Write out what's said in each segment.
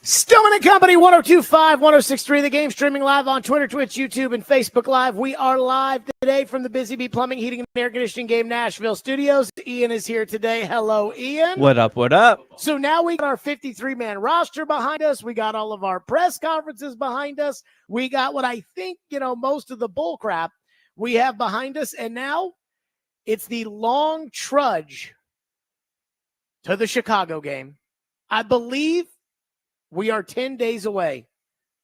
Stillman and Company, 102.5, 106.3. The game streaming live on Twitter, Twitch, YouTube, and Facebook Live. We are live today from the Busy Bee Plumbing, Heating, and Air Conditioning Game Nashville studios. Ian is here today. Hello, Ian. What up, what up? So now we got our 53-man roster behind us. We got all of our press conferences behind us. We got what I think, most of the bull crap we have behind us. And now it's the long trudge to the Chicago game. I believe we are 10 days away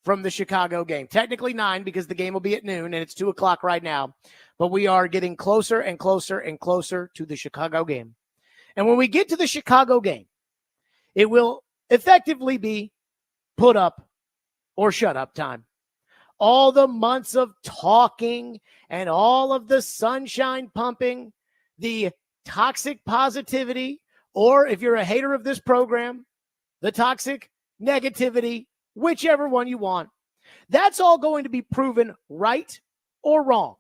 from the Chicago game. Technically 9 because the game will be at noon and it's 2 o'clock right now. But we are getting closer and closer and closer to the Chicago game. And when we get to the Chicago game, it will effectively be put up or shut up time. All the months of talking and all of the sunshine pumping, the toxic positivity, or if you're a hater of this program, the toxic negativity, whichever one you want. That's all going to be proven right or wrong.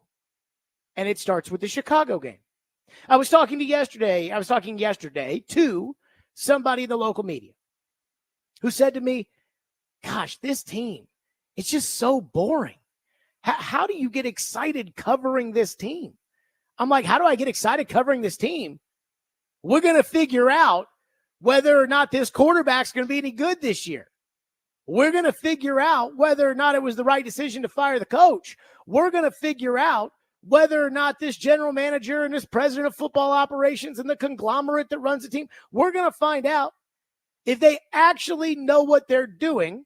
And it starts with the Chicago game. I was talking yesterday to somebody in the local media who said to me, gosh, this team, it's just so boring. How do you get excited covering this team? I'm like, how do I get excited covering this team? We're going to figure out whether or not this quarterback's going to be any good this year. We're going to figure out whether or not it was the right decision to fire the coach. We're going to figure out whether or not this general manager and this president of football operations and the conglomerate that runs the team, we're going to find out if they actually know what they're doing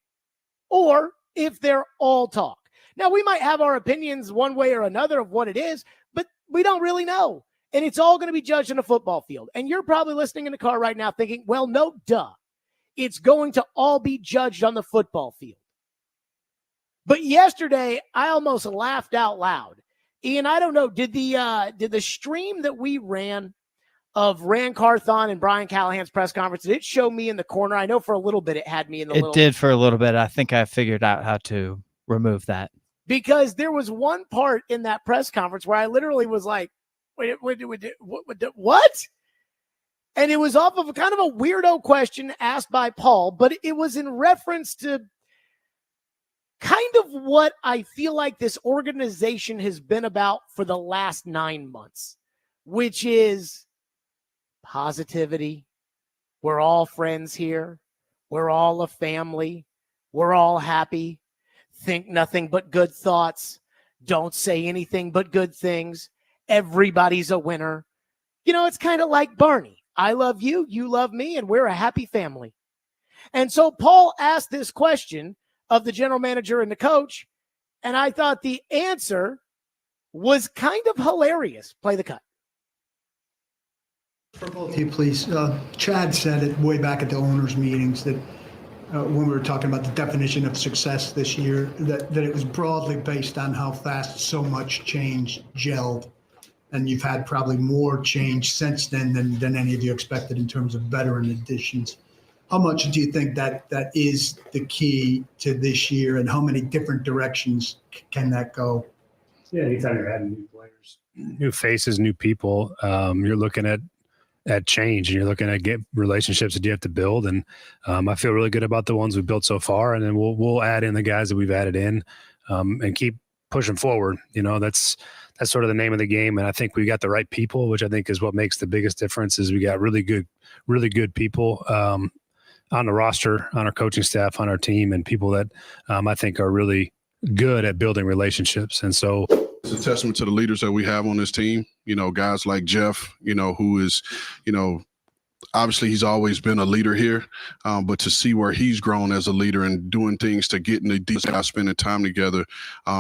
or if they're all talk. Now, we might have our opinions one way or another of what it is, but we don't really know. And it's all going to be judged on a football field. And you're probably listening in the car right now thinking, well, no, duh. It's going to all be judged on the football field. But yesterday, I almost laughed out loud. Ian, I don't know, did the stream that we ran of Rand Carthon and Brian Callahan's press conference, did it show me in the corner? I know for a little bit it had me in the It did for a little bit. I think I figured out how to remove that. Because there was one part in that press conference where I literally was like, what? And it was off of a kind of a weirdo question asked by Paul, but it was in reference to kind of what I feel like this organization has been about for the last 9 months, which is positivity. We're all friends here. We're all a family. We're all happy. Think nothing but good thoughts. Don't say anything but good things. Everybody's a winner. It's kind of like Barney. I love you, you love me, and we're a happy family. And so Paul asked this question of the general manager and the coach, and I thought the answer was kind of hilarious. Play the cut. For both of you, please. Chad said it way back at the owners' meetings that when we were talking about the definition of success this year, that it was broadly based on how fast so much change gelled. And you've had probably more change since then than any of you expected in terms of veteran additions. How much do you think that is the key to this year, and how many different directions can that go? Yeah, anytime you're adding new players, new faces, new people, you're looking at change, and you're looking at relationships that you have to build. And I feel really good about the ones we've built so far, and then we'll add in the guys that we've added in and keep pushing forward. That's sort of the name of the game. And I think we got the right people, which I think is what makes the biggest difference. Is we got really good people on the roster, on our coaching staff, on our team, and people that I think are really good at building relationships. And so it's a testament to the leaders that we have on this team. Guys like Jeff, who is, obviously he's always been a leader here, but to see where he's grown as a leader and doing things to get in the deep, spending time together,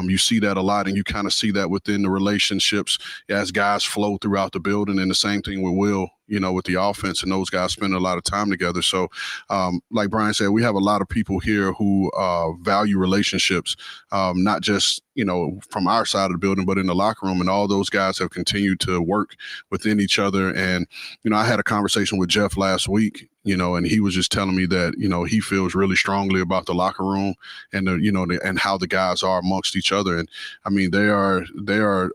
you see that a lot, and you kind of see that within the relationships as guys flow throughout the building. And the same thing with Will, with the offense, and those guys spend a lot of time together. So like Brian said, we have a lot of people here who value relationships, not just, from our side of the building, but in the locker room. And all those guys have continued to work within each other. And, I had a conversation with Jeff last week, and he was just telling me that, he feels really strongly about the locker room and and how the guys are amongst each other. And I mean, they are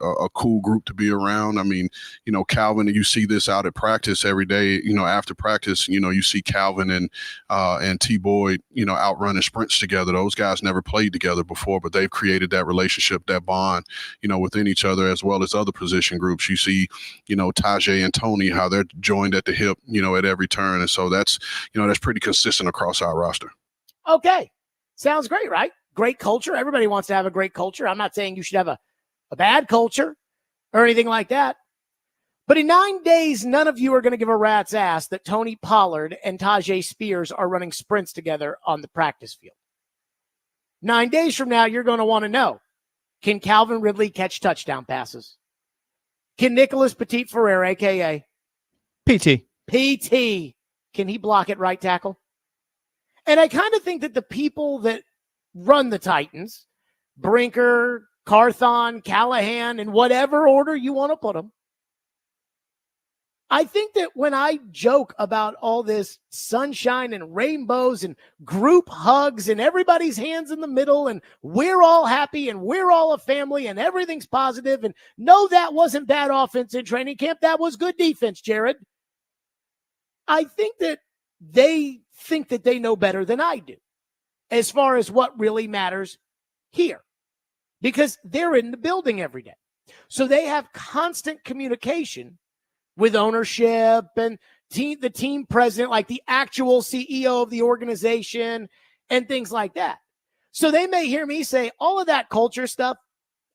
a cool group to be around. I mean, Calvin, you see this out at practice every day, after practice, you see Calvin and T Boyd, out running sprints together. Those guys never played together before, but they've created that relationship, that bond, within each other, as well as other position groups. You see, Tajay and Tony, how they're joined at the hip, at every turn. And so that's pretty consistent across our roster. Okay. Sounds great, right? Great culture. Everybody wants to have a great culture. I'm not saying you should have a bad culture or anything like that. But in 9 days, none of you are going to give a rat's ass that Tony Pollard and Tajay Spears are running sprints together on the practice field. 9 days from now, you're going to want to know, can Calvin Ridley catch touchdown passes? Can Nicholas Petit-Ferrer, a.k.a. PT, can he block at right tackle? And I kind of think that the people that run the Titans, Brinker, Carthon, Callahan, in whatever order you want to put them, I think that when I joke about all this sunshine and rainbows and group hugs and everybody's hands in the middle and we're all happy and we're all a family and everything's positive, and no, that wasn't bad offense in training camp, that was good defense, Jared. I think that they know better than I do as far as what really matters here, because they're in the building every day. So they have constant communication with ownership and the team president, like the actual CEO of the organization and things like that. So they may hear me say all of that culture stuff.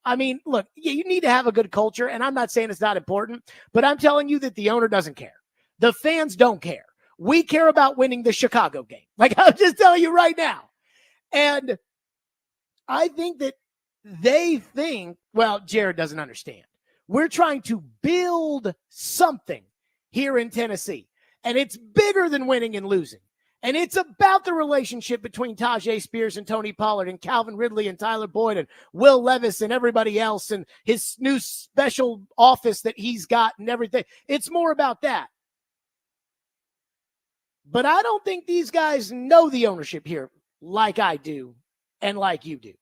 I mean, look, you need to have a good culture, and I'm not saying it's not important, but I'm telling you that the owner doesn't care. The fans don't care. We care about winning the Chicago game. Like, I'm just telling you right now. And I think that they think, well, Jared doesn't understand. We're trying to build something here in Tennessee, and it's bigger than winning and losing. And it's about the relationship between Tajay Spears and Tony Pollard and Calvin Ridley and Tyler Boyd and Will Levis and everybody else and his new special office that he's got and everything. It's more about that. But I don't think these guys know the ownership here like I do and like you do.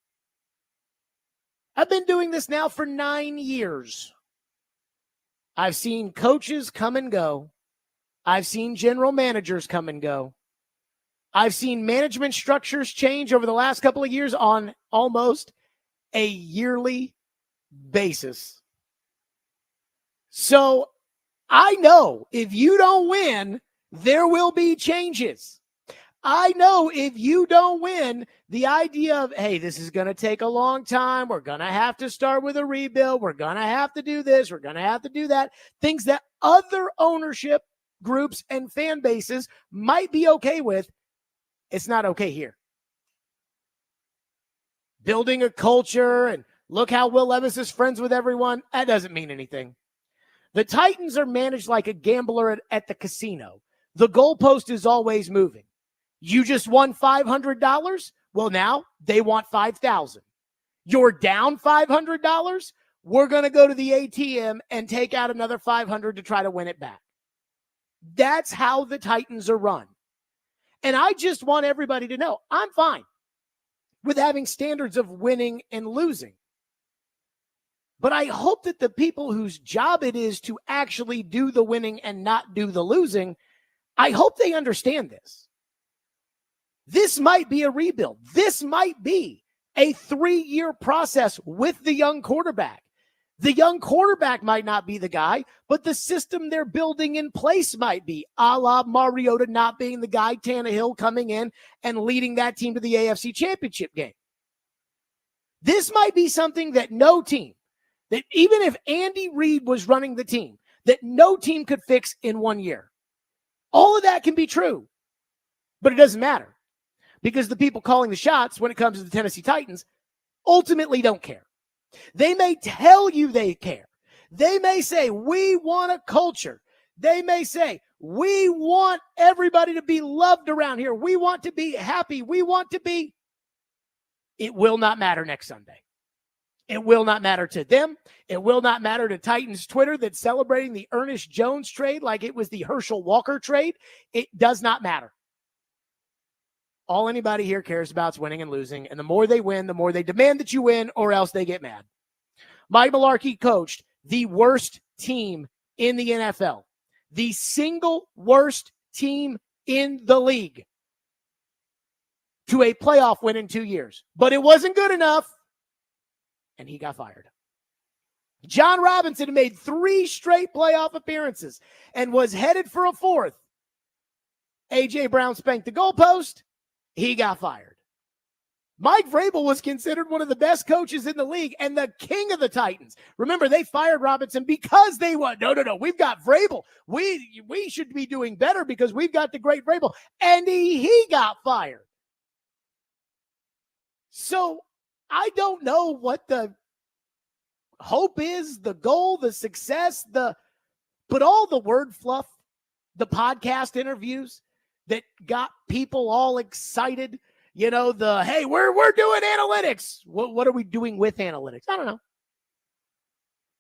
I've been doing this now for 9 years. I've seen coaches come and go. I've seen general managers come and go. I've seen management structures change over the last couple of years on almost a yearly basis. So I know if you don't win, there will be changes. I know if you don't win, the idea of, hey, this is going to take a long time. We're going to have to start with a rebuild. We're going to have to do this. We're going to have to do that. Things that other ownership groups and fan bases might be okay with. It's not okay here. Building a culture and look how Will Levis is friends with everyone, that doesn't mean anything. The Titans are managed like a gambler at the casino. The goalpost is always moving. You just won $500? Well, now they want $5,000. You're down $500? We're going to go to the ATM and take out another $500 to try to win it back. That's how the Titans are run. And I just want everybody to know I'm fine with having standards of winning and losing. But I hope that the people whose job it is to actually do the winning and not do the losing, I hope they understand this. This might be a rebuild. This might be a 3-year process with the young quarterback. The young quarterback might not be the guy, but the system they're building in place might be, a la Mariota not being the guy, Tannehill coming in and leading that team to the AFC Championship game. This might be something that no team, that even if Andy Reid was running the team, that no team could fix in 1 year. All of that can be true, but it doesn't matter because the people calling the shots when it comes to the Tennessee Titans ultimately don't care. They may tell you they care. They may say, we want a culture. They may say, we want everybody to be loved around here. We want to be happy. We want to be. It will not matter next Sunday. It will not matter to them. It will not matter to Titans Twitter that's celebrating the Ernest Jones trade like it was the Herschel Walker trade. It does not matter. All anybody here cares about is winning and losing. And the more they win, the more they demand that you win, or else they get mad. Mike Mularkey coached the worst team in the NFL, the single worst team in the league, to a playoff win in 2 years. But it wasn't good enough, and he got fired. John Robinson made 3 straight playoff appearances and was headed for a 4th. A.J. Brown spanked the goalpost. He got fired. Mike Vrabel was considered one of the best coaches in the league and the king of the Titans. Remember, they fired Robinson because they won. No. We've got Vrabel. We should be doing better because we've got the great Vrabel. And he got fired. So I don't know what the hope is, the goal, the success, but all the word fluff, the podcast interviews that got people all excited, hey, we're doing analytics. What are we doing with analytics? I don't know.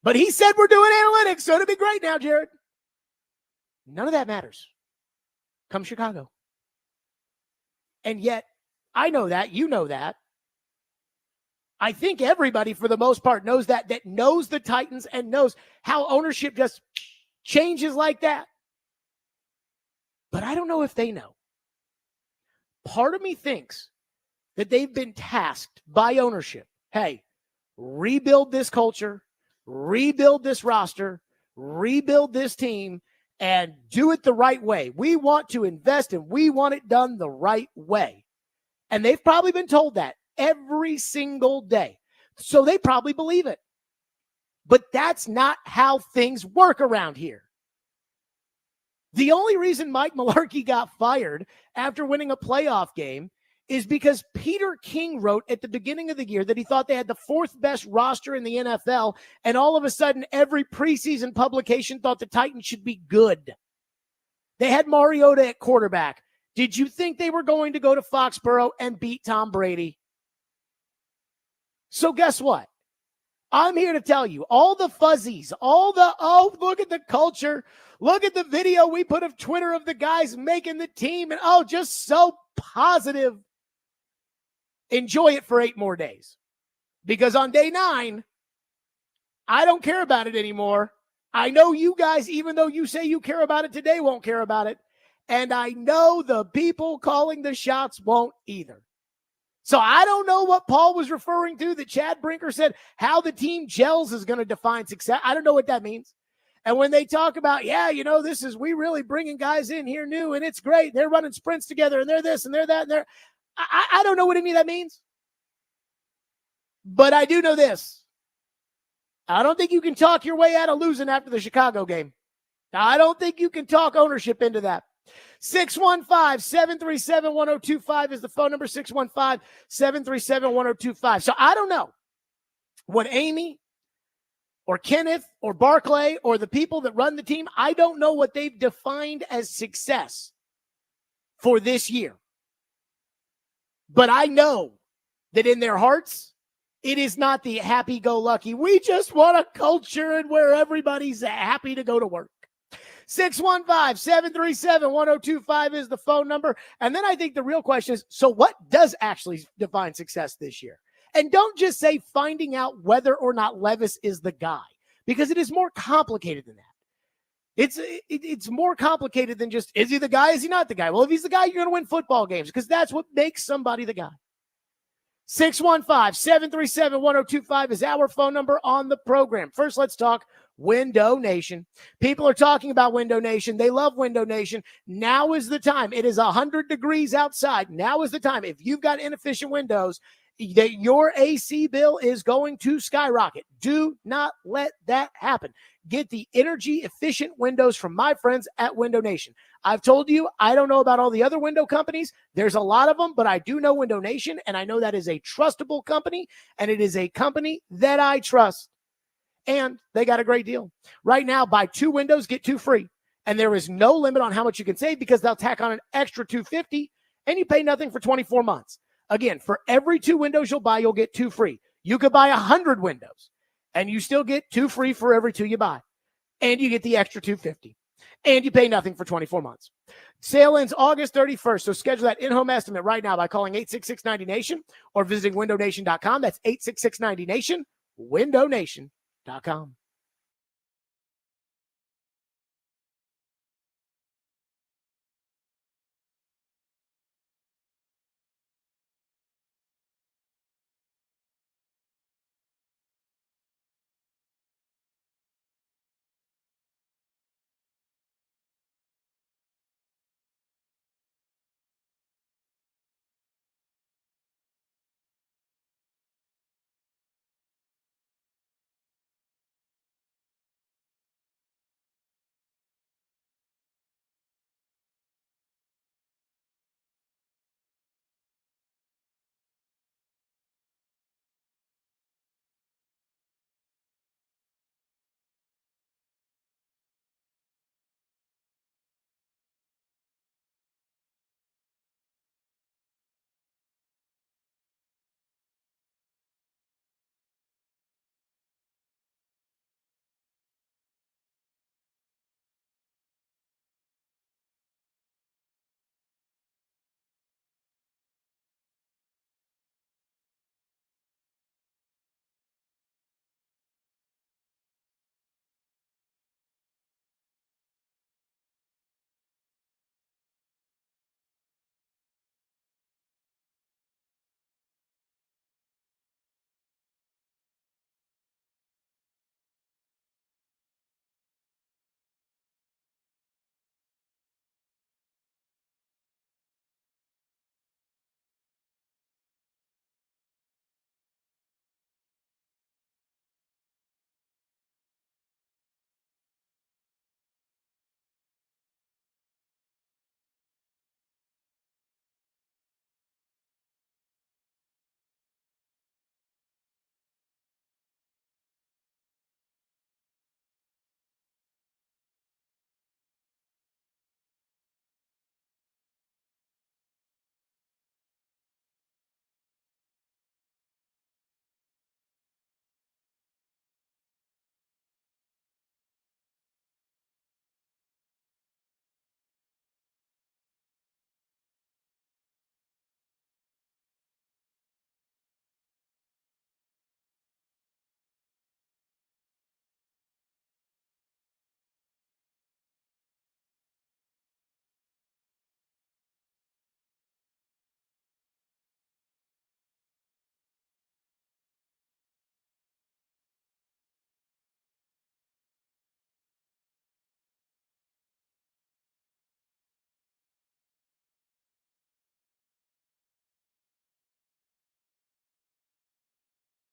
But he said we're doing analytics, so it'll be great now, Jared. None of that matters. Come Chicago. And yet, I know that, you know that. I think everybody, for the most part, knows that knows the Titans and knows how ownership just changes like that. But I don't know if they know. Part of me thinks that they've been tasked by ownership. Hey, rebuild this culture, rebuild this roster, rebuild this team, and do it the right way. We want to invest and we want it done the right way. And they've probably been told that every single day. So they probably believe it. But that's not how things work around here. The only reason Mike Mularkey got fired after winning a playoff game is because Peter King wrote at the beginning of the year that he thought they had the 4th best roster in the NFL, and all of a sudden every preseason publication thought the Titans should be good. They had Mariota at quarterback. Did you think they were going to go to Foxborough and beat Tom Brady? So guess what? I'm here to tell you, all the fuzzies, look at the culture. Look at the video we put of Twitter of the guys making the team, and just so positive. Enjoy it for 8 more days. Because on day 9, I don't care about it anymore. I know you guys, even though you say you care about it today, won't care about it. And I know the people calling the shots won't either. So I don't know what Paul was referring to that Chad Brinker said, how the team gels is going to define success. I don't know what that means. And when they talk about, we really bringing guys in here new and it's great. They're running sprints together and they're this and they're that and they're, I don't know what any of that means. But I do know this. I don't think you can talk your way out of losing after the Chicago game. I don't think you can talk ownership into that. 615-737-1025 is the phone number, 615-737-1025. So I don't know what Amy or Kenneth or Barclay or the people that run the team, I don't know what they've defined as success for this year. But I know that in their hearts, it is not the happy-go-lucky. We just want a culture and where everybody's happy to go to work. 615-737-1025 is the phone number. And then I think the real question is, so what does actually define success this year? And don't just say finding out whether or not Levis is the guy, because it is more complicated than that. It's more complicated than just, is he the guy? Is he not the guy? Well, if he's the guy, you're going to win football games because that's what makes somebody the guy. 615-737-1025 is our phone number on the program. First, let's talk Window Nation. People are talking about Window Nation. They love Window Nation. Now is the time. It is 100 degrees outside. Now is the time. If you've got inefficient windows, your AC bill is going to skyrocket. Do not let that happen. Get the energy efficient windows from my friends at Window Nation. I've told you, I don't know about all the other window companies. There's a lot of them, but I do know Window Nation, and I know that is a trustable company, and it is a company that I trust. And they got a great deal. Right now, buy 2 windows, get 2 free. And there is no limit on how much you can save because they'll tack on an extra $250, and you pay nothing for 24 months. Again, for every 2 windows you'll buy, you'll get 2 free. You could buy 100 windows and you still get 2 free for every 2 you buy. And you get the extra $250. And you pay nothing for 24 months. Sale ends August 31st. So schedule that in-home estimate right now by calling 866-90-NATION or visiting windownation.com. That's 866-90-NATION, windownation.com.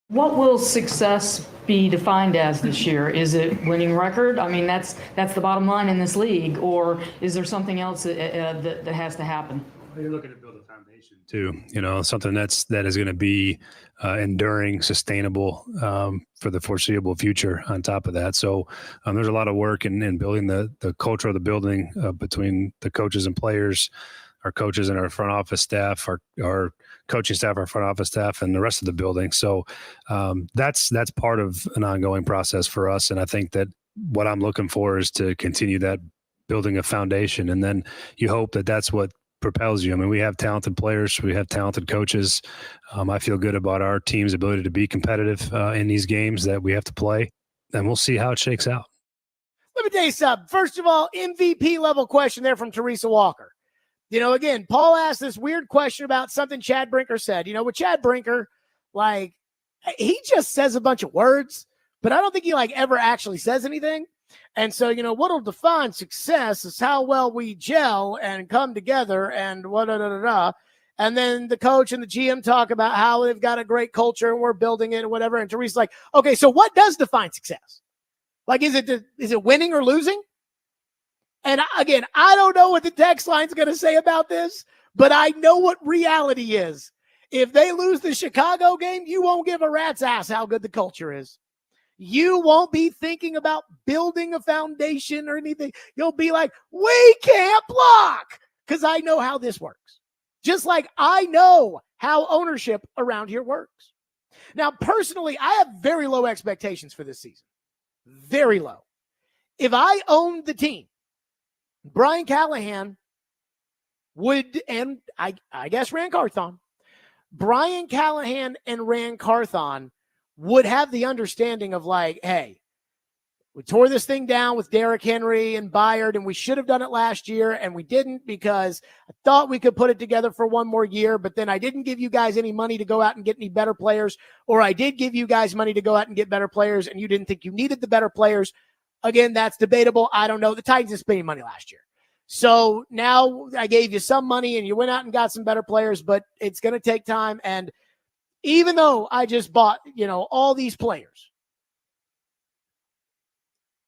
What will success be defined as this year? Is it winning record? I mean, that's the bottom line in this league, or is there something else that has to happen? You're looking to build a foundation too, something that is going to be enduring, sustainable for the foreseeable future on top of that. So there's a lot of work in building the culture of the building between the coaches and players, our coaches and our front office staff, our coaching staff, our front office staff, and the rest of the building. So that's part of an ongoing process for us. And I think that what I'm looking for is to continue that, building a foundation. And then you hope that that's what propels you. I mean, we have talented players, we have talented coaches. I feel good about our team's ability to be competitive in these games that we have to play, and we'll see how it shakes out. Let me tell you something. First of all, MVP level question there from Teresa Walker. Again, Paul asked this weird question about something Chad Brinker said. With Chad Brinker, he just says a bunch of words, but I don't think he ever actually says anything. And so, what'll define success is how well we gel and come together and And then the coach and the GM talk about how they've got a great culture and we're building it and whatever. And Teresa's like, okay, so what does define success? Is it winning or losing? And again, I don't know what the text line's going to say about this, but I know what reality is. If they lose the Chicago game, you won't give a rat's ass how good the culture is. You won't be thinking about building a foundation or anything. You'll be like, we can't block, because I know how this works. Just like I know how ownership around here works. Now, personally, I have very low expectations for this season. Very low. If I owned the team, Brian Callahan would, and I guess Rand Carthon, Brian Callahan and Rand Carthon would have the understanding of like, hey, we tore this thing down with Derrick Henry and Byard, and we should have done it last year, and we didn't because I thought we could put it together for one more year, but then I didn't give you guys any money to go out and get any better players, or I did give you guys money to go out and get better players, and you didn't think you needed the better players. Again, that's debatable. I don't know. The Titans didn't spend any money last year. So now I gave you some money, and you went out and got some better players, but it's going to take time. And even though I just bought, all these players,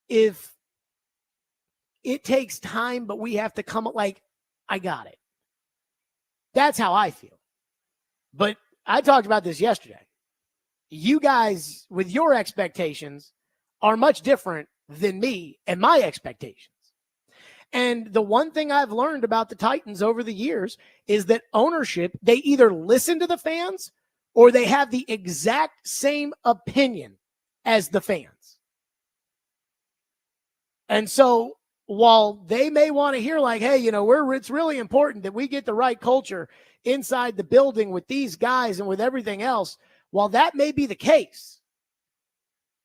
if it takes time, but we have to come like, I got it. That's how I feel. But I talked about this yesterday. You guys, with your expectations, are much different than me and my expectations. And the one thing I've learned about the Titans over the years is that ownership, they either listen to the fans or they have the exact same opinion as the fans. And so while they may want to hear like, hey, it's really important that we get the right culture inside the building with these guys and with everything else, while that may be the case,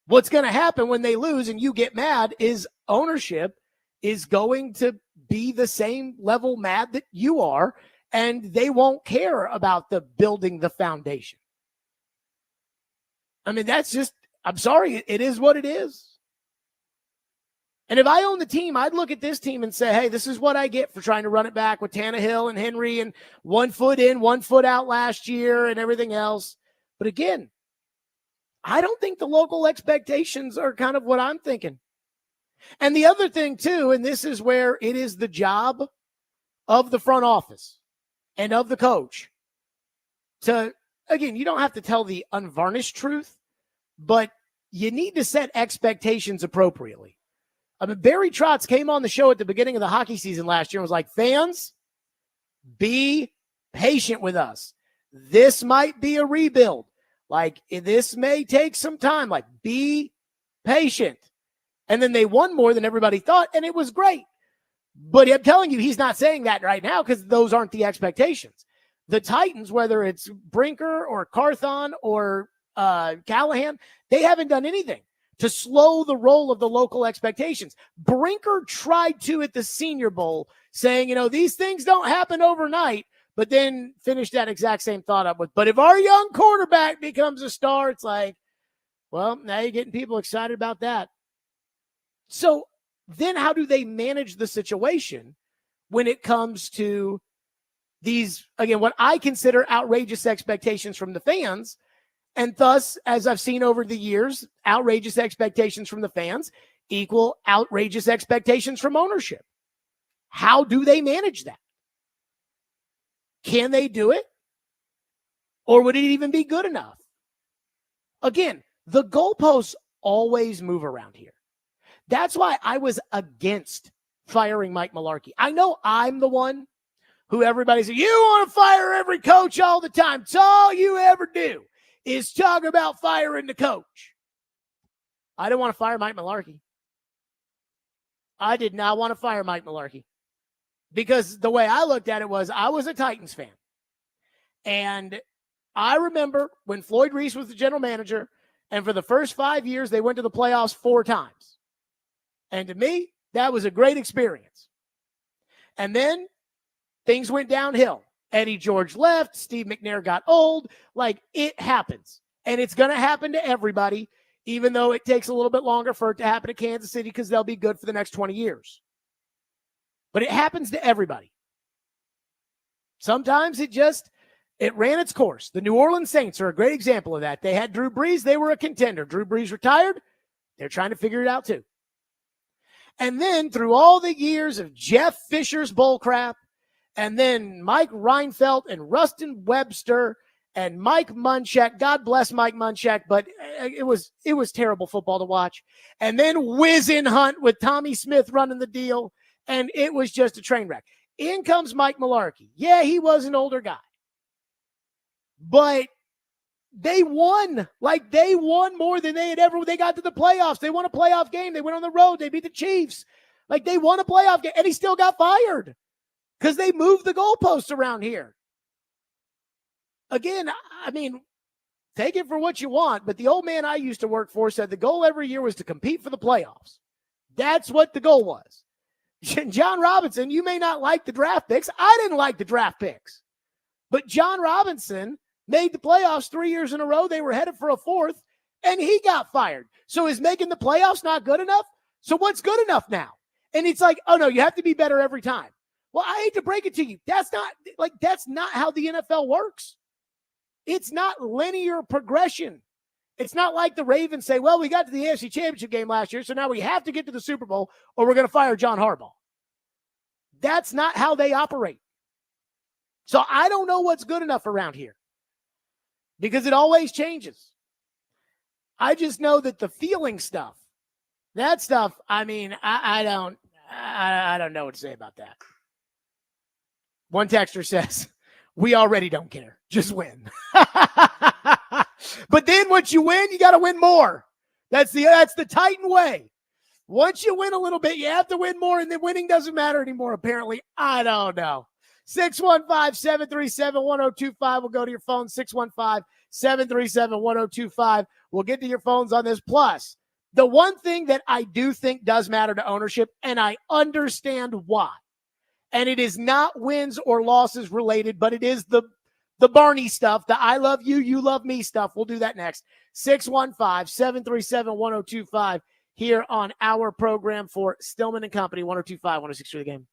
what's going to happen when they lose and you get mad is ownership is going to be the same level mad that you are, and they won't care about the building the foundation. I mean, that's just, I'm sorry, it is what it is. And if I own the team, I'd look at this team and say, hey, this is what I get for trying to run it back with Tannehill and Henry and 1 foot in, 1 foot out last year and everything else. But again, I don't think the local expectations are kind of what I'm thinking. And the other thing too, and this is where it is the job of the front office and of the coach to, again, you don't have to tell the unvarnished truth, but you need to set expectations appropriately. I mean, Barry Trotz came on the show at the beginning of the hockey season last year and was like, fans, be patient with us. This might be a rebuild. Like, this may take some time. Like, be patient. And then they won more than everybody thought, and it was great. But I'm telling you, he's not saying that right now because those aren't the expectations. The Titans, whether it's Brinker or Carthon or Callahan, they haven't done anything to slow the roll of the local expectations. Brinker tried to at the Senior Bowl, saying, these things don't happen overnight, but then finished that exact same thought up with, but if our young quarterback becomes a star, it's like, well, now you're getting people excited about that. So then how do they manage the situation when it comes to these, again, what I consider outrageous expectations from the fans? And thus, as I've seen over the years, outrageous expectations from the fans equal outrageous expectations from ownership. How do they manage that? Can they do it? Or would it even be good enough? Again, the goalposts always move around here. That's why I was against firing Mike Mularkey. I know I'm the one who everybody says, you want to fire every coach all the time. It's all you ever do is talk about firing the coach. I didn't want to fire Mike Mularkey. I did not want to fire Mike Mularkey because the way I looked at it was I was a Titans fan. And I remember when Floyd Reese was the general manager, and for the first 5 years, they went to the playoffs 4 times. And to me, that was a great experience. And then things went downhill. Eddie George left. Steve McNair got old. Like, it happens. And it's going to happen to everybody, even though it takes a little bit longer for it to happen to Kansas City because they'll be good for the next 20 years. But it happens to everybody. Sometimes it ran its course. The New Orleans Saints are a great example of that. They had Drew Brees. They were a contender. Drew Brees retired. They're trying to figure it out too. And then through all the years of Jeff Fisher's bullcrap, and then Mike Reinfeldt and Rustin Webster and Mike Munchak. God bless Mike Munchak, but it was terrible football to watch. And then Whizzin' Hunt with Tommy Smith running the deal, and it was just a train wreck. In comes Mike Mularkey. Yeah, he was an older guy. But they won. Like, they won more than they had ever. They got to the playoffs. They won a playoff game. They went on the road. They beat the Chiefs. Like, they won a playoff game, and he still got fired because they moved the goalposts around here. Again, I mean, take it for what you want, but the old man I used to work for said the goal every year was to compete for the playoffs. That's what the goal was. John Robinson, you may not like the draft picks. I didn't like the draft picks. But John Robinson made the playoffs 3 years in a row. They were headed for a fourth, and he got fired. So is making the playoffs not good enough? So what's good enough now? And it's like, oh, no, you have to be better every time. Well, I hate to break it to you. That's not how the NFL works. It's not linear progression. It's not like the Ravens say, well, we got to the AFC Championship game last year, so now we have to get to the Super Bowl or we're going to fire John Harbaugh. That's not how they operate. So I don't know what's good enough around here because it always changes. I just know that the feeling stuff, that stuff, I mean, I don't know what to say about that. One texter says, we already don't care. Just win. But then once you win, you got to win more. That's the Titan way. Once you win a little bit, you have to win more, and then winning doesn't matter anymore, apparently. I don't know. 615-737-1025. We'll go to your phone, 615-737-1025. We'll get to your phones on this. Plus, the one thing that I do think does matter to ownership, and I understand why, and it is not wins or losses related, but it is the Barney stuff, the I love you, you love me stuff. We'll do that next. 615-737-1025 here on our program for Stillman and Company, 1025, 106 The Game.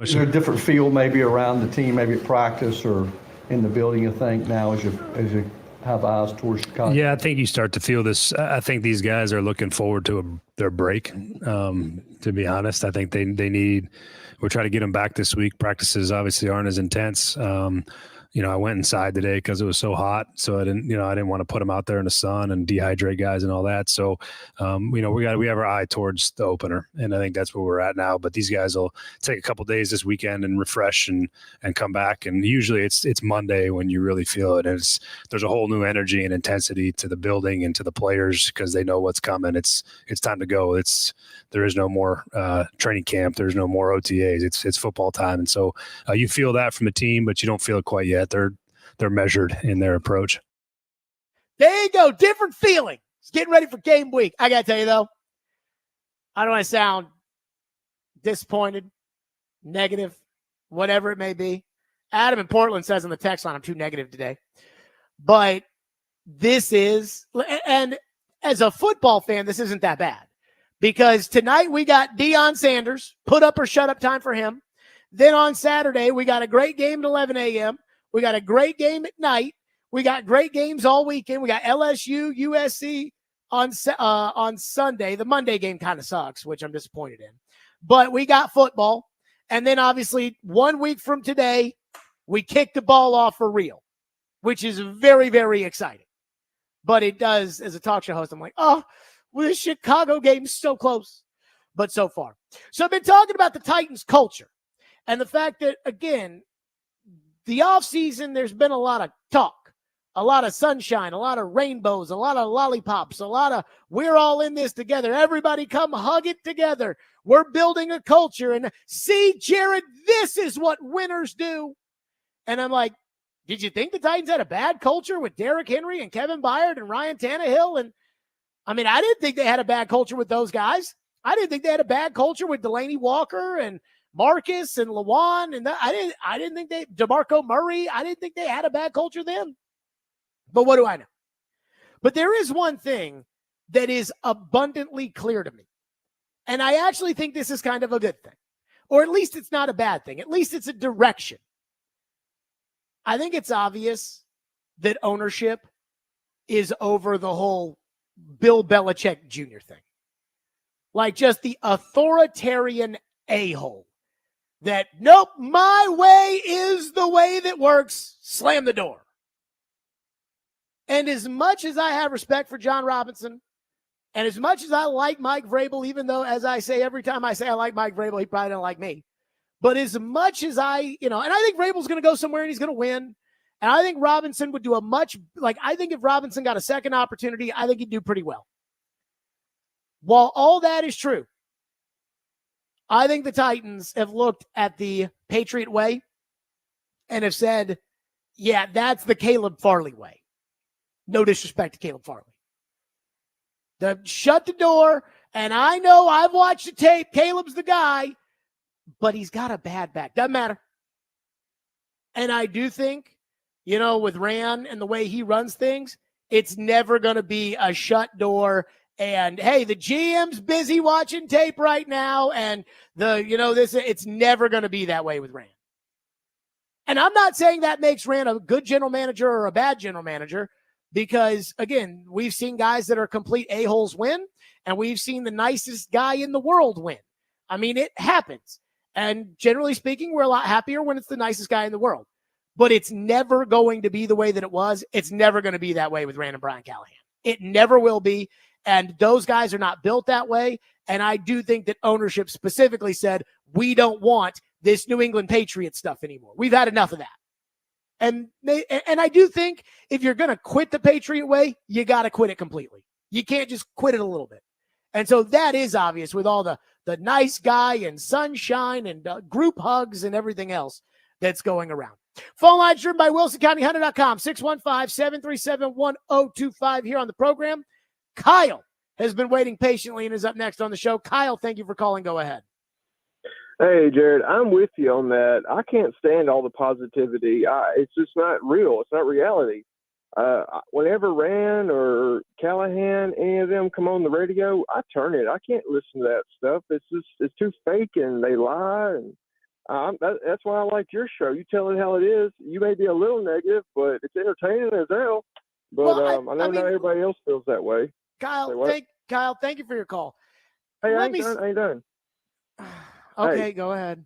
Is there a different feel maybe around the team, maybe at practice or in the building, you think, now as you have eyes towards Chicago? Yeah, I think you start to feel this. I think these guys are looking forward to their break. To be honest, I think they need. We're trying to get them back this week. Practices obviously aren't as intense. I went inside today because it was so hot, so I didn't want to put them out there in the sun and dehydrate guys and all that. So, we have our eye towards the opener, and I think that's where we're at now. But these guys will take a couple days this weekend and refresh and come back. And usually it's Monday when you really feel it. And there's a whole new energy and intensity to the building and to the players because they know what's coming. It's time to go. There is no more training camp. There's no more OTAs. It's football time, and so you feel that from the team, but you don't feel it quite yet. They're measured in their approach. There you go. Different feeling. It's getting ready for game week. I got to tell you, though, I don't want to sound disappointed, negative, whatever it may be. Adam in Portland says in the text line, I'm too negative today. But this is, and as a football fan, this isn't that bad. Because tonight we got Deion Sanders, put up or shut up time for him. Then on Saturday, we got a great game at 11 a.m. We got a great game at night. We got great games all weekend. We got LSU, USC on Sunday. The Monday game kind of sucks, which I'm disappointed in. But we got football. And then obviously 1 week from today, we kick the ball off for real, which is very, very exciting. But it does, as a talk show host, I'm like, oh, well, the Chicago game's so close, but so far. So I've been talking about the Titans culture and the fact that, again, the offseason, there's been a lot of talk, a lot of sunshine, a lot of rainbows, a lot of lollipops, a lot of we're all in this together. Everybody come hug it together. We're building a culture. And see, Jared, this is what winners do. And I'm like, did you think the Titans had a bad culture with Derrick Henry and Kevin Byard and Ryan Tannehill? And I mean, I didn't think they had a bad culture with those guys. I didn't think they had a bad culture with Delaney Walker and Marcus and Lawan. And I didn't think DeMarco Murray. I didn't think they had a bad culture then. But what do I know? But there is one thing that is abundantly clear to me. And I actually think this is kind of a good thing. Or at least it's not a bad thing. At least it's a direction. I think it's obvious that ownership is over the whole Bill Belichick Jr. thing. Like just the authoritarian a-hole that, nope, my way is the way that works. Slam the door. And as much as I have respect for John Robinson, and as much as I like Mike Vrabel, even though, as I say, every time I say I like Mike Vrabel, he probably don't like me. But as much as and I think Vrabel's going to go somewhere and he's going to win. And I think Robinson would do I think if Robinson got a second opportunity, I think he'd do pretty well. While all that is true, I think the Titans have looked at the Patriot way and have said, yeah, that's the Caleb Farley way. No disrespect to Caleb Farley. Shut the door, and I know I've watched the tape. Caleb's the guy, but he's got a bad back. Doesn't matter. And I do think, with Ran and the way he runs things, it's never going to be a shut door and, hey, the GM's busy watching tape right now and it's never going to be that way with Ran. And I'm not saying that makes Ran a good general manager or a bad general manager because, again, we've seen guys that are complete a-holes win and we've seen the nicest guy in the world win. I mean, it happens. And generally speaking, we're a lot happier when it's the nicest guy in the world. But it's never going to be the way that it was. It's never going to be that way with Rand and Brian Callahan. It never will be. And those guys are not built that way. And I do think that ownership specifically said, we don't want this New England Patriots stuff anymore. We've had enough of that. And I do think if you're going to quit the Patriot way, you got to quit it completely. You can't just quit it a little bit. And so that is obvious with all the nice guy and sunshine and group hugs and everything else that's going around. Phone lines driven by WilsonCountyHunter.com, 615-737-1025 here on the program. Kyle has been waiting patiently and is up next on the show. Kyle, thank you for calling. Go ahead. Hey, Jared, I'm with you on that. I can't stand all the positivity. It's just not real. It's not reality. Whenever Rand or Callahan, any of them come on the radio, I turn it. I can't listen to that stuff. It's too fake and they lie. And That's why I like your show. You tell it how it is. You may be a little negative, but it's entertaining as hell. But Well, I know not everybody else feels that way. Kyle, thank you for your call. Hey, I ain't done. Okay, Hey, go ahead.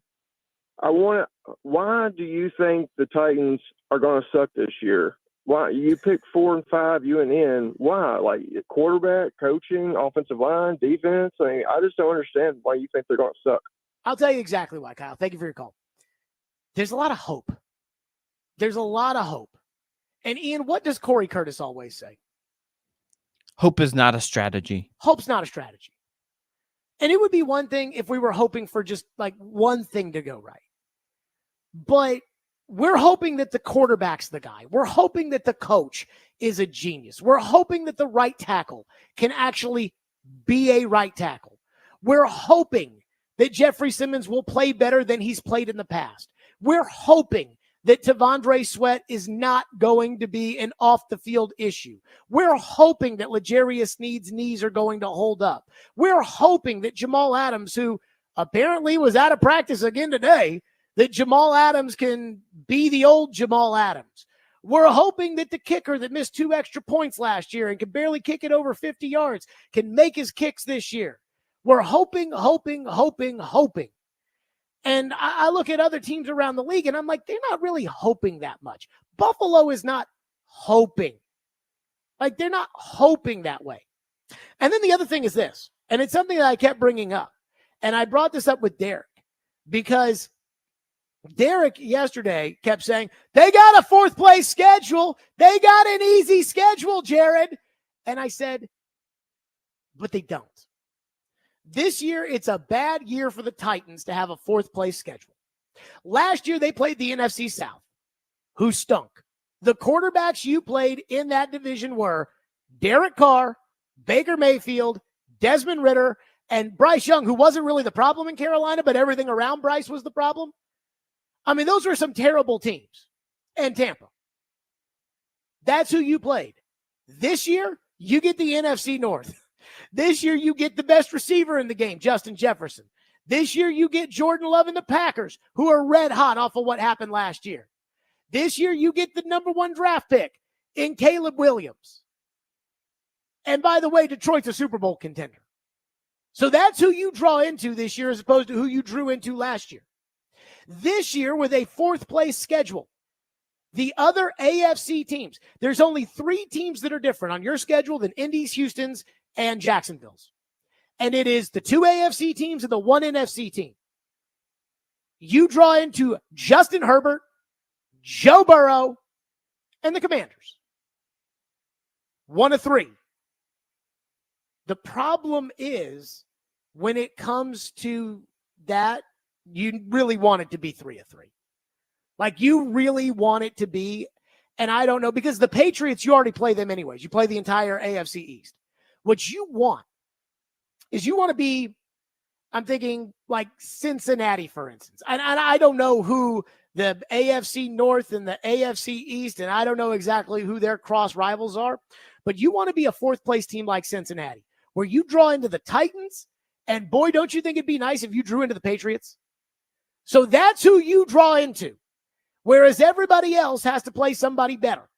Why do you think the Titans are going to suck this year? Why you pick 4 and 5 UNN? Why? Like quarterback, coaching, offensive line, defense. I just don't understand why you think they're going to suck. I'll tell you exactly why, Kyle. Thank you for your call. There's a lot of hope. And Ian, what does Corey Curtis always say? Hope is not a strategy. Hope's not a strategy. And it would be one thing if we were hoping for just like one thing to go right. But we're hoping that the quarterback's the guy. We're hoping that the coach is a genius. We're hoping that the right tackle can actually be a right tackle. We're hoping that Jeffrey Simmons will play better than he's played in the past. We're hoping that Tavondre Sweat is not going to be an off-the-field issue. We're hoping that L'Jarius Sneed's knees are going to hold up. We're hoping that Jamal Adams, who apparently was out of practice again today, that Jamal Adams can be the old Jamal Adams. We're hoping that the kicker that missed 2 extra points last year and can barely kick it over 50 yards can make his kicks this year. We're hoping. And I look at other teams around the league, and I'm like, they're not really hoping that much. Buffalo is not hoping. Like, they're not hoping that way. And then the other thing is this, and it's something that I kept bringing up, and I brought this up with Derek, because Derek yesterday kept saying, they got a 4th place schedule. They got an easy schedule, Jared. And I said, but they don't. This year, it's a bad year for the Titans to have a 4th place schedule. Last year, they played the NFC South, who stunk. The quarterbacks you played in that division were Derek Carr, Baker Mayfield, Desmond Ridder, and Bryce Young, who wasn't really the problem in Carolina, but everything around Bryce was the problem. I mean, those were some terrible teams. And Tampa. That's who you played. This year, you get the NFC North. This year, you get the best receiver in the game, Justin Jefferson. This year, you get Jordan Love and the Packers, who are red hot off of what happened last year. This year, you get the number 1 draft pick in Caleb Williams. And by the way, Detroit's a Super Bowl contender. So that's who you draw into this year as opposed to who you drew into last year. This year, with a 4th place schedule, the other AFC teams, there's only 3 teams that are different on your schedule than Indy's, Houston's, and Jacksonville's. And it is the 2 AFC teams and the 1 NFC team. You draw into Justin Herbert, Joe Burrow, and the Commanders. 1 of 3. The problem is when it comes to that, you really want it to be 3 of 3. Like, you really want it to be, and I don't know, because the Patriots, you already play them anyways. You play the entire AFC East. What you want is you want to be, I'm thinking like Cincinnati, for instance. And I don't know who the AFC North and the AFC East, and I don't know exactly who their cross rivals are, but you want to be a 4th place team like Cincinnati, where you draw into the Titans, and boy, don't you think it'd be nice if you drew into the Patriots? So that's who you draw into, whereas everybody else has to play somebody better.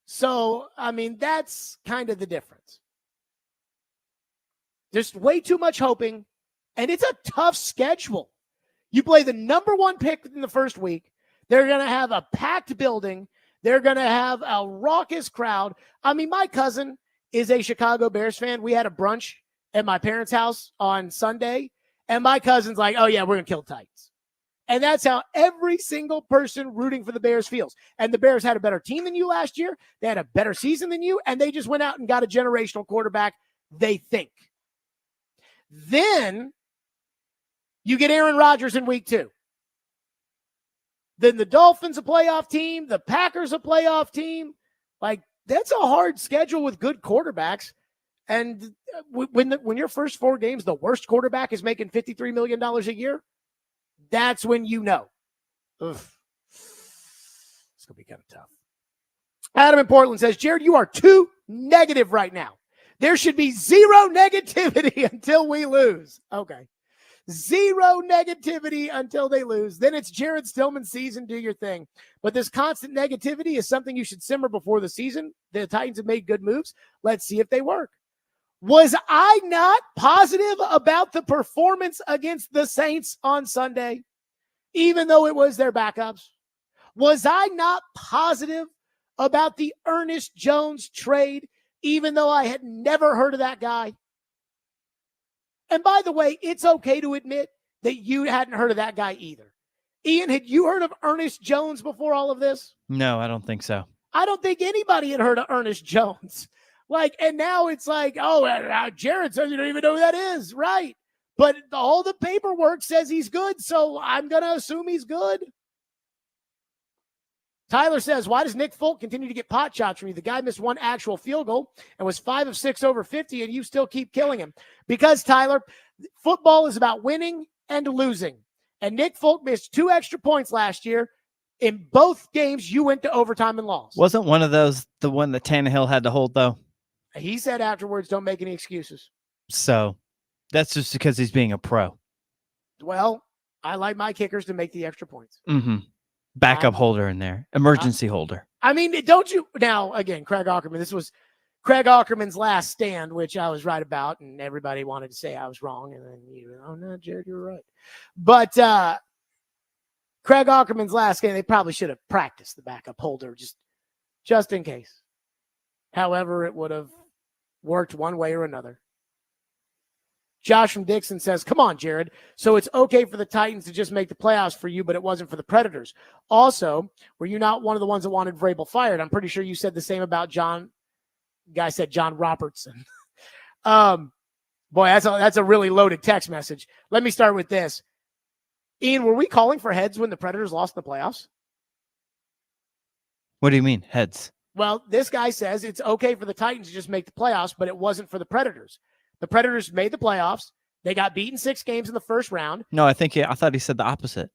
So, I mean, that's kind of the difference. There's way too much hoping, and it's a tough schedule. You play the number 1 pick in the first week. They're going to have a packed building. They're going to have a raucous crowd. I mean, my cousin is a Chicago Bears fan. We had a brunch at my parents' house on Sunday, and my cousin's like, oh, yeah, we're going to kill the Titans. And that's how every single person rooting for the Bears feels. And the Bears had a better team than you last year. They had a better season than you, and they just went out and got a generational quarterback, they think. Then you get Aaron Rodgers in week 2. Then the Dolphins a playoff team, the Packers a playoff team. Like, that's a hard schedule with good quarterbacks. And when your first 4 games, the worst quarterback is making $53 million a year, that's when you know. Ugh. It's going to be kind of tough. Adam in Portland says, Jared, you are too negative right now. There should be 0 negativity until we lose. Okay. Zero negativity until they lose. Then it's Jared Stillman season. Do your thing. But this constant negativity is something you should simmer before the season. The Titans have made good moves. Let's see if they work. Was I not positive about the performance against the Saints on Sunday, even though it was their backups? Was I not positive about the Ernest Jones trade, even though I had never heard of that guy? And by the way, it's okay to admit that you hadn't heard of that guy either. Ian, had you heard of Ernest Jones before all of this? No, I don't think so. I don't think anybody had heard of Ernest Jones. And now it's like, oh, Jared says you don't even know who that is. Right. But all the paperwork says he's good, so I'm going to assume he's good. Tyler says, why does Nick Folk continue to get pot shots from you? The guy missed one actual field goal and was 5 of 6 over 50, and you still keep killing him. Because, Tyler, football is about winning and losing. And Nick Folk missed 2 extra points last year. In both games, you went to overtime and lost. Wasn't one of those the one that Tannehill had to hold, though? He said afterwards, don't make any excuses. So that's just because he's being a pro. Well, I like my kickers to make the extra points. Mm-hmm. Backup holder in there. Emergency holder. I mean, don't you... Now, again, Craig Ackerman, this was Craig Ackerman's last stand, which I was right about, and everybody wanted to say I was wrong, and then oh, no, Jared, you're right. But Craig Ackerman's last game, they probably should have practiced the backup holder just in case. However, it would have worked one way or another. Josh from Dixon says, come on, Jared. So it's okay for the Titans to just make the playoffs for you, but it wasn't for the Predators. Also, were you not one of the ones that wanted Vrabel fired? I'm pretty sure you said the same about John. Guy said John Robertson. Boy, that's a really loaded text message. Let me start with this. Ian, were we calling for heads when the Predators lost the playoffs? What do you mean, heads? Well, this guy says it's okay for the Titans to just make the playoffs, but it wasn't for the Predators. The Predators made the playoffs. They got beaten 6 games in the first round. No, I thought he said the opposite.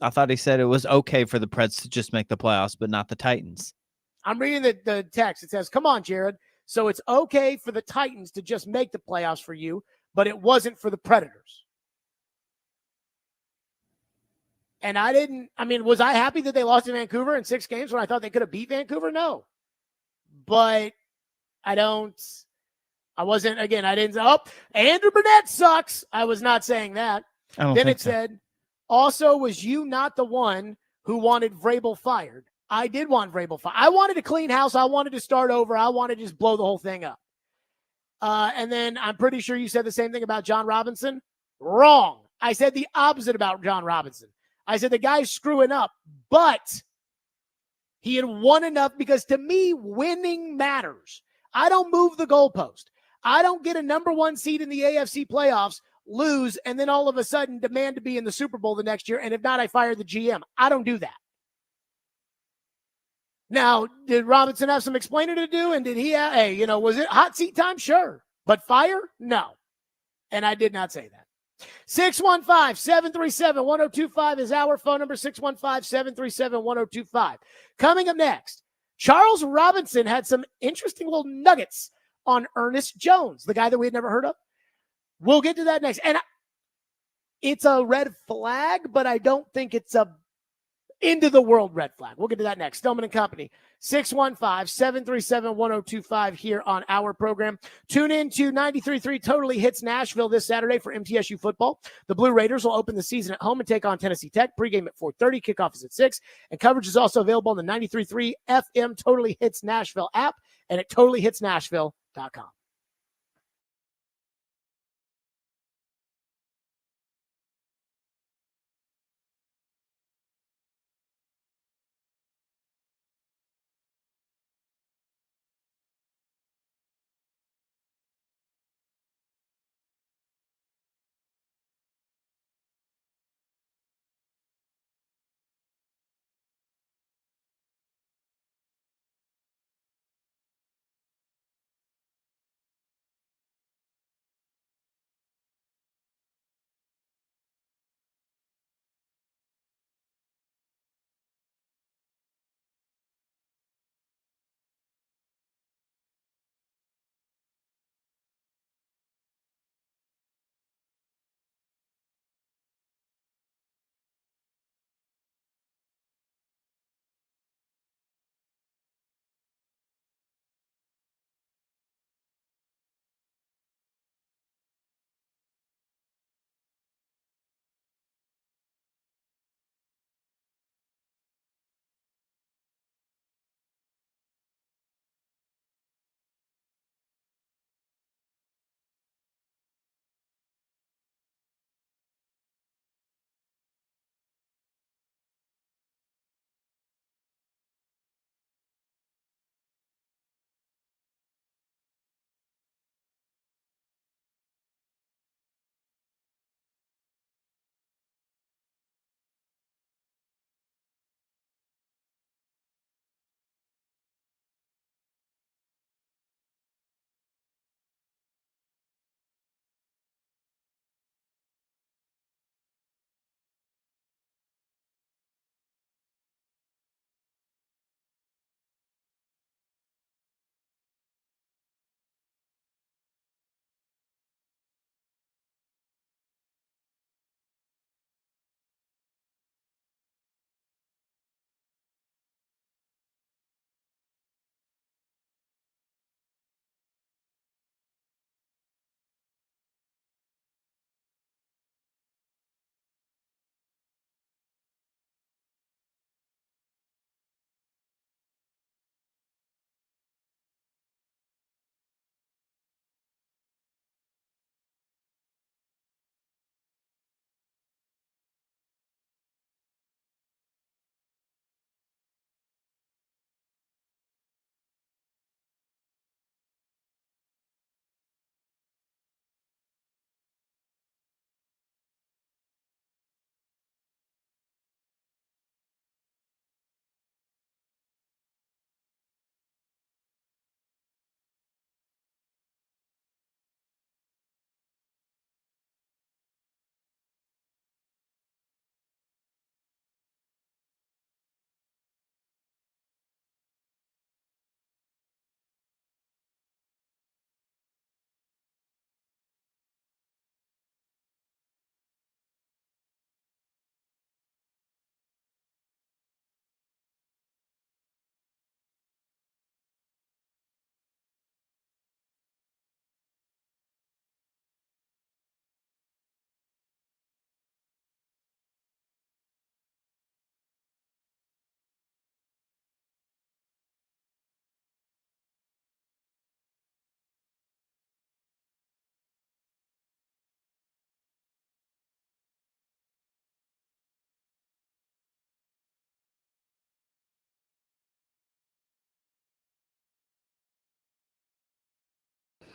I thought he said it was okay for the Preds to just make the playoffs, but not the Titans. I'm reading the text. It says, come on, Jared. So it's okay for the Titans to just make the playoffs for you, but it wasn't for the Predators. And was I happy that they lost to Vancouver in 6 games when I thought they could have beat Vancouver? No. But I didn't say, Andrew Burnett sucks. I was not saying that. Then it said, also, was you not the one who wanted Vrabel fired? I did want Vrabel fired. I wanted a clean house. I wanted to start over. I wanted to just blow the whole thing up. And then I'm pretty sure you said the same thing about John Robinson. Wrong. I said the opposite about John Robinson. I said the guy's screwing up, but he had won enough because to me, winning matters. I don't move the goalpost. I don't get a number 1 seed in the AFC playoffs, lose, and then all of a sudden demand to be in the Super Bowl the next year. And if not, I fire the GM. I don't do that. Now, did Robinson have some explaining to do? And did he, was it hot seat time? Sure. But fire? No. And I did not say that. 615-737-1025 is our phone number, 615-737-1025. Coming up next, Charles Robinson had some interesting little nuggets on Ernest Jones, the guy that we had never heard of. We'll get to that next. And it's a red flag, but I don't think it's a end of the world red flag. We'll get to that next. Stillman and Company, 615-737-1025 here on our program. Tune in to 93.3 Totally Hits Nashville this Saturday for MTSU football. The Blue Raiders will open the season at home and take on Tennessee Tech. Pregame at 4:30. Kickoff is at 6. And coverage is also available on the 93.3 FM Totally Hits Nashville app and at totallyhitsnashville.com.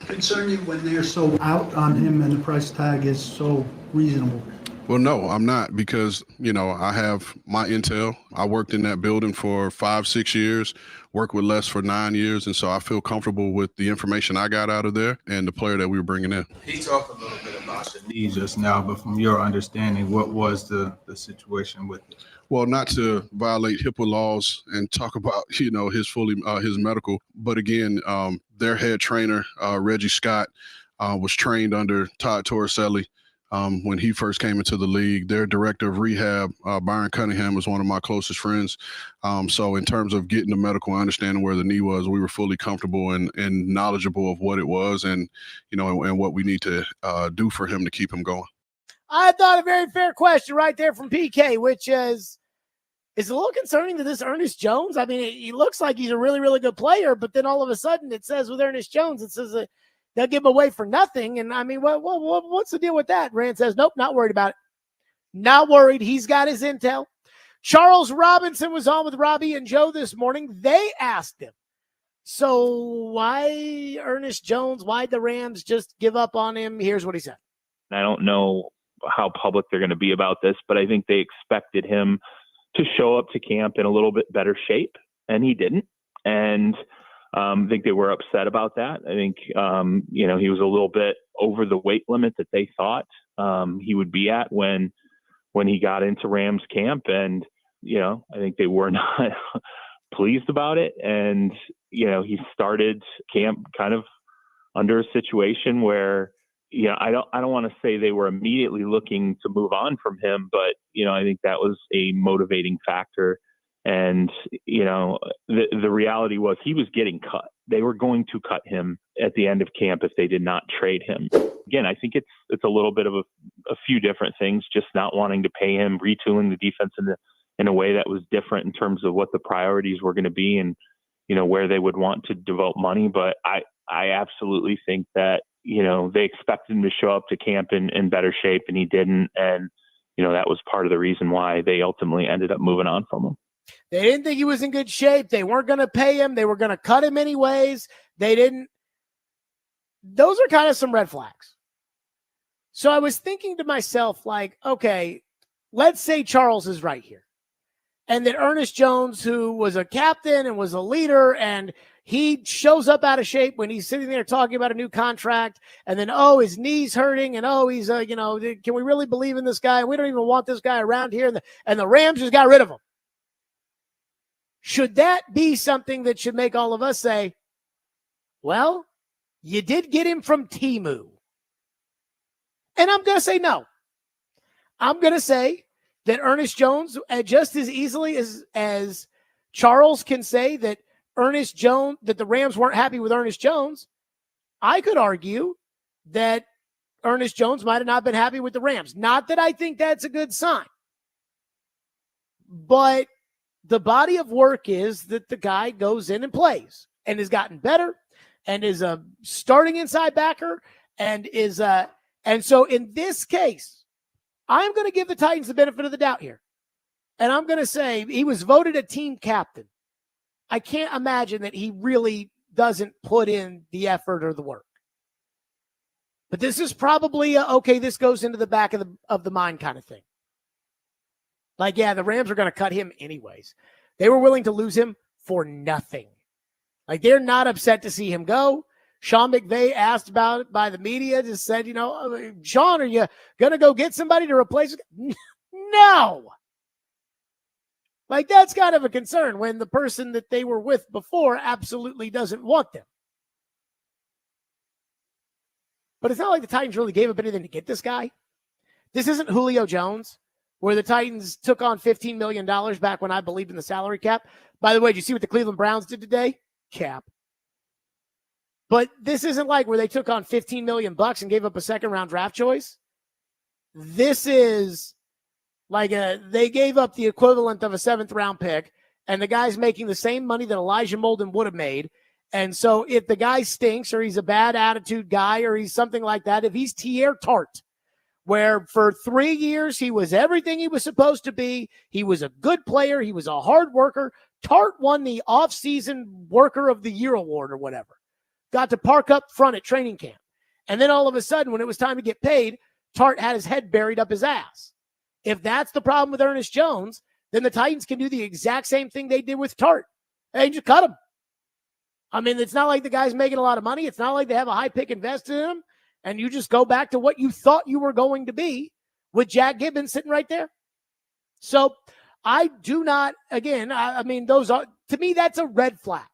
concern you when they're so out on him and the price tag is so reasonable? Well, no, I'm not, because, I have my intel. I worked in that building for 5-6 years, worked with Les for 9 years. And so I feel comfortable with the information I got out of there and the player that we were bringing in. He talked a little bit about the knee just now, but from your understanding, what was the situation with it? Well, not to violate HIPAA laws and talk about, his medical, but again, their head trainer, Reggie Scott, was trained under Todd Torricelli. When he first came into the league. Their director of rehab, Byron Cunningham, was one of my closest friends. So in terms of getting the medical and understanding where the knee was, we were fully comfortable and knowledgeable of what it was and what we need to do for him to keep him going. I thought a very fair question right there from PK, which is a little concerning to this Ernest Jones. I mean, he looks like he's a really, really good player, but then all of a sudden it says with Ernest Jones, it says that they'll give him away for nothing. And I mean, what's the deal with that? Rand says, nope, not worried about it. Not worried. He's got his intel. Charles Robinson was on with Robbie and Joe this morning. They asked him, so why Ernest Jones? Why'd the Rams just give up on him? Here's what he said. I don't know how public they're going to be about this, but I think they expected him to show up to camp in a little bit better shape, and he didn't. And I think they were upset about that. I think, he was a little bit over the weight limit that they thought he would be at when he got into Rams camp. And, I think they were not pleased about it. And, he started camp kind of under a situation where, I don't want to say they were immediately looking to move on from him, but, I think that was a motivating factor. And, the reality was he was getting cut. They were going to cut him at the end of camp if they did not trade him. Again, I think it's a little bit of a few different things, just not wanting to pay him, retooling the defense in a way that was different in terms of what the priorities were going to be and, where they would want to devote money. But I absolutely think that, they expected him to show up to camp in better shape, and he didn't. And, that was part of the reason why they ultimately ended up moving on from him. They didn't think he was in good shape. They weren't going to pay him. They were going to cut him anyways. They didn't. Those are kind of some red flags. So I was thinking to myself, like, okay, let's say Charles is right here. And that Ernest Jones, who was a captain and was a leader, and he shows up out of shape when he's sitting there talking about a new contract, and then, his knee's hurting, and he's, can we really believe in this guy? We don't even want this guy around here. And the Rams just got rid of him. Should that be something that should make all of us say, well, you did get him from Temu? And I'm going to say no. I'm going to say that Ernest Jones, just as easily as Charles can say that that the Rams weren't happy with Ernest Jones, I could argue that Ernest Jones might have not been happy with the Rams. Not that I think that's a good sign, but the body of work is that the guy goes in and plays and has gotten better and is a starting inside backer and is and so in this case, I'm going to give the Titans the benefit of the doubt here. And I'm going to say he was voted a team captain. I can't imagine that he really doesn't put in the effort or the work. But this is probably this goes into the back of the mind kind of thing. Like, yeah, the Rams are going to cut him anyways. They were willing to lose him for nothing. Like, they're not upset to see him go. Sean McVay asked about it by the media, just said, Sean, are you going to go get somebody to replace him? No. Like, that's kind of a concern when the person that they were with before absolutely doesn't want them. But it's not like the Titans really gave up anything to get this guy. This isn't Julio Jones, where the Titans took on $15 million back when I believed in the salary cap. By the way, did you see what the Cleveland Browns did today? Cap. But this isn't like where they took on $15 million and gave up a second-round draft choice. This is like they gave up the equivalent of a seventh-round pick, and the guy's making the same money that Elijah Molden would have made. And so if the guy stinks or he's a bad attitude guy or he's something like that, if he's Tier Tart, where for 3 years he was everything he was supposed to be, he was a good player, he was a hard worker. Tart won the off-season Worker of the Year award or whatever. got to park up front at training camp. And then all of a sudden, when it was time to get paid, Tart had his head buried up his ass. If that's the problem with Ernest Jones, then the Titans can do the exact same thing they did with Tart. Hey, just cut him. I mean, it's not like the guy's making a lot of money. It's not like they have a high pick invested in him. And you just go back to what you thought you were going to be with Jack Gibbons sitting right there. So I do not, again, I mean, those are, to me, that's a red flag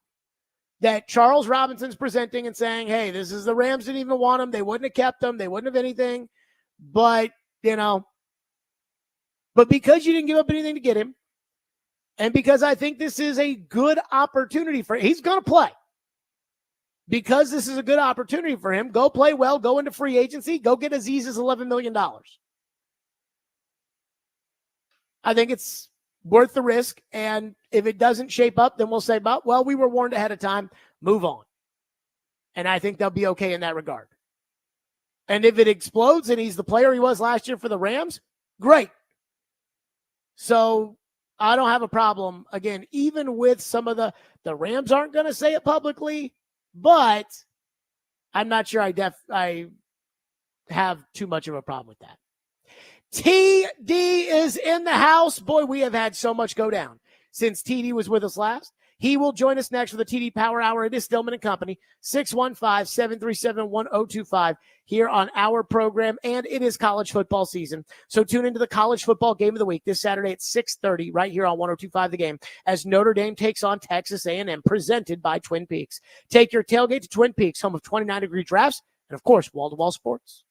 that Charles Robinson's presenting and saying, hey, this is the Rams didn't even want him. They wouldn't have kept him. They wouldn't have anything. But, but because you didn't give up anything to get him, and because I think this is a good opportunity for him, he's going to play. Because this is a good opportunity for him, go play well, go into free agency, go get Aziz's $11 million. I think it's worth the risk. And if it doesn't shape up, then we'll say, well, we were warned ahead of time, move on. And I think they'll be okay in that regard. And if it explodes and he's the player he was last year for the Rams, great. So I don't have a problem, again, even with some of the Rams aren't going to say it publicly, but I'm not sure I have too much of a problem with that. TD is in the house. Boy, we have had so much go down since TD was with us last. He will join us next for the TD Power Hour. It is Stillman and Company, 615-737-1025 here on our program, and it is college football season. So tune into the college football game of the week this Saturday at 6:30 right here on 1025 The Game as Notre Dame takes on Texas A&M, presented by Twin Peaks. Take your tailgate to Twin Peaks, home of 29-degree drafts, and, of course, wall-to-wall sports.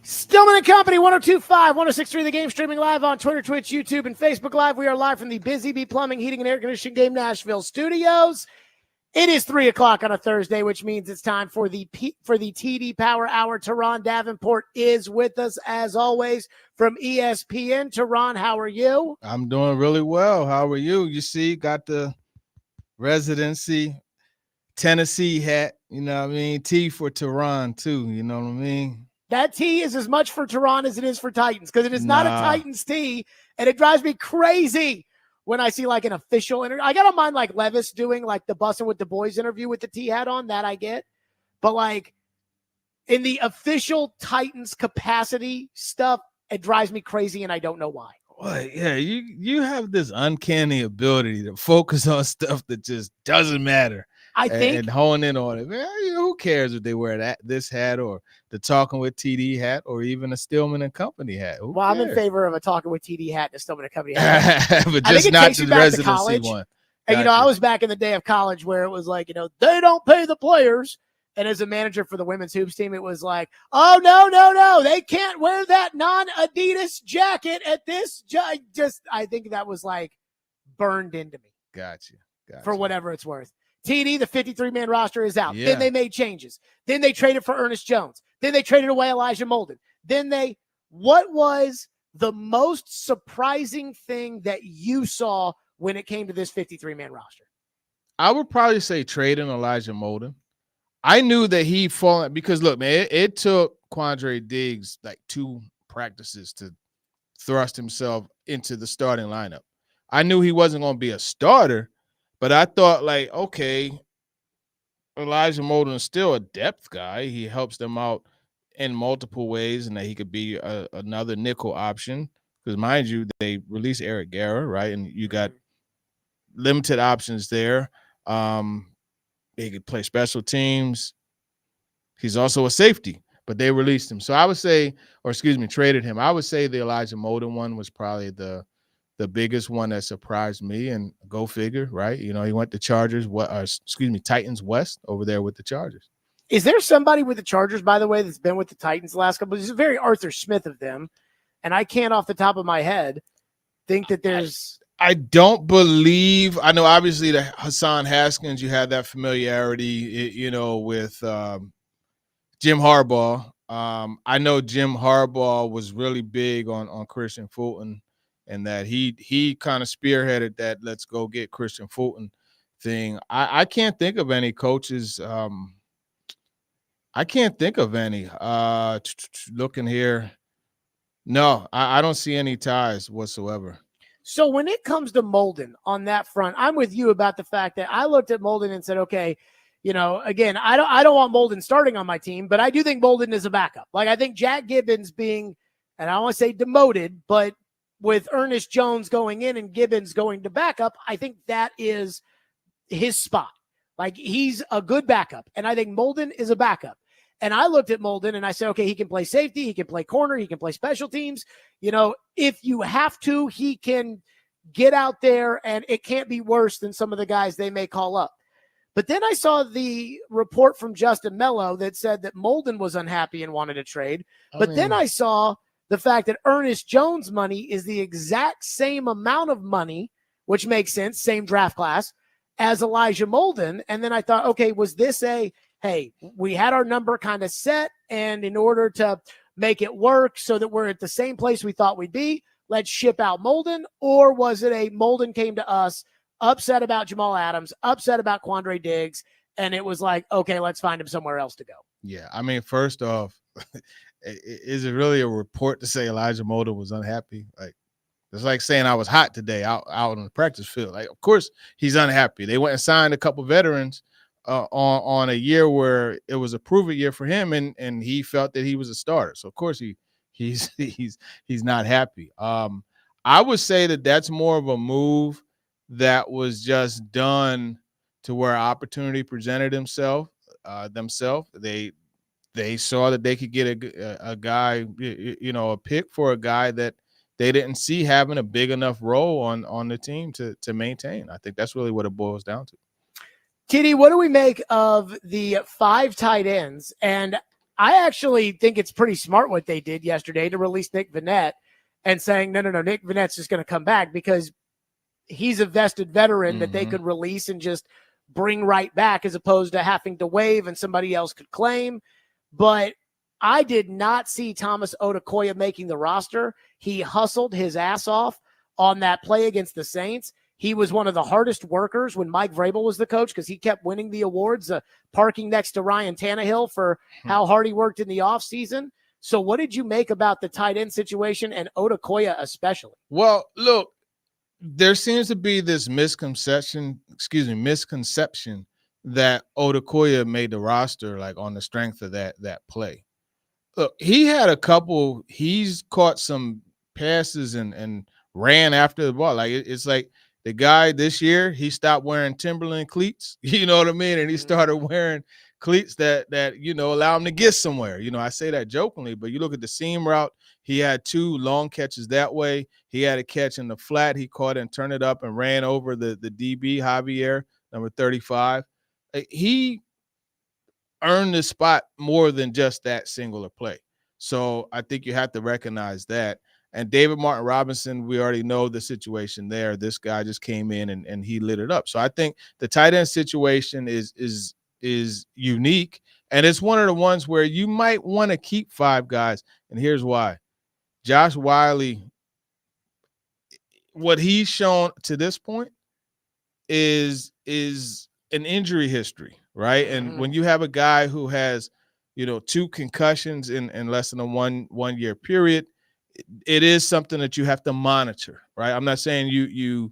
Stillman and Company, 1025, 1063 The Game, streaming live on Twitter, Twitch, YouTube, and Facebook Live. We are live from the Busy Bee Plumbing, Heating, and Air Conditioning Game Nashville studios. It is 3 o'clock on a Thursday, which means it's time for the TD Power Hour. Teron Davenport is with us, as always, from ESPN. Teron, how are you? I'm doing really well. How are you? You see, got the residency Tennessee hat, you know what I mean? T for Teron, too, you know what I mean? That T is as much for Teron as it is for Titans, because it is not a Titans T, and it drives me crazy when I see like an official interview. I got on mine like Levis doing like the Bussin' with the Boys interview with the T hat on, that I get. But like in the official Titans capacity stuff, it drives me crazy, and I don't know why. Well, yeah, you have this uncanny ability to focus on stuff that just doesn't matter. I think, and hone in on it. Man, who cares if they wear this hat or the Talking with TD hat or even a Stillman and Company hat? Who well, cares? I'm in favor of a Talking with TD hat and a Stillman and Company hat. But I just think it not takes the you back to residency college. one. And, you know, I was back in the day of college where it was like, you know, they don't pay the players. And as a manager for the women's hoops team, it was like, oh, no. They can't wear that non-Adidas jacket at this. I think that was like burned into me. Gotcha. For whatever it's worth. TD, the 53-man roster is out. Yeah. Then they made changes. Then they traded for Ernest Jones. Then they traded away Elijah Molden. What was the most surprising thing that you saw when it came to this 53-man roster? I would probably say trading Elijah Molden. I knew that he'd fallen because, look, man, it took Quandre Diggs like 2 practices to thrust himself into the starting lineup. I knew he wasn't going to be a starter, but I thought, like, okay, Elijah Molden is still a depth guy. He helps them out in multiple ways, and that he could be another nickel option. Because, mind you, they released Eric Guerra, right? And you got limited options there. He could play special teams. He's also a safety, but they released him. So I would say, traded him. I would say the Elijah Molden one was probably the biggest one that surprised me, and go figure, right? You know, he went to Titans West over there with the Chargers. Is there somebody with the Chargers, by the way, that's been with the Titans the last couple? This is very Arthur Smith of them, and I can't off the top of my head think that there's. I don't believe. I know obviously the Hassan Haskins, you had that familiarity, you know, with Jim Harbaugh. I know Jim Harbaugh was really big on Christian Fulton, and that he kind of spearheaded that let's go get Christian Fulton thing. I can't think of any coaches. I can't think of any. Looking here. No, I don't see any ties whatsoever. So when it comes to Molden on that front, I'm with you about the fact that I looked at Molden and said, okay, you know, again, I don't want Molden starting on my team, but I do think Molden is a backup. Like, I think Jack Gibbons being, and I don't want to say demoted, but with Ernest Jones going in and Gibbons going to backup, I think that is his spot. Like, he's a good backup, and I think Molden is a backup. And I looked at Molden and I said, okay, he can play safety, he can play corner, he can play special teams. You know, if you have to, he can get out there, and it can't be worse than some of the guys they may call up. But then I saw the report from Justin Mello that said that Molden was unhappy and wanted to trade. But then I saw the fact that Ernest Jones' money is the exact same amount of money, which makes sense, same draft class, as Elijah Molden. And then I thought, okay, was this hey, we had our number kind of set, and in order to make it work so that we're at the same place we thought we'd be, let's ship out Molden? Or was it a Molden came to us, upset about Jamal Adams, upset about Quandre Diggs, and it was like, okay, let's find him somewhere else to go? Yeah, I mean, first off, is it really a report to say Elijah Molden was unhappy? Like, it's like saying I was hot today out on the practice field. Like, of course he's unhappy. They went and signed a couple veterans on a year where it was a prove-it year for him, and he felt that he was a starter. So of course he's not happy. I would say that that's more of a move that was just done to where opportunity presented themselves. They saw that they could get a guy, you know, a pick for a guy that they didn't see having a big enough role on the team to maintain. I think that's really what it boils down to. TD, what do we make of the 5 tight ends? And I actually think it's pretty smart what they did yesterday to release Nick Vannett and saying, no, Nick Vannett's just going to come back because he's a vested veteran that they could release and just bring right back as opposed to having to waive and somebody else could claim. But I did not see Thomas Odukoya making the roster. He hustled his ass off on that play against the Saints. He was one of the hardest workers when Mike Vrabel was the coach because he kept winning the awards, parking next to Ryan Tannehill for how hard he worked in the offseason. So what did you make about the tight end situation and Odukoya especially? Well, look, there seems to be this misconception that Odukoya made the roster like on the strength of that play. Look, he had a couple, he's caught some passes and ran after the ball. Like it's like the guy this year, he stopped wearing Timberland cleats, you know what I mean? And he started wearing cleats that allow him to get somewhere. I say that jokingly, but you look at the seam route, he had 2 long catches that way. He had a catch in the flat. He caught and turned it up and ran over the DB, Javier, number 35. He earned the spot more than just that singular play. So I think you have to recognize that. And David Martin Robinson, we already know the situation there. This guy just came in and he lit it up. So I think the tight end situation is unique. And it's one of the ones where you might want to keep 5 guys. And here's why. Josh Wiley, what he's shown to this point is an injury history, right? And when you have a guy who has, 2 concussions in less than a one year period, it is something that you have to monitor, right? I'm not saying you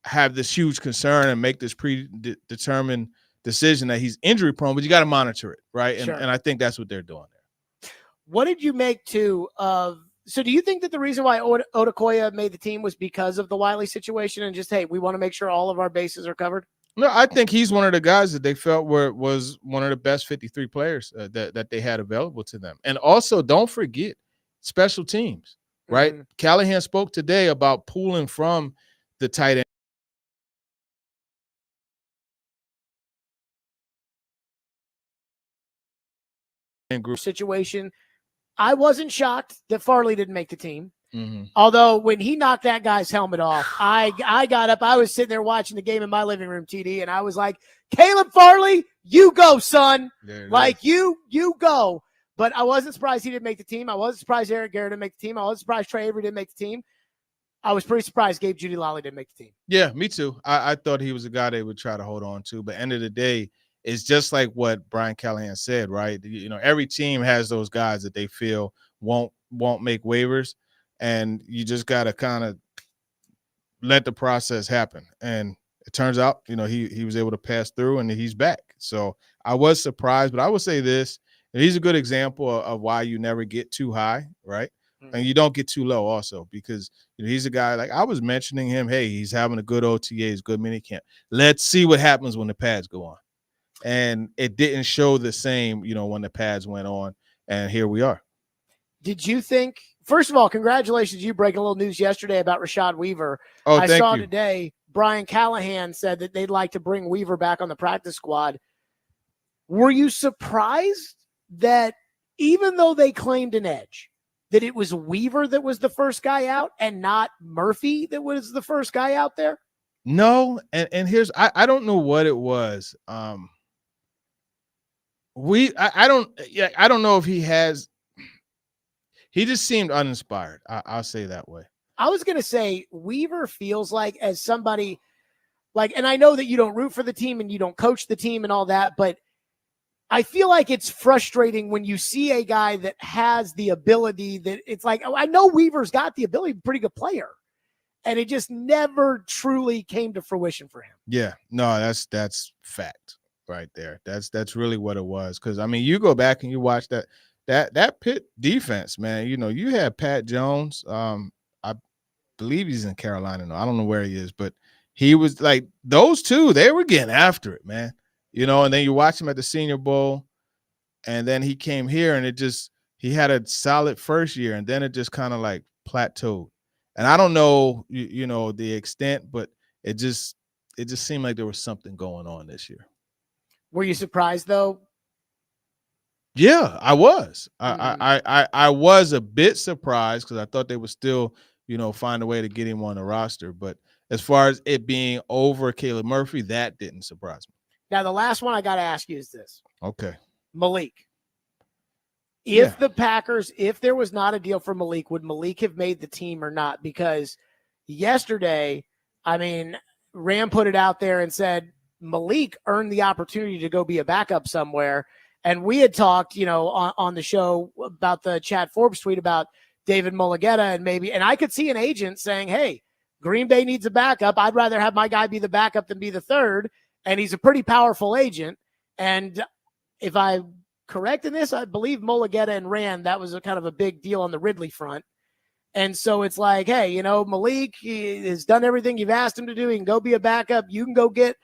have this huge concern and make this predetermined decision that he's injury prone, but you got to monitor it, right? And, Sure. and I think that's what they're doing there. What did you make so do you think that the reason why Odukoya made the team was because of the Wiley situation and just, hey, we want to make sure all of our bases are covered? No, I think he's one of the guys that they felt was one of the best 53 players that they had available to them. And also, don't forget special teams, right? Callahan spoke today about pulling from the tight end group situation. I wasn't shocked that Farley didn't make the team. Although when he knocked that guy's helmet off, I got up. I was sitting there watching the game in my living room, TD, and I was like, Caleb Farley, you go, son. Like, you go. But I wasn't surprised he didn't make the team. I wasn't surprised Eric Garrett didn't make the team. I wasn't surprised Trey Avery didn't make the team. I was pretty surprised Gabe Judy-Lally didn't make the team. Yeah, me too. I thought he was a guy they would try to hold on to. But end of the day, it's just like what Brian Callahan said, right? Every team has those guys that they feel won't make waivers. And you just got to kind of let the process happen. And it turns out, he was able to pass through and he's back. So I was surprised, but I would say this, and he's a good example of why you never get too high, right? And you don't get too low also because he's a guy, like I was mentioning him, hey, he's having a good OTAs, good minicamp. Let's see what happens when the pads go on. And it didn't show the same, when the pads went on. And here we are. Did you think, first of all, congratulations, you breaking a little news yesterday about Rashad Weaver. Oh, I saw you. Today, Brian Callahan said that they'd like to bring Weaver back on the practice squad. Were you surprised that even though they claimed an edge, that it was Weaver that was the first guy out and not Murphy that was the first guy out there? No, and here's I don't know what it was. I don't know if he just seemed uninspired. I'll say that way. I was going to say Weaver feels like as somebody like, and I know that you don't root for the team and you don't coach the team and all that, but I feel like it's frustrating when you see a guy that has the ability that it's like, I know Weaver's got the ability, pretty good player, and it just never truly came to fruition for him. Yeah, no, that's fact right there. That's really what it was. Because I mean, you go back and you watch that Pitt defense, man. You had Pat Jones. I believe he's in Carolina now. I don't know where he is, but he was like those two. They were getting after it, man. And then you watch him at the Senior Bowl, and then he came here, and he had a solid first year, and then it just kind of like plateaued. And I don't know, the extent, but it just seemed like there was something going on this year. Were you surprised though Yeah, I was. Mhm. I was a bit surprised because I thought they would still, find a way to get him on the roster. But as far as it being over Caleb Murphy, that didn't surprise me. Now, the last one I got to ask you is this. Okay. Malik. Yeah. If there was not a deal for Malik, would Malik have made the team or not? Because yesterday, I mean, Ram put it out there and said Malik earned the opportunity to go be a backup somewhere. And we had talked, on the show about the Chad Forbes tweet about David Mulligetta and I could see an agent saying, hey, Green Bay needs a backup. I'd rather have my guy be the backup than be the third. And he's a pretty powerful agent. And if I correct in this, I believe Mulligetta and Rand, that was a kind of a big deal on the Ridley front. And so it's like, hey, Malik has done everything you've asked him to do. He can go be a backup. You can go get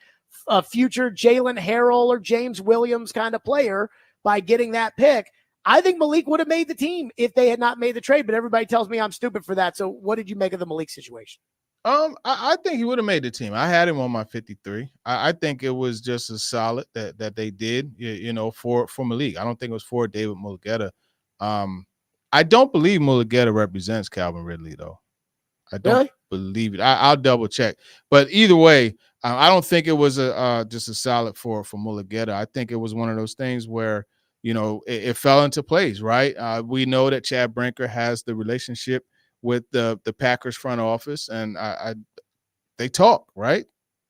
a future Jalen Harrell or James Williams kind of player by getting that pick. I think Malik would have made the team if they had not made the trade, but everybody tells me I'm stupid for that. So what did you make of the Malik situation? I think he would have made the team. I had him on my 53. I think it was just as solid that they did, for Malik. I don't think it was for David Mulligetta. I don't believe Mulligetta represents Calvin Ridley, though. I don't Really? believe it. I'll double check. But either way, I don't think it was just a solid for Mulligetta. I think it was one of those things where, it fell into place, right? We know that Chad Brinker has the relationship with the Packers front office, and they talk, right?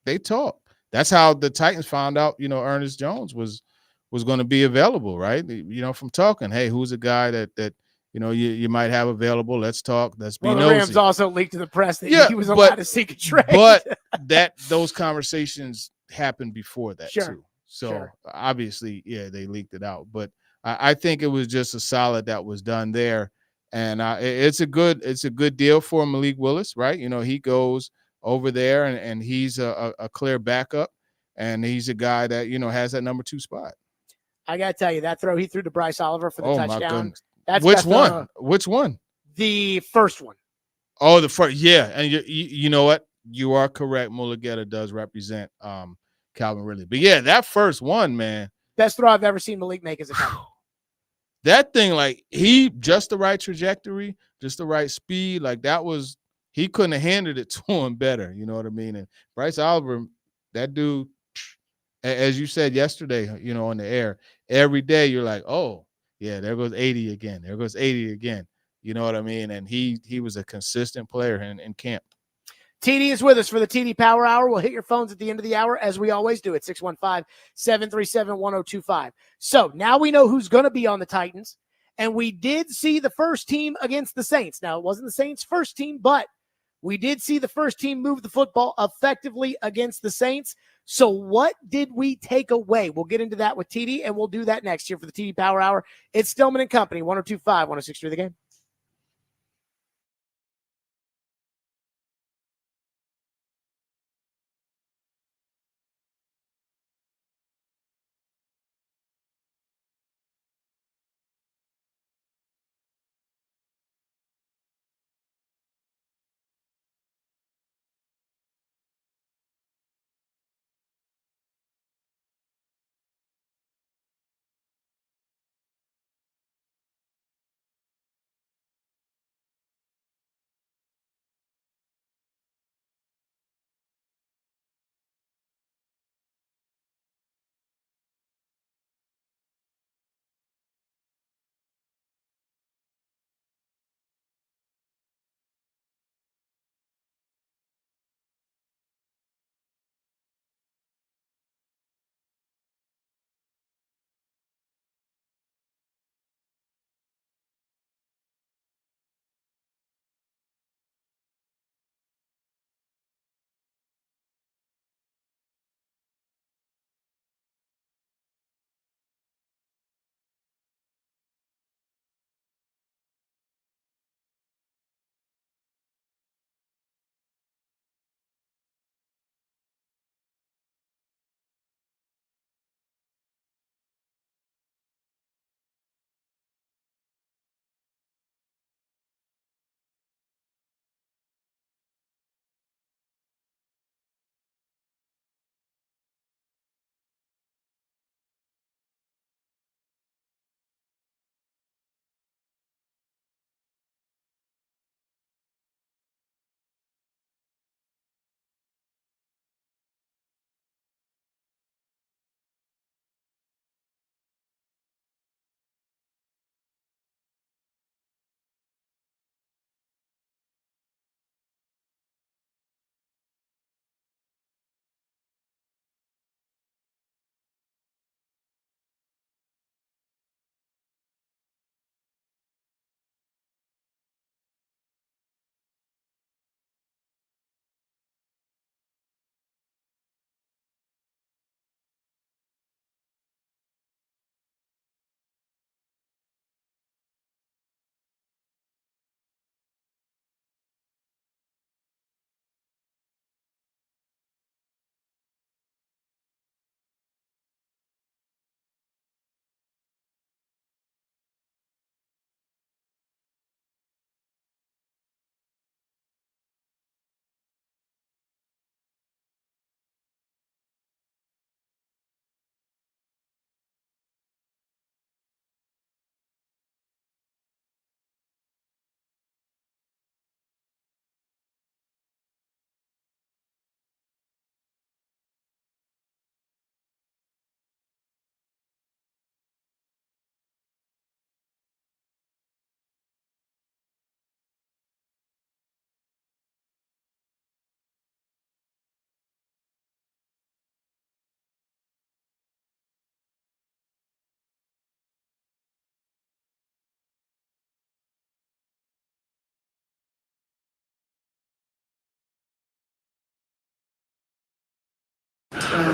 They talk. That's how the Titans found out, Ernest Jones was going to be available, right? From talking, hey, who's a guy that you might have available? Let's talk. Let's be Well, the nosy. Rams also leaked to the press that Yeah, he was allowed to seek a trade. But those conversations happened before that Sure. too. So Sure. obviously, yeah, they leaked it out. But I think it was just a solid that was done there, and it's a good deal for Malik Willis, right? He goes over there and he's a clear backup, and he's a guy that has that number 2 spot. I got to tell you, that throw he threw to Bryce Oliver for the Oh touchdown. my goodness! That's Which one? Which one? The first one. Oh, the first, yeah, and you know what? You are correct. Mulligetta does represent Calvin Ridley, but yeah, that first one, man, Best throw I've ever seen Malik make as a cover. that thing, like he just the right trajectory, just the right speed, like that was he couldn't have handed it to him better. You know what I mean? And Bryce Oliver, that dude, as you said yesterday, on the air, every day you're like, oh yeah, there goes 80 again. There goes 80 again. You know what I mean? And he was a consistent player in camp. TD is with us for the TD Power Hour. We'll hit your phones at the end of the hour, as we always do, at 615-737-1025. So now we know who's going to be on the Titans, and we did see the first team against the Saints. Now, it wasn't the Saints' first team, but we did see the first team move the football effectively against the Saints. So what did we take away? We'll get into that with TD, and we'll do that next year for the TD Power Hour. It's Stillman and Company, 102.5, 106.3 The Game.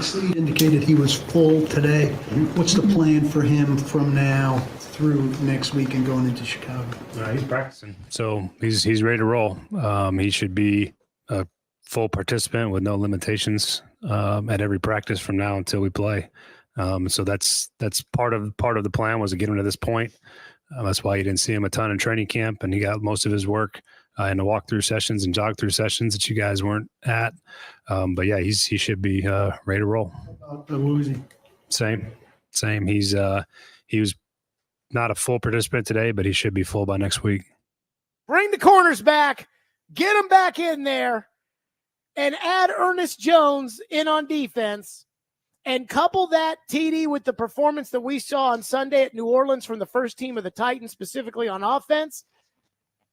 Steve indicated he was full today. What's the plan for him from now through next week and going into Chicago? He's practicing, so he's ready to roll. He should be a full participant with no limitations at every practice from now until we play. So that's part of the plan, was to get him to this point. That's why you didn't see him a ton in training camp, and he got most of his work in the walkthrough sessions and jog through sessions that you guys weren't at. But yeah, he should be ready to roll. Woozy. Same. He was not a full participant today, but he should be full by next week. Bring the corners back, get them back in there, and add Ernest Jones in on defense. And couple that, TD, with the performance that we saw on Sunday at New Orleans from the first team of the Titans, specifically on offense.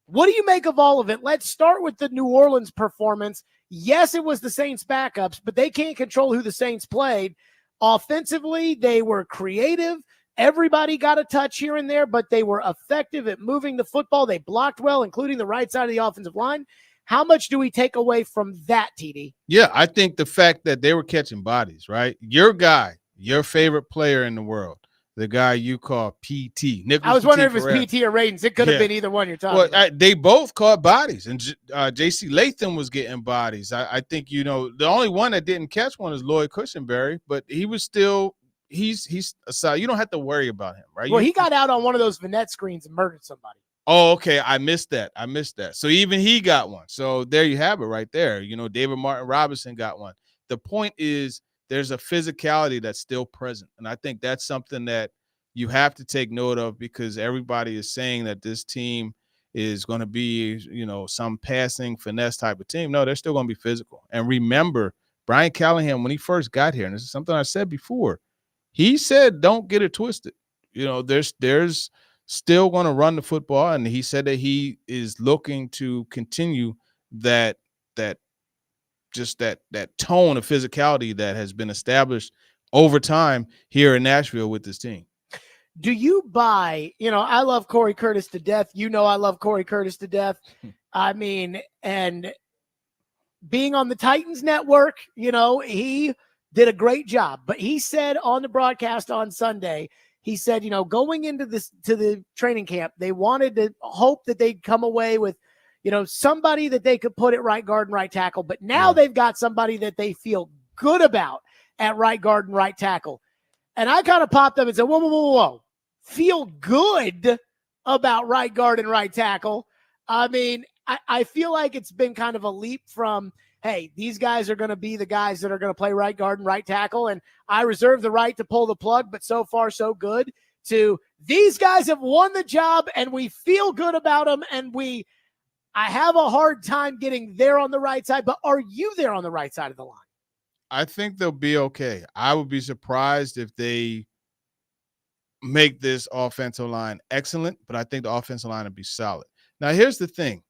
What do you make of all of it? Let's start with the New Orleans performance. Yes, it was the Saints' backups, but they can't control who the Saints played. Offensively, they were creative. Everybody got a touch here and there, but they were effective at moving the football. They blocked well, including the right side of the offensive line. How much do we take away from that, TD? Yeah, I think the fact that they were catching bodies, right? Your guy, your favorite player in the world, the guy you call PT. I was wondering if it was PT or Radens. It could have been either one you're talking about. They both caught bodies, and J.C. Latham was getting bodies. I think, the only one that didn't catch one is Lloyd Cushenberry, but he was still – he's aside. You don't have to worry about him, right? Well, he got out on one of those vignette screens and murdered somebody. Oh, okay. I missed that. So even he got one. So there you have it right there. David Martin Robinson got one. The point is there's a physicality that's still present. And I think that's something that you have to take note of, because everybody is saying that this team is going to be, some passing finesse type of team. No, they're still going to be physical. And remember, Brian Callahan, when he first got here, and this is something I said before, he said, don't get it twisted. There's still going to run the football, and he said that he is looking to continue that tone of physicality that has been established over time here in Nashville with this team. Do you buy, I love Corey Curtis to death. I love Corey Curtis to death. I mean, and being on the Titans network, he did a great job, but he said on the broadcast on Sunday, he said, going into the training camp, they wanted to hope that they'd come away with, somebody that they could put at right guard and right tackle. But now they've got somebody that they feel good about at right guard and right tackle. And I kind of popped up and said, whoa. Feel good about right guard and right tackle. I mean, I feel like it's been kind of a leap from, hey, these guys are going to be the guys that are going to play right guard and right tackle, and I reserve the right to pull the plug, but so far so good, to these guys have won the job, and we feel good about them, and I have a hard time getting there on the right side, but are you there on the right side of the line? I think they'll be okay. I would be surprised if they make this offensive line excellent, but I think the offensive line will be solid. Now, here's the thing.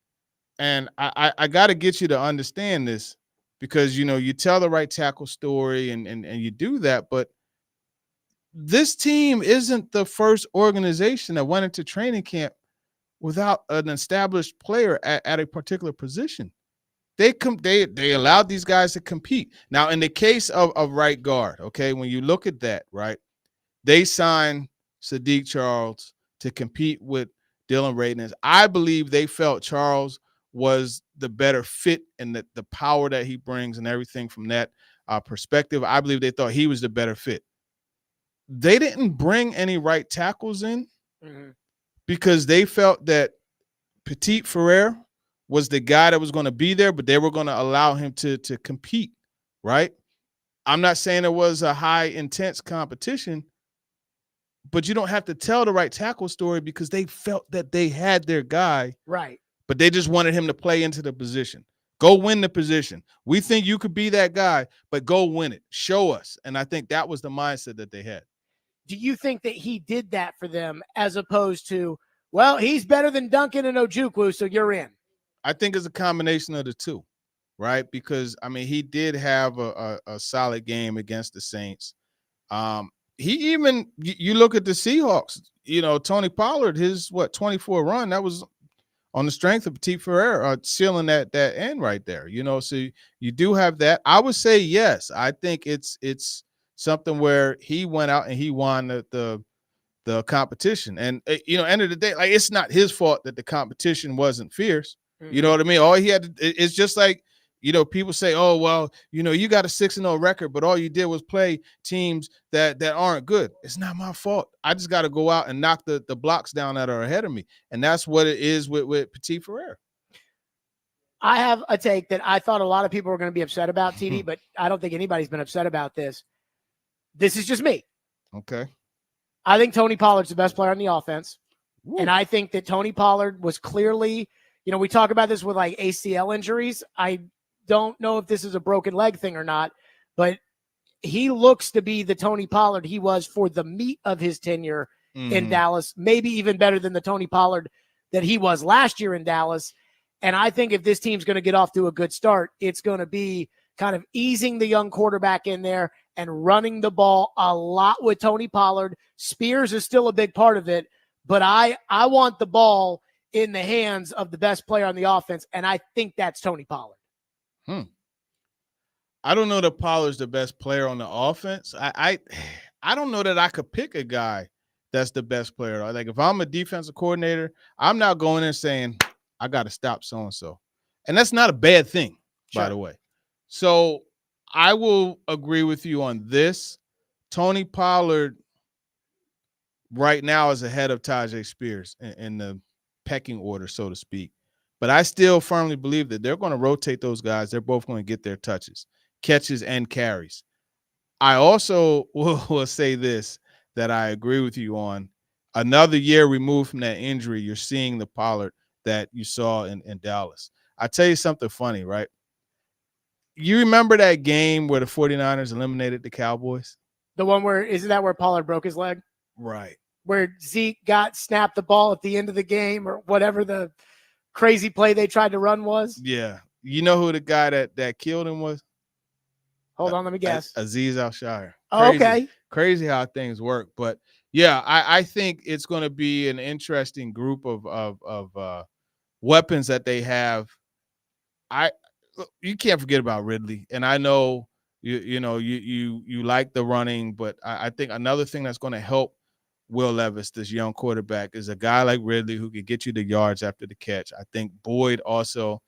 And I got to get you to understand this, because, you tell the right tackle story and you do that. But this team isn't the first organization that went into training camp without an established player at a particular position. They allowed these guys to compete. Now, in the case of right guard, okay, when you look at that, right, they signed Sadiq Charles to compete with Dylan Radins. I believe they felt Charles was the better fit, and the power that he brings and everything from that perspective. I believe they thought he was the better fit. They didn't bring any right tackles in because they felt that Petit Ferrer was the guy that was going to be there, but they were going to allow him to compete, right? I'm not saying it was a high intense competition, but you don't have to tell the right tackle story because they felt that they had their guy. Right. But they just wanted him to play into the position. Go win the position. We think you could be that guy, but go win it. Show us. And I think that was the mindset that they had. Do you think that he did that for them as opposed to, well, he's better than Duncan and Ojukwu, so you're in? I think it's a combination of the two, right? Because, I mean, he did have a solid game against the Saints. He even, you look at the Seahawks, Tony Pollard, his, 24 run, that was on the strength of Petit Ferrer sealing that end right there. So you do have that. I would say yes. I think it's something where he went out and he won the competition. And end of the day, like, it's not his fault that the competition wasn't fierce. Mm-hmm. You know what I mean? All he had to, it's just like, people say, oh, well, you got a 6-0 record, but all you did was play teams that aren't good. It's not my fault. I just got to go out and knock the blocks down that are ahead of me. And that's what it is with Petit Ferrer. I have a take that I thought a lot of people were going to be upset about, TD, but I don't think anybody's been upset about this. This is just me. Okay. I think Tony Pollard's the best player on the offense. Woo. And I think that Tony Pollard was clearly, we talk about this with like ACL injuries. I don't know if this is a broken leg thing or not, but he looks to be the Tony Pollard he was for the meat of his tenure in Dallas, maybe even better than the Tony Pollard that he was last year in Dallas. And I think if this team's going to get off to a good start, it's going to be kind of easing the young quarterback in there and running the ball a lot with Tony Pollard. Spears is still a big part of it, but I want the ball in the hands of the best player on the offense, and I think that's Tony Pollard. I don't know that Pollard's the best player on the offense. I don't know that I could pick a guy that's the best player. Like, if I'm a defensive coordinator, I'm not going in saying, I got to stop so-and-so. And that's not a bad thing, by the way. So I will agree with you on this. Tony Pollard right now is ahead of Tajay Spears in the pecking order, so to speak. But I still firmly believe that they're going to rotate those guys. They're both going to get their catches and carries. I also will say this, that I agree with you on. Another year removed from that injury, you're seeing the Pollard that you saw in Dallas. I tell you something funny, right? You remember that game where the 49ers eliminated the Cowboys? The one isn't that where Pollard broke his leg? Right. Where Zeke snapped the ball at the end of the game, or whatever the crazy play they tried to run was? Yeah. You know who the guy that killed him was? Hold on, let me guess. Aziz Al-Shire. Oh, okay. Crazy how things work. But yeah, I think it's going to be an interesting group of weapons that they have. You can't forget about Ridley, and I know you like the running, but I think another thing that's going to help Will Levis, this young quarterback, is a guy like Ridley who can get you the yards after the catch. I think Boyd also,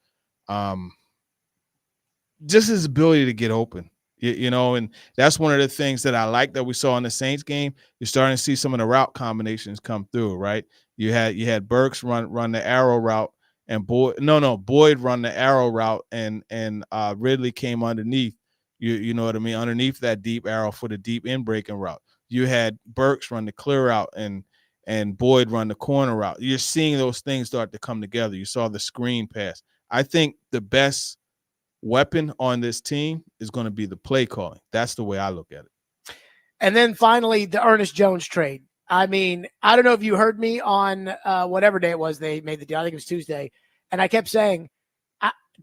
just his ability to get open. And that's one of the things that I like that we saw in the Saints game. You're starting to see some of the route combinations come through, right? You had Burks run the arrow route, and Boyd run the arrow route, and Ridley came underneath. You know what I mean? Underneath that deep arrow for the deep in breaking route. You had Burks run the clear route and Boyd run the corner route. You're seeing those things start to come together. You saw the screen pass. I think the best weapon on this team is going to be the play calling. That's the way I look at it. And then finally, the Ernest Jones trade. I mean, I don't know if you heard me on whatever day it was they made the deal. I think it was Tuesday. And I kept saying,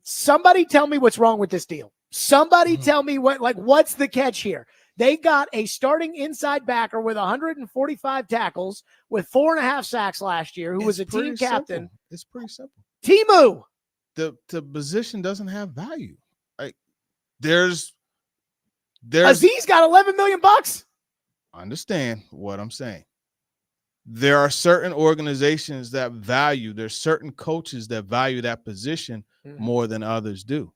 somebody tell me what's wrong with this deal. Somebody tell me what's the catch here? They got a starting inside backer with 145 tackles with 4.5 sacks last year, who was a team captain. Simple. It's pretty simple. Timu. The position doesn't have value. Like there's Aziz got $11 million. Understand what I'm saying. There are certain organizations that there's certain coaches that value that position more than others do.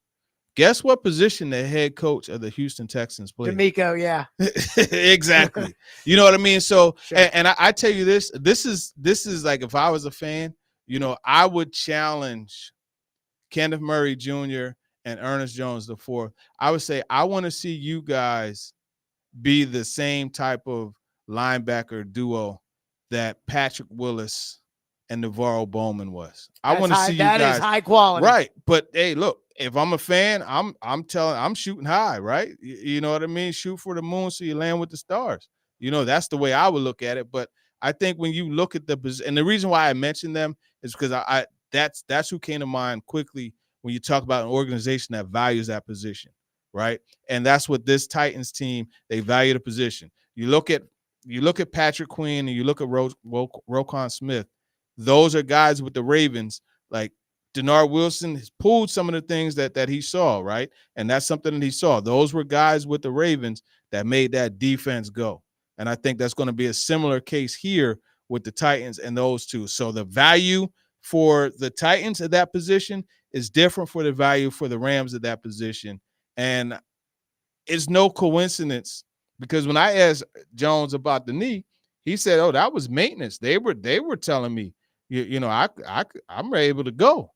Guess what position the head coach of the Houston Texans plays? D'Amico, yeah. Exactly. You know what I mean? So, sure. and I tell you this is like, if I was a fan, I would challenge Kenneth Murray Jr. and Ernest Jones IV. I would say, I want to see you guys be the same type of linebacker duo that Patrick Willis and Navarro Bowman was. I want to see you guys. That is high quality. Right. But hey, look, if I'm a fan, I'm shooting high, right? You know what I mean? Shoot for the moon so you land with the stars. That's the way I would look at it. But I think when you look at and the reason why I mentioned them is because that's who came to mind quickly when you talk about an organization that values that position, right? And that's what this Titans team, they value the position. You look at Patrick Queen and you look at Roquan Smith. Those are guys with the Ravens. Like Denard Wilson has pulled some of the things that he saw, right? And that's something that he saw. Those were guys with the Ravens that made that defense go. And I think that's going to be a similar case here with the Titans and those two. So the value for the Titans at that position is different for the value for the Rams at that position. And it's no coincidence because when I asked Jones about the knee, he said, "Oh, that was maintenance. They were telling me, I'm able to go.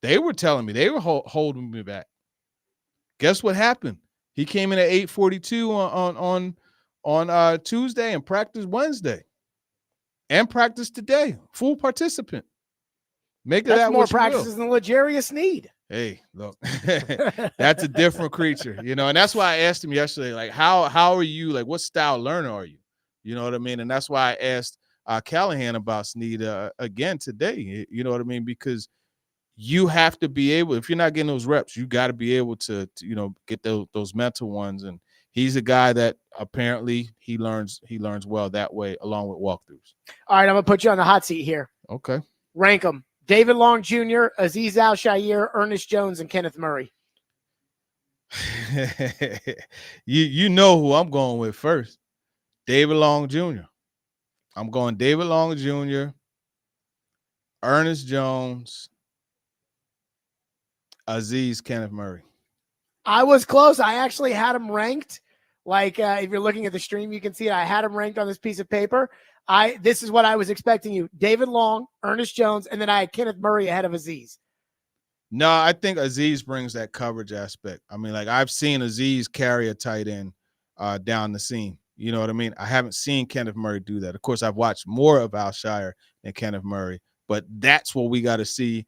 They were telling me they were holding me back." Guess what happened? He came in at 8:42 on Tuesday and practiced Wednesday and practiced today. Full participant. Make of That's that more what you will. practices than Legarius Need. Hey, look, that's a different creature, and that's why I asked him yesterday, like, how are you, like, what style learner are you? You know what I mean? And that's why I asked Callahan about Snead again today, you know what I mean? Because you have to be able, if you're not getting those reps, you got to be able to get those mental ones. And he's a guy that apparently he learns well that way, along with walkthroughs. All right, I'm going to put you on the hot seat here. Okay. Rank them. David Long Jr., Azeez Al-Shaair, Ernest Jones, and Kenneth Murray. you know who I'm going with first. David Long Jr. I'm going David Long Jr., Ernest Jones, Azeez, Kenneth Murray. I was close. I actually had him ranked. Like, if you're looking at the stream, you can see it. I had him ranked on this piece of paper. This is what I was expecting you. David Long, Ernest Jones, and then I had Kenneth Murray ahead of Azeez. No, I think Azeez brings that coverage aspect. I mean, like, I've seen Azeez carry a tight end down the seam. You know what I mean? I haven't seen Kenneth Murray do that. Of course, I've watched more of Al-Shaair than Kenneth Murray, but that's what we got to see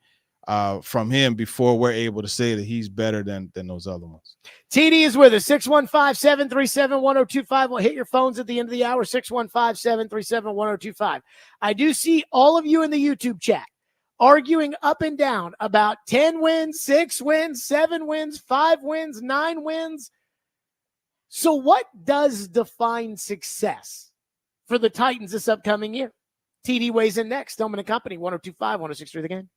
from him before we're able to say that he's better than those other ones. TD is with us, 615-737-1025. We'll hit your phones at the end of the hour, 615-737-1025. I do see all of you in the YouTube chat arguing up and down about 10 wins, 6 wins, 7 wins, 5 wins, 9 wins. So what does define success for the Titans this upcoming year? TD weighs in next. Stillman and Company, 1025, 1063 The Game.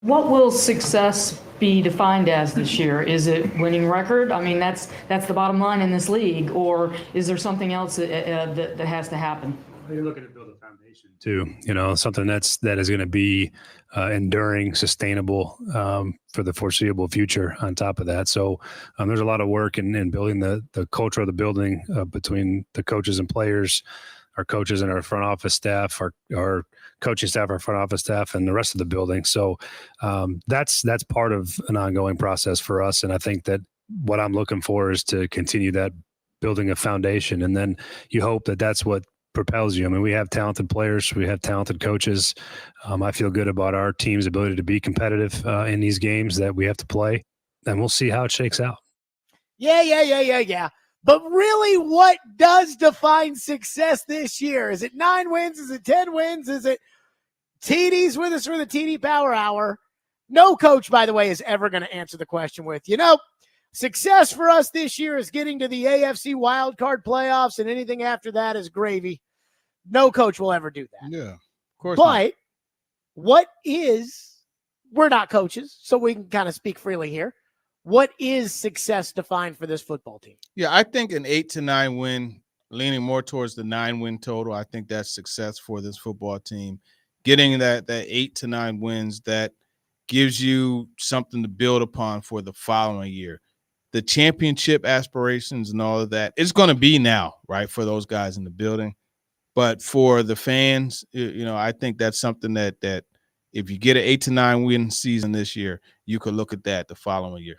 What will success be defined as this year? Is it winning record? I mean, that's the bottom line in this league, or is there something else that has to happen? You're looking to build a foundation too, something that is going to be enduring, sustainable for the foreseeable future on top of that. So there's a lot of work in building the culture of the building between the coaches and players, our coaches and our front office staff, our coaching staff, our front office staff, and the rest of the building. So that's part of an ongoing process for us. And I think that what I'm looking for is to continue that, building a foundation. And then you hope that that's what propels you. I mean, we have talented players, we have talented coaches. I feel good about our team's ability to be competitive in these games that we have to play, and we'll see how it shakes out. Yeah. But really, what does define success this year? Is it 9 wins? Is it 10 wins? Is it TD's with us for the TD Power Hour? No coach, by the way, is ever going to answer the question with, success for us this year is getting to the AFC wildcard playoffs, and anything after that is gravy. No coach will ever do that. Yeah, of course. But we're not coaches, so we can kind of speak freely here. What is success defined for this football team? Yeah, I think an 8 to 9 win, leaning more towards the 9-win total. I think that's success for this football team. Getting that 8 to 9 wins, that gives you something to build upon for the following year. The championship aspirations and all of that, it's going to be now, right, for those guys in the building. But for the fans, I think that's something that if you get an 8 to 9 win season this year, you could look at that the following year.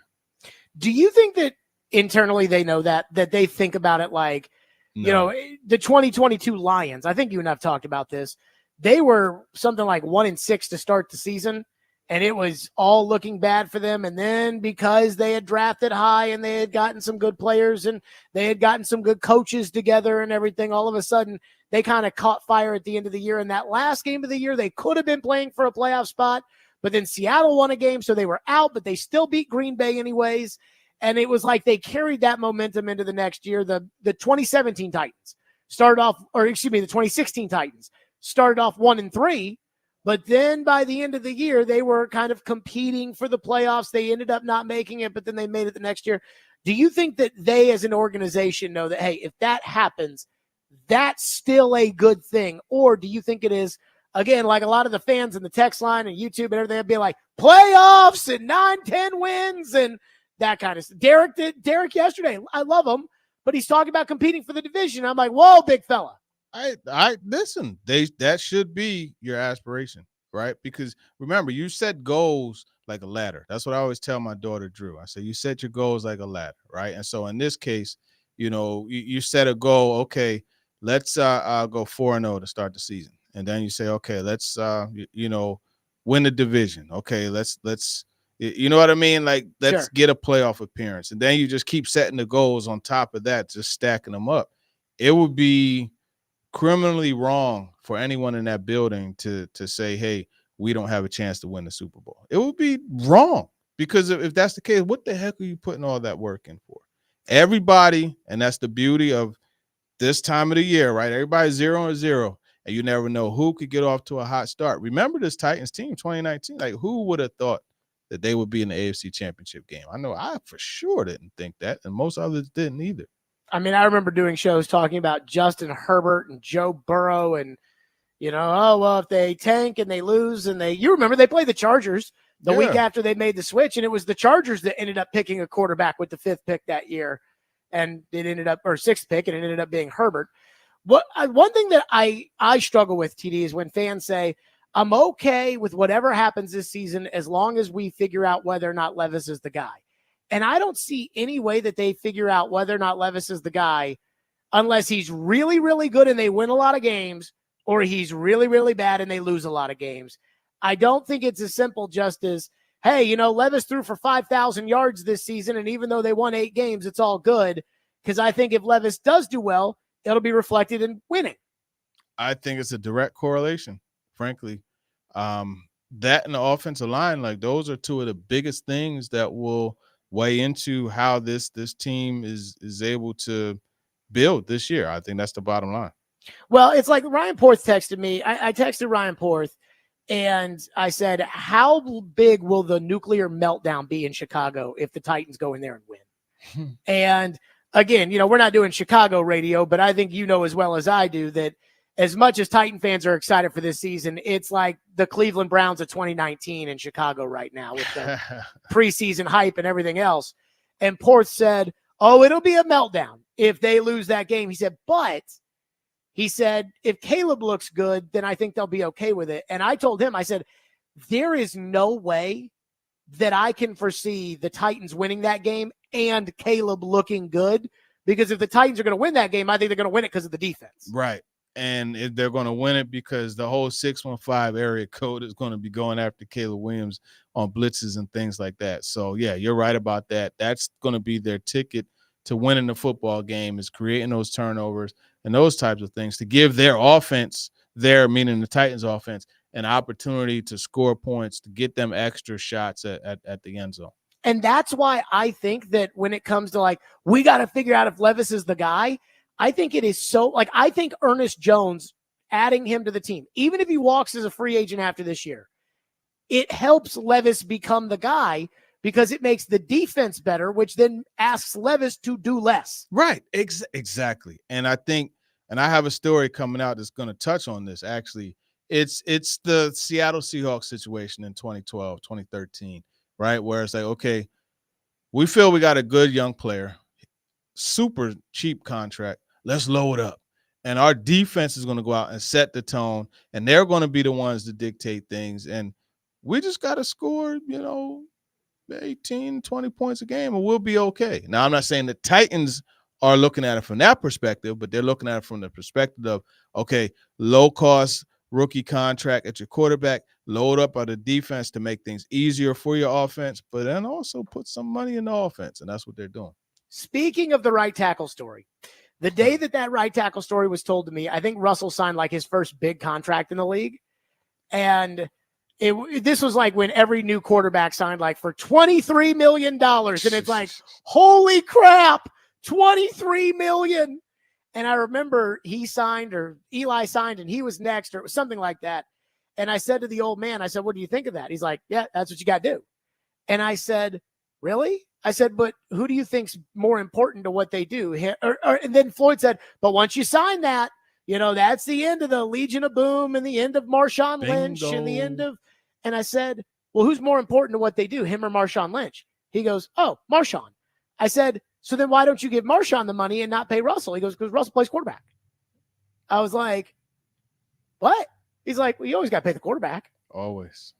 Do you think that internally they know that they think about it like, No. the 2022 Lions? I think you and I've talked about this. They were something like 1-6 to start the season, and it was all looking bad for them. And then because they had drafted high and they had gotten some good players and they had gotten some good coaches together and everything, all of a sudden they kind of caught fire at the end of the year. And that last game of the year, they could have been playing for a playoff spot, but then Seattle won a game, so they were out, but they still beat Green Bay anyways. And it was like they carried that momentum into the next year. The 2017 Titans the 2016 Titans started off 1-3, but then by the end of the year, they were kind of competing for the playoffs. They ended up not making it, but then they made it the next year. Do you think that they as an organization know that, hey, if that happens, that's still a good thing? Or do you think it is, again, like a lot of the fans in the text line and YouTube and everything, they'd be like, playoffs and 9-10 wins and that kind of stuff. Derek yesterday, I love him, but he's talking about competing for the division. I'm like, whoa, big fella. I listen, that should be your aspiration, right? Because remember, you set goals like a ladder. That's what I always tell my daughter, Drew. I say, you set your goals like a ladder, right? And so in this case, you set a goal, okay, let's go 4-0 to start the season. And then you say, okay, let's win the division. Okay, let's you know what I mean? Like, let's get a playoff appearance. And then you just keep setting the goals on top of that, just stacking them up. It would be criminally wrong for anyone in that building to say, hey, we don't have a chance to win the Super Bowl. It would be wrong, because if that's the case, what the heck are you putting all that work in for? Everybody, and that's the beauty of this time of the year, right? Everybody's 0-0, and you never know who could get off to a hot start. Remember this Titans team, 2019? Like, who would have thought that they would be in the AFC Championship game? I know I for sure didn't think that, and most others didn't either. I mean, I remember doing shows talking about Justin Herbert and Joe Burrow and, if they tank and they lose and you remember they played the Chargers the week after they made the switch, and it was the Chargers that ended up picking a quarterback with the 5th pick that year, and it ended up, or 6th pick, and it ended up being Herbert. One thing that I struggle with, TD, is when fans say, I'm okay with whatever happens this season as long as we figure out whether or not Levis is the guy. And I don't see any way that they figure out whether or not Levis is the guy unless he's really, really good and they win a lot of games, or he's really, really bad and they lose a lot of games. I don't think it's as simple just as, hey, Levis threw for 5,000 yards this season, and even though they won 8 games, it's all good. Because I think if Levis does do well, it'll be reflected in winning. I think it's a direct correlation, frankly. That and the offensive line, like, those are two of the biggest things that will weigh into how this team is able to build this year. I think that's the bottom line. Well, it's like Ryan Porth texted me. I texted Ryan Porth, And I said, how big will the nuclear meltdown be in Chicago if the Titans go in there and win? And again, we're not doing Chicago radio, but I think as well as I do that as much as Titan fans are excited for this season, it's like the Cleveland Browns of 2019 in Chicago right now with the preseason hype and everything else. And Porth said, oh, it'll be a meltdown if they lose that game. He said, but he said, if Caleb looks good, then I think they'll be okay with it. And I told him, I said, there is no way that I can foresee the Titans winning that game and Caleb looking good, because if the Titans are going to win that game, I think they're going to win it because of the defense. Right. And they're going to win it because the whole 615 area code is going to be going after Caleb Williams on blitzes and things like that. So, yeah, you're right about that. That's going to be their ticket to winning the football game, is creating those turnovers and those types of things to give their offense, meaning the Titans offense, an opportunity to score points, to get them extra shots at the end zone. And that's why I think that when it comes to we got to figure out if Levis is the guy, I think it is so I think Ernest Jones, adding him to the team, even if he walks as a free agent after this year, it helps Levis become the guy because it makes the defense better, which then asks Levis to do less. Right. Exactly. And I think, and I have a story coming out that's going to touch on this. Actually, it's the Seattle Seahawks situation in 2012, 2013, right? Where it's like, okay, we feel we got a good young player, super cheap contract. Let's load up. And our defense is going to go out and set the tone, and they're going to be the ones to dictate things. And we just got to score, 18, 20 points a game, and we'll be okay. Now, I'm not saying the Titans are looking at it from that perspective, but they're looking at it from the perspective of, okay, low-cost rookie contract at your quarterback, load up on the defense to make things easier for your offense, but then also put some money in the offense, and that's what they're doing. Speaking of the right tackle story, the day that right tackle story was told to me, I think Russell signed his first big contract in the league. And this was when every new quarterback signed for $23 million. And it's holy crap, $23 million. And I remember he signed, or Eli signed, and he was next, or it was something like that. And I said to the old man, I said, what do you think of that? He's like, yeah, that's what you got to do. And I said, really? I said, but who do you think's more important to what they do? And then Floyd said, but once you sign that, that's the end of the Legion of Boom and the end of Marshawn Lynch and the end of, and I said, well, who's more important to what they do, him or Marshawn Lynch? He goes, oh, Marshawn. I said, so then why don't you give Marshawn the money and not pay Russell? He goes, because Russell plays quarterback. I was like, what? He's like, well, you always got to pay the quarterback. Always.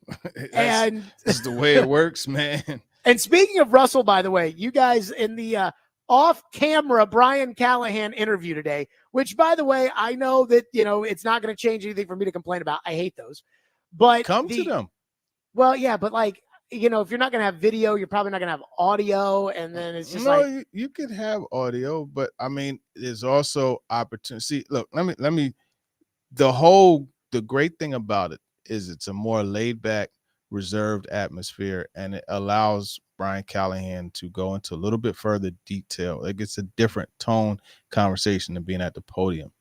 And that's the way it works, man. And speaking of Russell, by the way, you guys in the off-camera Brian Callahan interview today, which, by the way, I know that, it's not going to change anything for me to complain about. I hate those. But come to them. Well, yeah, but if you're not going to have video, you're probably not going to have audio. And then it's just you could have audio, but I mean, there's also opportunity. See, look, let me, the great thing about it is it's a more laid back, reserved atmosphere, and it allows Brian Callahan to go into a little bit further detail. It gets a different tone conversation than being at the podium.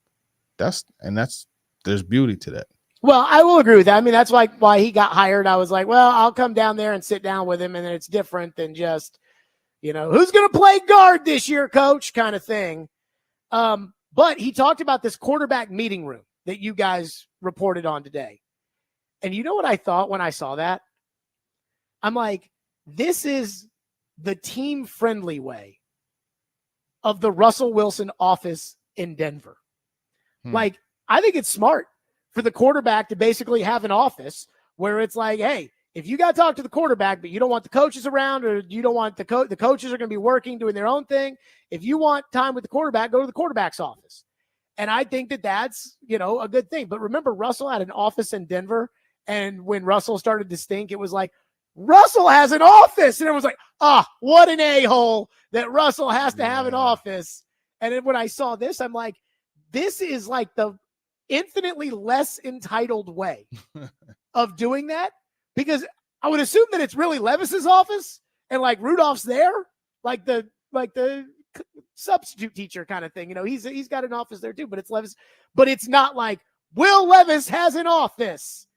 There's beauty to that. Well, I will agree with that. I mean, that's why he got hired. I was like, well, I'll come down there and sit down with him, and then it's different than just, who's going to play guard this year, coach, kind of thing. But he talked about this quarterback meeting room that you guys reported on today. And you know what I thought when I saw that? I'm like, this is the team-friendly way of the Russell Wilson office in Denver. I think it's smart for the quarterback to basically have an office where it's like, hey, if you got to talk to the quarterback, but you don't want the coaches around, or you don't want the coaches are going to be working, doing their own thing. If you want time with the quarterback, go to the quarterback's office. And I think that that's, a good thing. But remember, Russell had an office in Denver. And when Russell started to stink, it was like, Russell has an office. And it was like, what an a-hole that Russell has to have an office. And then when I saw this, I'm like, this is like the infinitely less entitled way of doing that, because I would assume that it's really Levis's office and Rudolph's there, like the substitute teacher kind of thing. He's got an office there too, but it's Levis. But it's not like Will Levis has an office.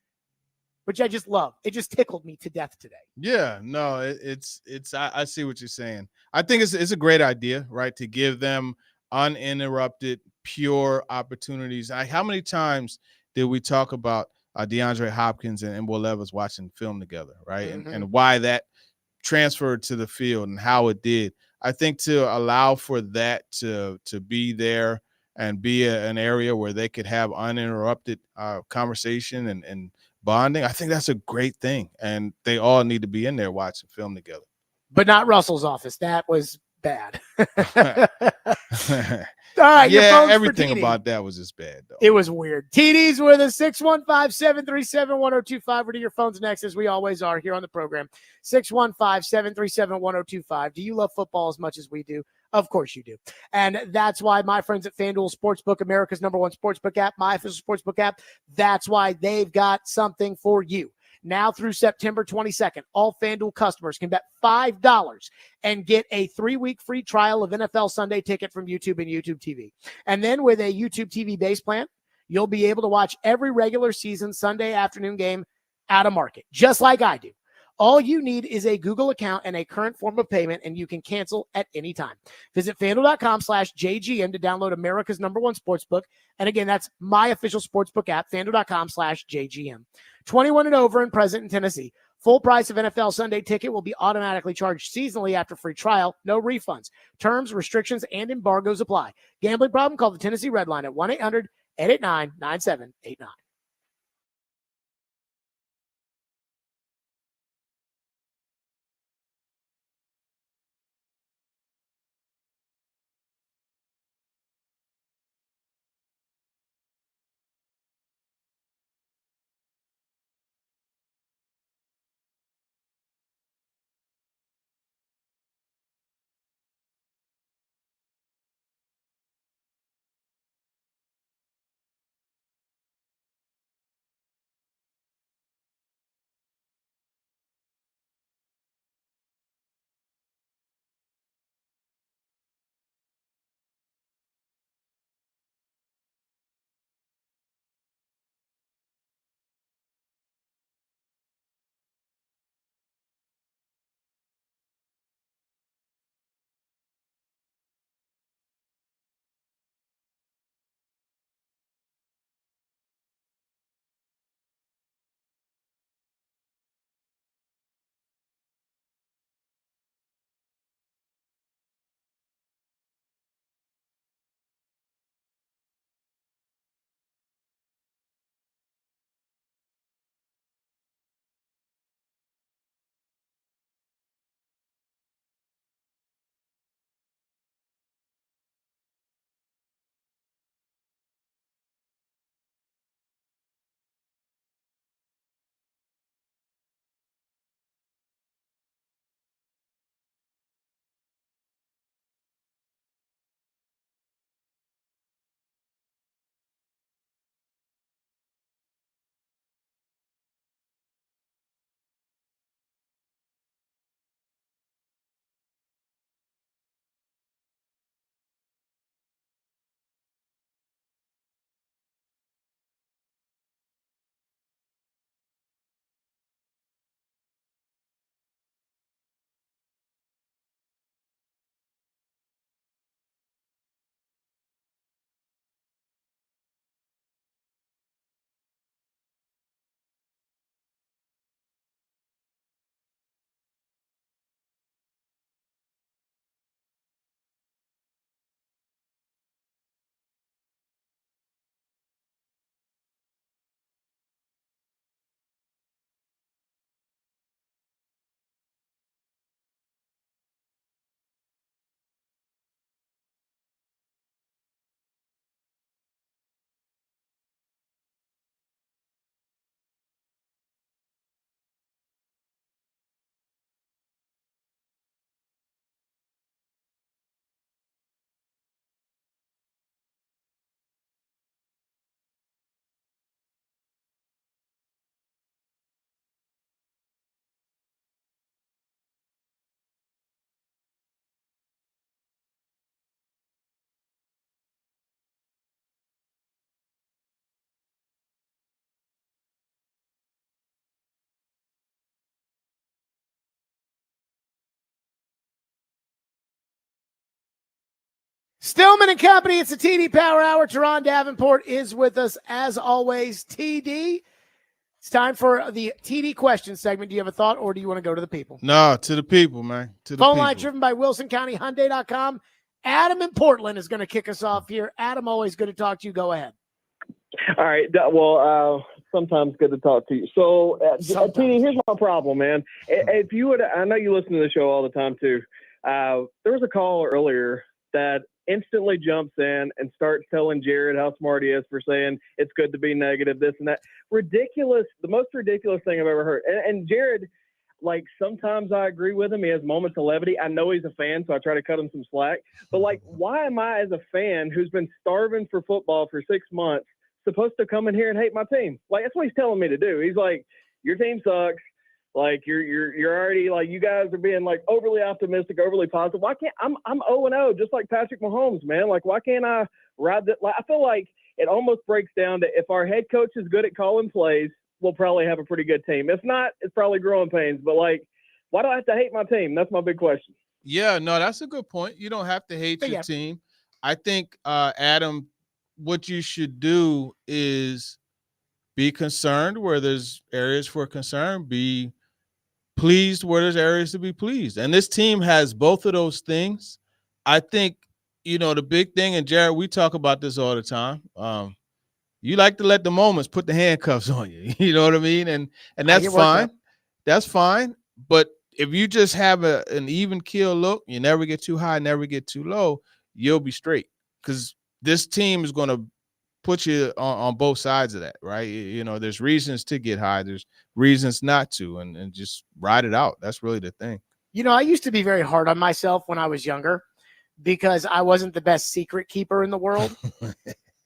which I just love. It just tickled me to death today. Yeah, no, it's I see what you're saying. I think it's a great idea, right? To give them uninterrupted, pure opportunities. How many times did we talk about DeAndre Hopkins and Will Levis watching film together, right? And why that transferred to the field and how it did. I think to allow for that to be there and be an area where they could have uninterrupted conversation and bonding, I think that's a great thing. And they all need to be in there watching film together. But not Russell's office. That was bad. All right, your Yeah, phone's everything for TD. about that was just bad, though. It was weird. TD's with us, 615-737-1025. We're to your phones next, as we always are here on the program. 615-737-1025. Do you love football as much as we do? Of course you do. And that's why my friends at FanDuel Sportsbook, America's #1 sportsbook app, my official sportsbook app, that's why they've got something for you. Now through September 22nd, all FanDuel customers can bet $5 and get a 3-week free trial of NFL Sunday Ticket from YouTube and YouTube TV. And then with a YouTube TV base plan, you'll be able to watch every regular season Sunday afternoon game out of market, just like I do. All you need is a Google account and a current form of payment, and you can cancel at any time. Visit FanDuel.com/JGM to download America's #1 sportsbook. And again, that's my official sportsbook app, FanDuel.com/JGM. 21 and over and present in Tennessee. Full price of NFL Sunday Ticket will be automatically charged seasonally after free trial. No refunds. Terms, restrictions, and embargoes apply. Gambling problem? Call the Tennessee Red Line at 1-800-889-9789. Stillman and Company, it's a TD Power Hour. Teron Davenport is with us as always. TD, it's time for the TD question segment. Do you have a thought, or do you want to go to the people? No, to the people, man. To the Phone people. line driven by WilsonCountyHyundai.com. Adam in Portland is going to kick us off here. Adam, always good to talk to you. Go ahead. All right. Well, sometimes good to talk to you. So, TD, here's my problem, man. If you would, I know you listen to the show all the time too. There was a call earlier that instantly jumps in and starts telling Jared how smart he is for saying it's good to be negative, this and that. Ridiculous. The most ridiculous thing I've ever heard. And Jared, like, sometimes I agree with him. He has moments of levity. I know he's a fan, so I try to cut him some slack. But, like, why am I, as a fan who's been starving for football for 6 months, supposed to come in here and hate my team? Like, that's what he's telling me to do. He's like, your team sucks. Like, you're already, like, you guys are being, like, overly optimistic, overly positive. Why can't I'm 0-0 just like Patrick Mahomes, man? Like, why can't I ride that? Like, I feel like it almost breaks down to, if our head coach is good at calling plays, we'll probably have a pretty good team. If not, it's probably growing pains. But, like, why do I have to hate my team? That's my big question. Yeah, no, that's a good point. You don't have to hate your team. I think, Adam, what you should do is be concerned where there's areas for concern, be pleased where there's areas to be pleased. And this team has both of those things. I think, the big thing, and Jared, we talk about this all the time. You like to let the moments put the handcuffs on you. You know what I mean? And that's fine. That's fine. But if you just have an even keel look, you never get too high, never get too low, you'll be straight. Because this team is going to put you on both sides of that, right? There's reasons to get high, there's reasons not to, and just ride it out. That's really the thing. I used to be very hard on myself when I was younger because I wasn't the best secret keeper in the world.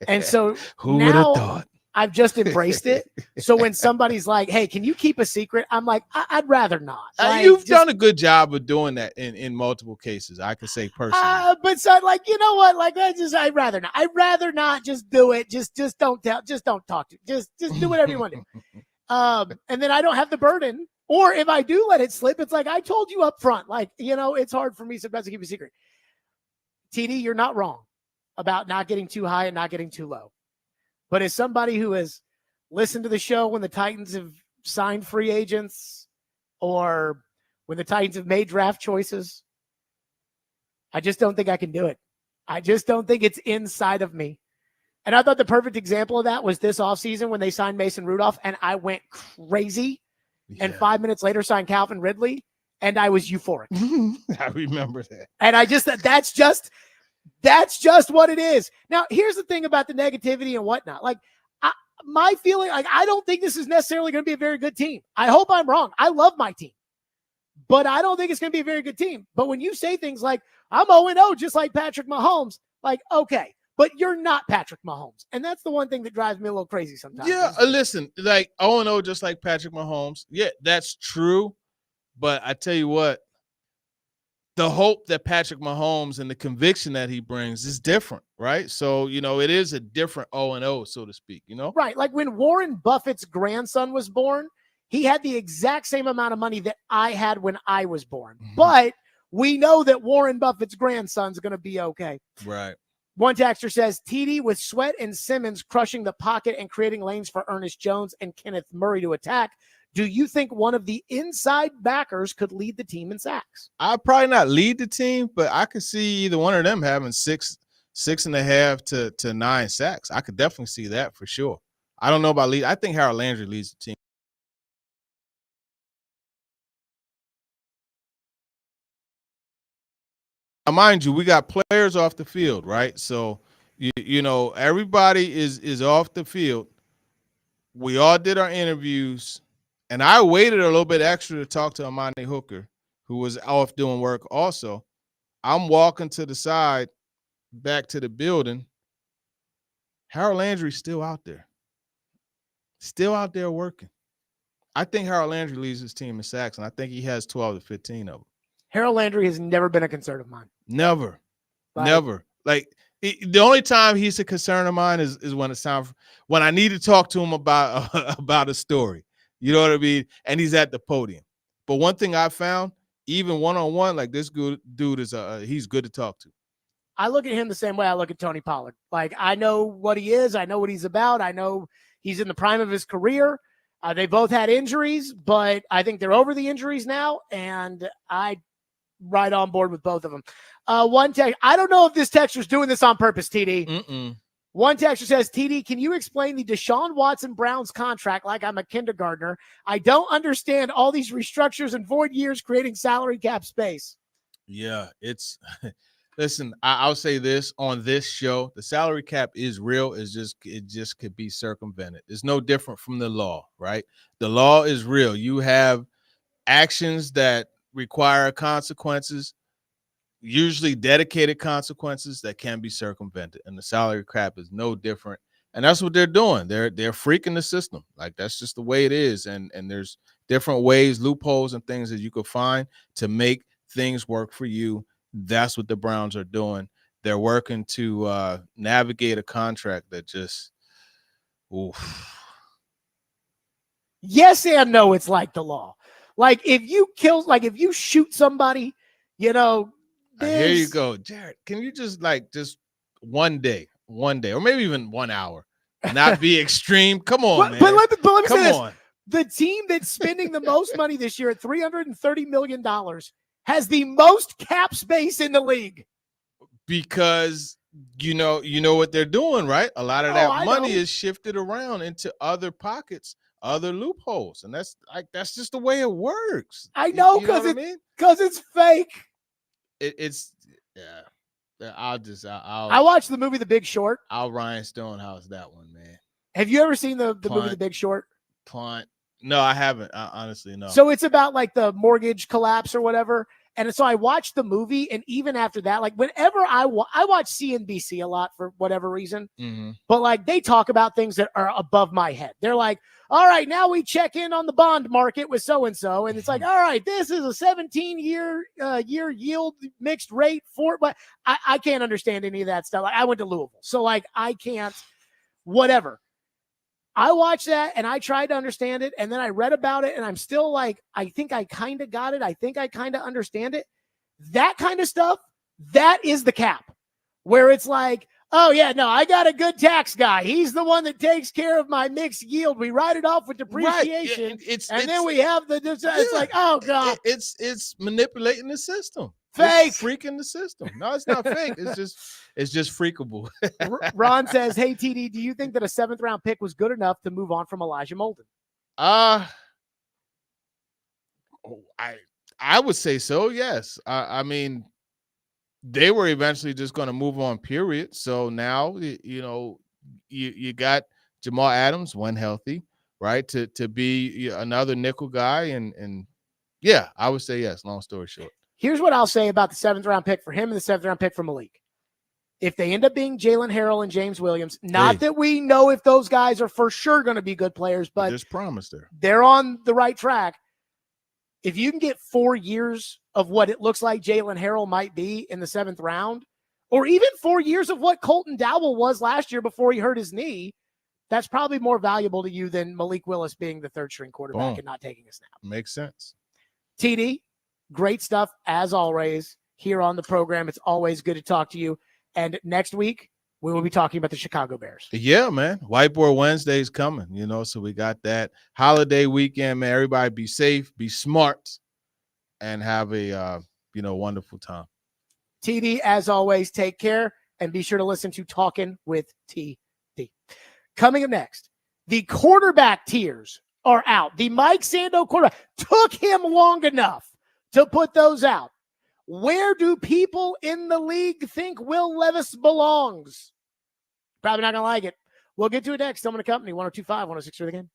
And so who would have thought? I've just embraced it. So when somebody's like, hey, can you keep a secret? I'm like, I'd rather not. Like, you've done a good job of doing that in multiple cases, I could say personally. But so, like, you know what? Like, I'd rather not. I'd rather not. Just do it. Just don't tell. Just don't talk to. Just do whatever you want to do. And then I don't have the burden. Or if I do let it slip, it's like I told you up front. Like, it's hard for me sometimes to keep a secret. TD, you're not wrong about not getting too high and not getting too low. But as somebody who has listened to the show when the Titans have signed free agents or when the Titans have made draft choices, I just don't think I can do it. I just don't think it's inside of me. And I thought the perfect example of that was this offseason when they signed Mason Rudolph, and I went crazy. Yeah. And 5 minutes later signed Calvin Ridley, and I was euphoric. I remember that. And I just, that's just what it is. Now, here's the thing about the negativity and whatnot. Like, my feeling, like, I don't think this is necessarily going to be a very good team. I hope I'm wrong. I love my team, but I don't think it's going to be a very good team. But when you say things like, I'm 0-0, just like Patrick Mahomes, like, okay, but you're not Patrick Mahomes. And that's the one thing that drives me a little crazy sometimes. Yeah, listen, like 0-0, just like Patrick Mahomes. Yeah, that's true. But I tell you what, the hope that Patrick Mahomes and the conviction that he brings is different, right? So, it is a different 0-0, so to speak, Right. Like when Warren Buffett's grandson was born, he had the exact same amount of money that I had when I was born. Mm-hmm. But we know that Warren Buffett's grandson's going to be okay. Right. One texter says, TD with Sweat and Simmons crushing the pocket and creating lanes for Ernest Jones and Kenneth Murray to attack. Do you think one of the inside backers could lead the team in sacks? I'd probably not lead the team, but I could see either one of them having 6.5 to 9 sacks. I could definitely see that for sure. I don't know about lead. I think Harold Landry leads the team. Now, mind you, we got players off the field, right? So, everybody is off the field. We all did our interviews. And I waited a little bit extra to talk to Amani Hooker, who was off doing work also. I'm walking to the side, back to the building. Harold Landry's still out there. Still out there working. I think Harold Landry leads his team in sacks, and I think he has 12 to 15 of them. Harold Landry has never been a concern of mine. Never. Never. Like, the only time he's a concern of mine is when it's time when I need to talk to him about a story. You know what I mean? And he's at the podium. But one thing I found, even one-on-one, like this dude is he's good to talk to. I look at him the same way I look at Tony Pollard. Like, I know what he is. I know what he's about. I know he's in the prime of his career. They both had injuries, but I think they're over the injuries now, and I right on board with both of them. One text, I don't know if this texter's doing this on purpose, TD. One texter says, TD, can you explain the Deshaun Watson Browns contract like I'm a kindergartner? I don't understand all these restructures and void years creating salary cap space. Yeah, it's listen, I'll say this on this show, the salary cap is real. It just could be circumvented. It's no different from the law, right? The law is real. You have actions that require consequences, usually dedicated consequences that can be circumvented, and the salary cap is no different. And that's what they're doing. They're freaking the system. Like, that's just the way it is. And there's different ways, loopholes, and things that you could find to make things work for you. That's what the Browns are doing. They're working to navigate a contract that just, oof. Yes and no, it's like the law. Like, if you shoot somebody, Here you go, Jared. Can you just one day, or maybe even 1 hour, not be extreme? Come on, man. But let me Come say this. on. The team that's spending the most money this year at $330 million has the most cap space in the league. Because you know what they're doing, right? A lot of that money know. is shifted around into other pockets, other loopholes, and that's just the way it works. I know, because it's fake. It's yeah. I watched the movie The Big Short. I'll Ryan Stonehouse that one, man. Have you ever seen the movie The Big Short? Punt. No, I haven't. Honestly, no. So it's about like the mortgage collapse or whatever. And so I watched the movie, and even after that, like whenever I watch CNBC a lot for whatever reason, but like they talk about things that are above my head. They're like, all right, now we check in on the bond market with so-and-so. And it's like, all right, this is a 17-year yield mixed rate for, but I can't understand any of that stuff. Like, I went to Louisville. So like, I can't, whatever. I watched that and I tried to understand it, and then I read about it, and I'm still like, I think I kind of got it. I think I kind of understand it. That kind of stuff, that is the cap, where it's like, oh yeah, no, I got a good tax guy. He's the one that takes care of my mixed yield. We write it off with depreciation, right. Then we have it's like, oh God. It's manipulating the system. Fake. It's freaking the system. No, it's not fake. It's just freakable. Ron says, hey, TD, do you think that a 7th round pick was good enough to move on from Elijah Molden? I would say so, yes. I mean, they were eventually just going to move on, period. So now, you got Jamal Adams, when healthy, right, to be another nickel guy. And yeah, I would say yes, long story short. Here's what I'll say about the 7th round pick for him and the 7th round pick for Malik. If they end up being Jalen Harrell and James Williams, not that we know if those guys are for sure going to be good players, but there's promise there. They're on the right track. If you can get 4 years of what it looks like Jalen Harrell might be in the 7th round, or even 4 years of what Colton Dowell was last year before he hurt his knee, that's probably more valuable to you than Malik Willis being the 3rd string quarterback and not taking a snap. Makes sense. TD, great stuff as always here on the program. It's always good to talk to you. And next week, we will be talking about the Chicago Bears. Yeah, man. Whiteboard Wednesday is coming, so we got that holiday weekend, man. Everybody be safe, be smart, and have a, wonderful time. TD, as always, take care, and be sure to listen to Talking with TD. Coming up next, the quarterback tiers are out. The Mike Sando quarterback took him long enough to put those out. Where do people in the league think Will Levis belongs? Probably not going to like it. We'll get to it next. Stillman & Company, 102.5, 106 for the game.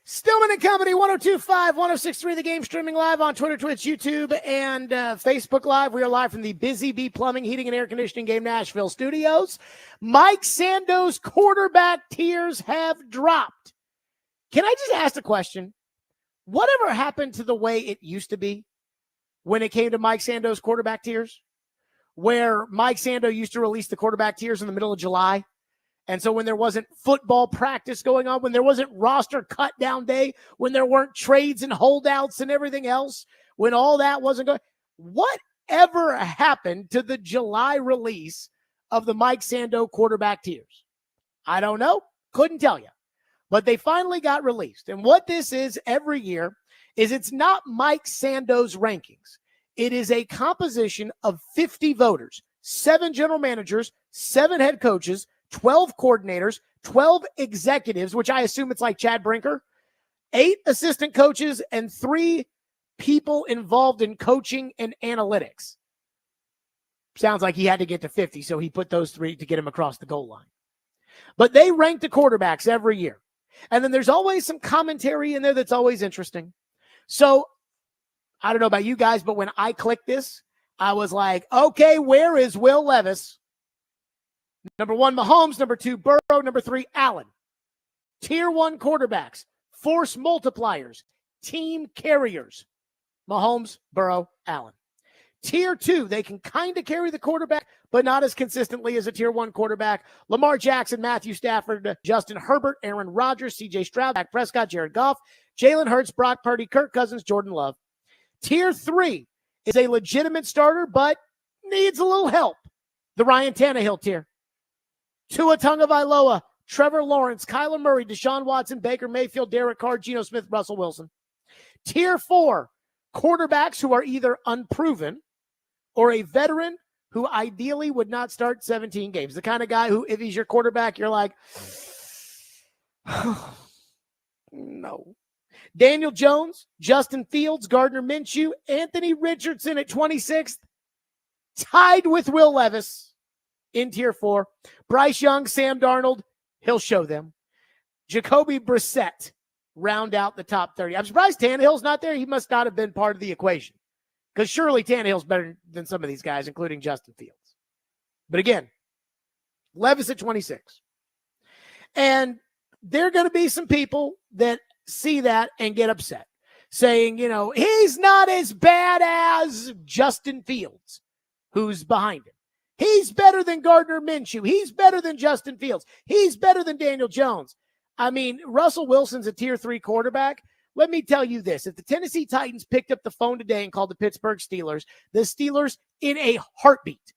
Stillman and Company, 102.5, 106.3, the game streaming live on Twitter, Twitch, YouTube, and Facebook Live. We are live from the Busy Bee Plumbing, Heating, and Air Conditioning Game Nashville studios. Mike Sando's quarterback tiers have dropped. Can I just ask a question? Whatever happened to the way it used to be when it came to Mike Sando's quarterback tiers? Where Mike Sando used to release the quarterback tiers in the middle of July. And so when there wasn't football practice going on, when there wasn't roster cut down day, when there weren't trades and holdouts and everything else, when all that wasn't going, whatever happened to the July release of the Mike Sando quarterback tiers? I don't know. Couldn't tell you. But they finally got released. And what this is every year is it's not Mike Sando's rankings. It is a composition of 50 voters, 7 general managers, 7 head coaches, 12 coordinators, 12 executives, which I assume it's like Chad Brinker, 8 assistant coaches, and 3 people involved in coaching and analytics. Sounds like he had to get to 50, so he put those 3 to get him across the goal line. But they rank the quarterbacks every year. And then there's always some commentary in there that's always interesting. So I don't know about you guys, but when I clicked this, I was like, okay, where is Will Levis? Number 1, Mahomes. Number 2, Burrow. Number 3, Allen. Tier 1 quarterbacks, force multipliers, team carriers. Mahomes, Burrow, Allen. Tier 2, they can kind of carry the quarterback, but not as consistently as a Tier 1 quarterback. Lamar Jackson, Matthew Stafford, Justin Herbert, Aaron Rodgers, C.J. Stroud, Dak Prescott, Jared Goff, Jalen Hurts, Brock Purdy, Kirk Cousins, Jordan Love. Tier 3 is a legitimate starter, but needs a little help. The Ryan Tannehill tier. Tua Tagovailoa, Trevor Lawrence, Kyler Murray, Deshaun Watson, Baker Mayfield, Derek Carr, Geno Smith, Russell Wilson. Tier 4, quarterbacks who are either unproven or a veteran who ideally would not start 17 games. The kind of guy who, if he's your quarterback, you're like, no. Daniel Jones, Justin Fields, Gardner Minshew, Anthony Richardson at 26th, tied with Will Levis in Tier 4. Bryce Young, Sam Darnold, he'll show them. Jacoby Brissett round out the top 30. I'm surprised Tannehill's not there. He must not have been part of the equation, because surely Tannehill's better than some of these guys, including Justin Fields. But again, Levis at 26. And there are going to be some people that see that and get upset, saying, you know, he's not as bad as Justin Fields, who's behind him. He's better than Gardner Minshew. He's better than Justin Fields. He's better than Daniel Jones. I mean, Russell Wilson's a Tier 3 quarterback. Let me tell you this. If the Tennessee Titans picked up the phone today and called the Pittsburgh Steelers, the Steelers in a heartbeat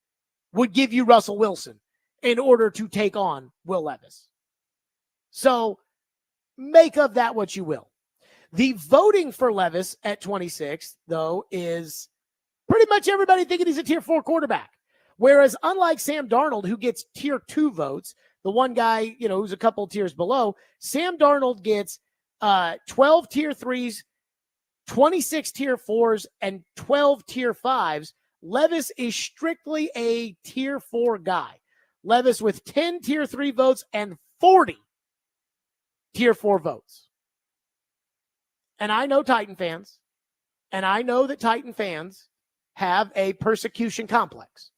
would give you Russell Wilson in order to take on Will Levis. So make of that what you will. The voting for Levis at 26, though, is pretty much everybody thinking he's a Tier 4 quarterback. Whereas unlike Sam Darnold, who gets Tier 2 votes, the one guy, you know, who's a couple tiers below, Sam Darnold gets 12 Tier 3s, 26 Tier 4s, and 12 Tier 5s. Levis is strictly a Tier 4 guy. Levis with 10 Tier 3 votes and 40 Tier 4 votes. And I know Titan fans, and I know that Titan fans have a persecution complex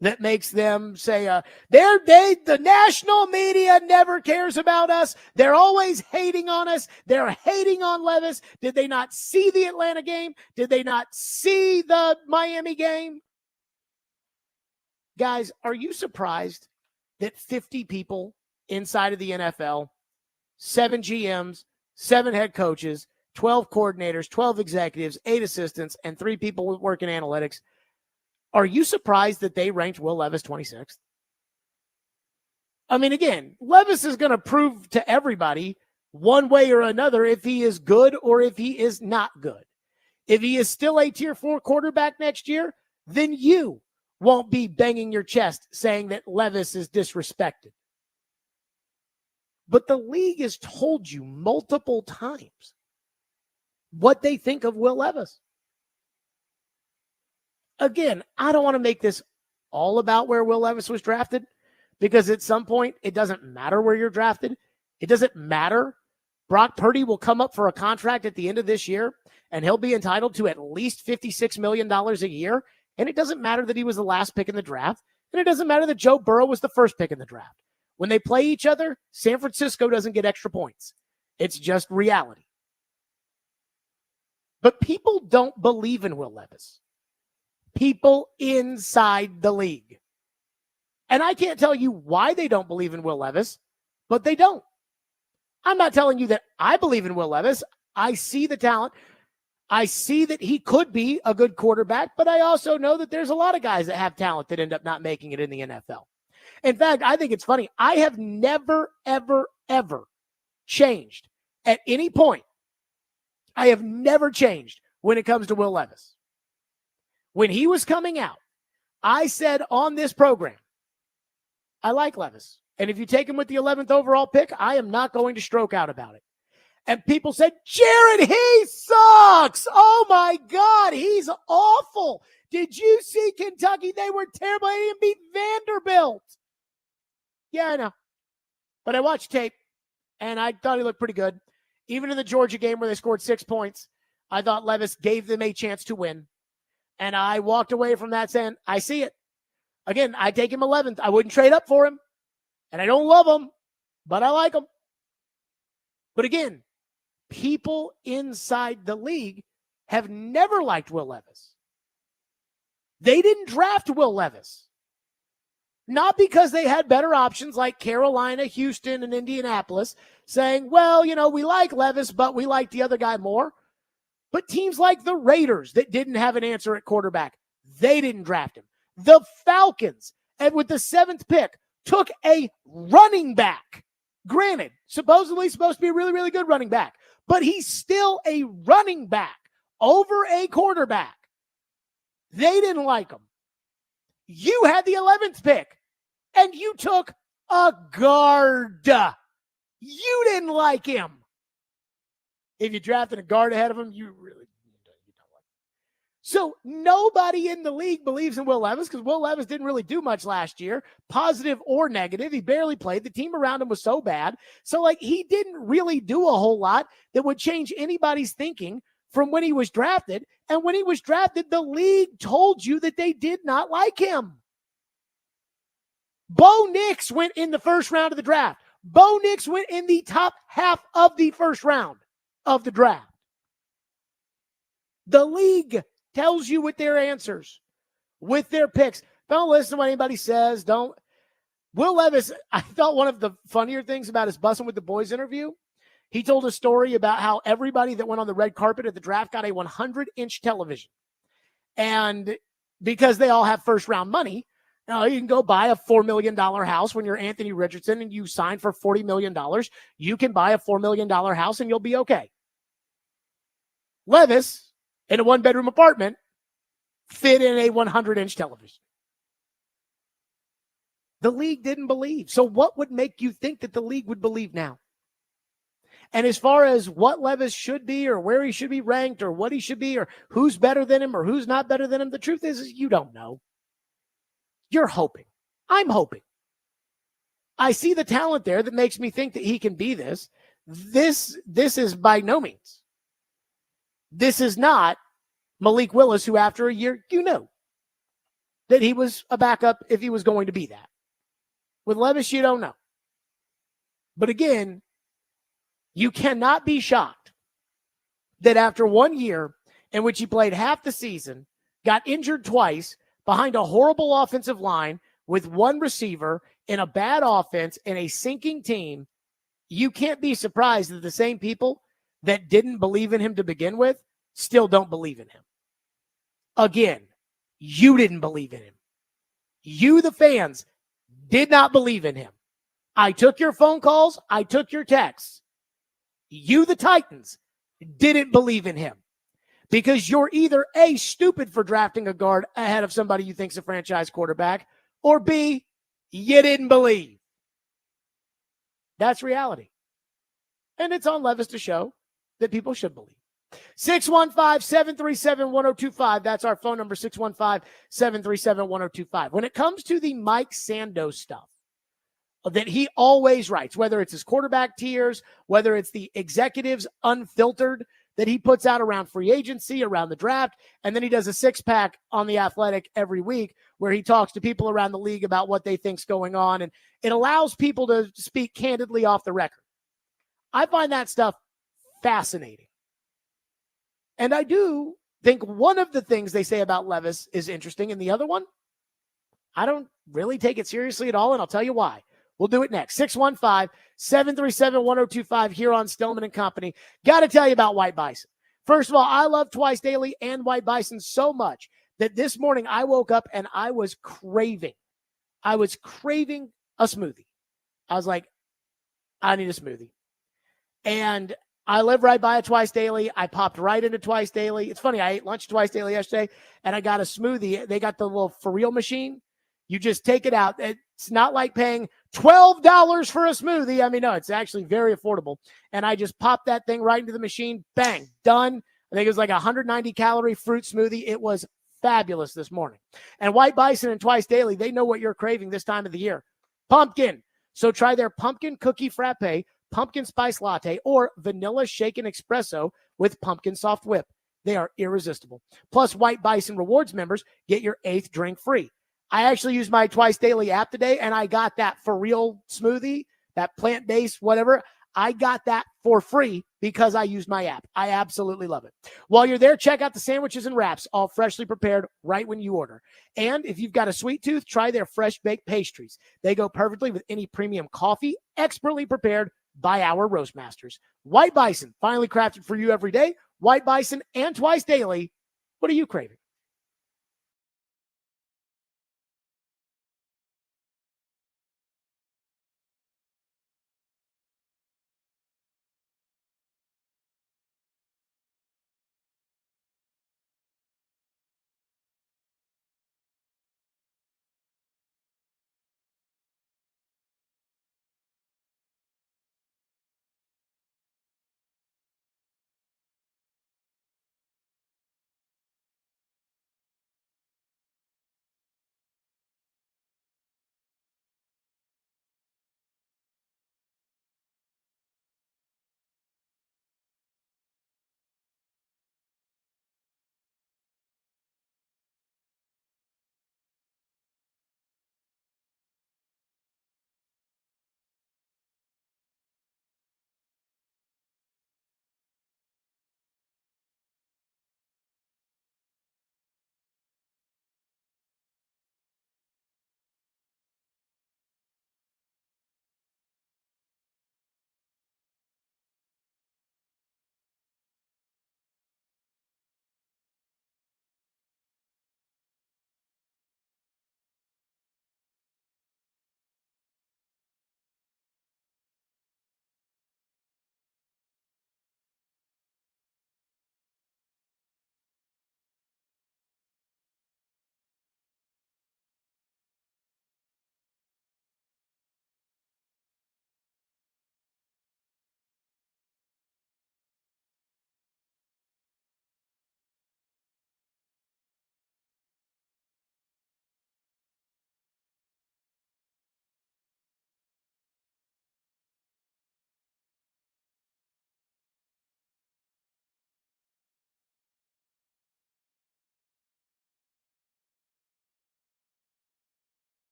that makes them say, the national media never cares about us. They're always hating on us. They're hating on Levis. Did they not see the Atlanta game? Did they not see the Miami game? Guys, are you surprised that 50 people inside of the NFL, 7 GMs, 7 head coaches, 12 coordinators, 12 executives, 8 assistants, and 3 people who work in analytics, are you surprised that they ranked Will Levis 26th? I mean, again, Levis is going to prove to everybody one way or another if he is good or if he is not good. If he is still a Tier 4 quarterback next year, then you won't be banging your chest saying that Levis is disrespected. But the league has told you multiple times what they think of Will Levis. Again, I don't want to make this all about where Will Levis was drafted, because at some point it doesn't matter where you're drafted. It doesn't matter. Brock Purdy will come up for a contract at the end of this year, and he'll be entitled to at least $56 million a year. And it doesn't matter that he was the last pick in the draft. And it doesn't matter that Joe Burrow was the first pick in the draft. When they play each other, San Francisco doesn't get extra points. It's just reality. But people don't believe in Will Levis. People inside the league. And I can't tell you why they don't believe in Will Levis, but they don't. I'm not telling you that I believe in Will Levis. I see the talent. I see that he could be a good quarterback, but I also know that there's a lot of guys that have talent that end up not making it in the NFL. In fact, I think it's funny. I have never, ever, ever changed at any point. I have never changed when it comes to Will Levis. When he was coming out, I said on this program, I like Levis. And if you take him with the 11th overall pick, I am not going to stroke out about it. And people said, Jared, he sucks. Oh, my God, he's awful. Did you see Kentucky? They were terrible. They didn't beat Vanderbilt. Yeah, I know. But I watched tape, and I thought he looked pretty good. Even in the Georgia game where they scored 6 points, I thought Levis gave them a chance to win. And I walked away from that saying, I see it. Again, I take him 11th. I wouldn't trade up for him. And I don't love him, but I like him. But again, people inside the league have never liked Will Levis. They didn't draft Will Levis. Not because they had better options like Carolina, Houston, and Indianapolis saying, well, you know, we like Levis, but we like the other guy more. But teams like the Raiders that didn't have an answer at quarterback, they didn't draft him. The Falcons, and with the 7th pick, took a running back. Granted, supposedly supposed to be a really, really good running back, but he's still a running back over a quarterback. They didn't like him. You had the 11th pick, and you took a guard. You didn't like him. If you drafted a guard ahead of him, you really don't like him. So nobody in the league believes in Will Levis because Will Levis didn't really do much last year, positive or negative. He barely played. The team around him was so bad. So, he didn't really do a whole lot that would change anybody's thinking from when he was drafted. And when he was drafted, the league told you that they did not like him. Bo Nix went in the first round of the draft. Bo Nix went in the top half of the first round of the draft. The league tells you with their answers, with their picks. Don't listen to what anybody says. Don't. Will Levis, I thought one of the funnier things about his Bussin' with the Boys interview, he told a story about how everybody that went on the red carpet at the draft got a 100-inch television. And because they all have first-round money, you can go buy a $4 million house when you're Anthony Richardson and you sign for $40 million. You can buy a $4 million house and you'll be okay. Levis, in a one-bedroom apartment, fit in a 100-inch television. The league didn't believe. So what would make you think that the league would believe now? And as far as what Levis should be or where he should be ranked or what he should be or who's better than him or who's not better than him, the truth is you don't know. You're hoping. I'm hoping. I see the talent there that makes me think that he can be this. This is by no means. This is not Malik Willis, who after a year, you knew that he was a backup if he was going to be that. With Levis, you don't know. But again, you cannot be shocked that after 1 year in which he played half the season, got injured twice behind a horrible offensive line with one receiver in a bad offense and a sinking team, you can't be surprised that the same people that didn't believe in him to begin with still don't believe in him. Again, you didn't believe in him. You, the fans, did not believe in him. I took your phone calls. I took your texts. You, the Titans, didn't believe in him because you're either A, stupid for drafting a guard ahead of somebody you think's a franchise quarterback, or B, you didn't believe. That's reality. And it's on Levis to show that people should believe. 615-737-1025. That's our phone number, 615-737-1025. When it comes to the Mike Sando stuff, that he always writes, whether it's his quarterback tiers, whether it's the executives unfiltered that he puts out around free agency, around the draft, and then he does a 6-pack on The Athletic every week where he talks to people around the league about what they think's going on, and it allows people to speak candidly off the record. I find that stuff fascinating. And I do think one of the things they say about Levis is interesting, and the other one, I don't really take it seriously at all, and I'll tell you why. We'll do it next. 615-737-1025 here on Stillman and Company. Got to tell you about White Bison. First of all, I love Twice Daily and White Bison so much that this morning I woke up and I was craving a smoothie. I was like, I need a smoothie. And I live right by a Twice Daily. I popped right into Twice Daily. It's funny, I ate lunch at Twice Daily yesterday, and I got a smoothie. They got the little for real machine. You just take it out. It's not like paying $12 for a smoothie. I mean, no, it's actually very affordable. And I just popped that thing right into the machine. Bang, done. I think it was like a 190-calorie fruit smoothie. It was fabulous this morning. And White Bison and Twice Daily, they know what you're craving this time of the year. Pumpkin. So try their pumpkin cookie frappe, pumpkin spice latte, or vanilla shaken espresso with pumpkin soft whip. They are irresistible. Plus, White Bison Rewards members get your 8th drink free. I actually used my Twice Daily app today, and I got that for real smoothie, that plant-based whatever. I got that for free because I used my app. I absolutely love it. While you're there, check out the sandwiches and wraps, all freshly prepared right when you order. And if you've got a sweet tooth, try their fresh baked pastries. They go perfectly with any premium coffee, expertly prepared by our roast masters. White Bison, finally crafted for you every day. White Bison and Twice Daily. What are you craving?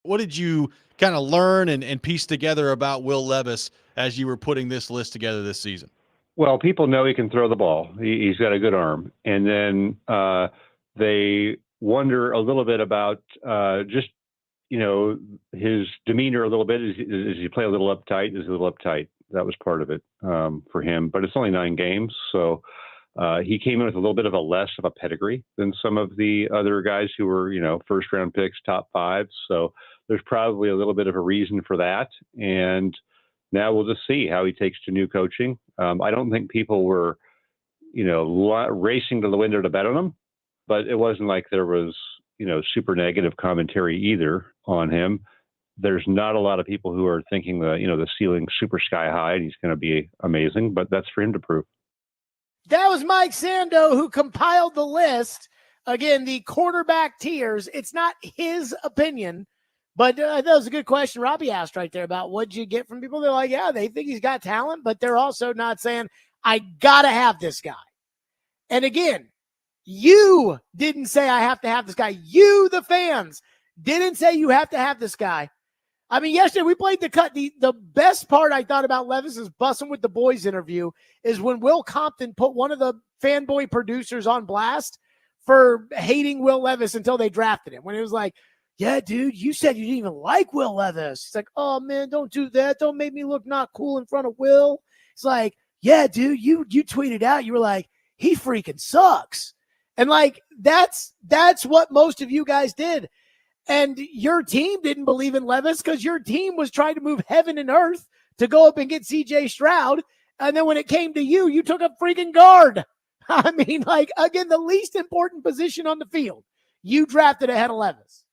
What did you kind of learn and piece together about Will Levis as you were putting this list together this season? Well, people know he can throw the ball. He's got a good arm. And then they wonder a little bit about just, his demeanor a little bit. Is he play a little uptight? Is he a little uptight? That was part of it for him. But it's only 9 games. So he came in with a little bit of a less of a pedigree than some of the other guys who were, first round picks, top 5. So there's probably a little bit of a reason for that. And now we'll just see how he takes to new coaching. I don't think people were, racing to the window to bet on him, but it wasn't like there was, super negative commentary either on him. There's not a lot of people who are thinking the ceiling's super sky high and he's going to be amazing, but that's for him to prove. That was Mike Sando, who compiled the list. Again, the quarterback tiers. It's not his opinion, but that was a good question Robbie asked right there about what'd you get from people. They're like, yeah, they think he's got talent, but they're also not saying, I got to have this guy. And again, you didn't say I have to have this guy. You, the fans, didn't say you have to have this guy. I mean, yesterday we played the cut. The best part I thought about Levis's Bussin' with the Boys interview is when Will Compton put one of the fanboy producers on blast for hating Will Levis until they drafted him. When it was like, yeah, dude, you said you didn't even like Will Levis. It's like, oh, man, don't do that. Don't make me look not cool in front of Will. It's like, yeah, dude, you tweeted out. You were like, he freaking sucks. And like, that's what most of you guys did. And your team didn't believe in Levis because your team was trying to move heaven and earth to go up and get CJ Stroud. And then when it came to you, you took a freaking guard. I mean, like, again, the least important position on the field, you drafted ahead of Levis.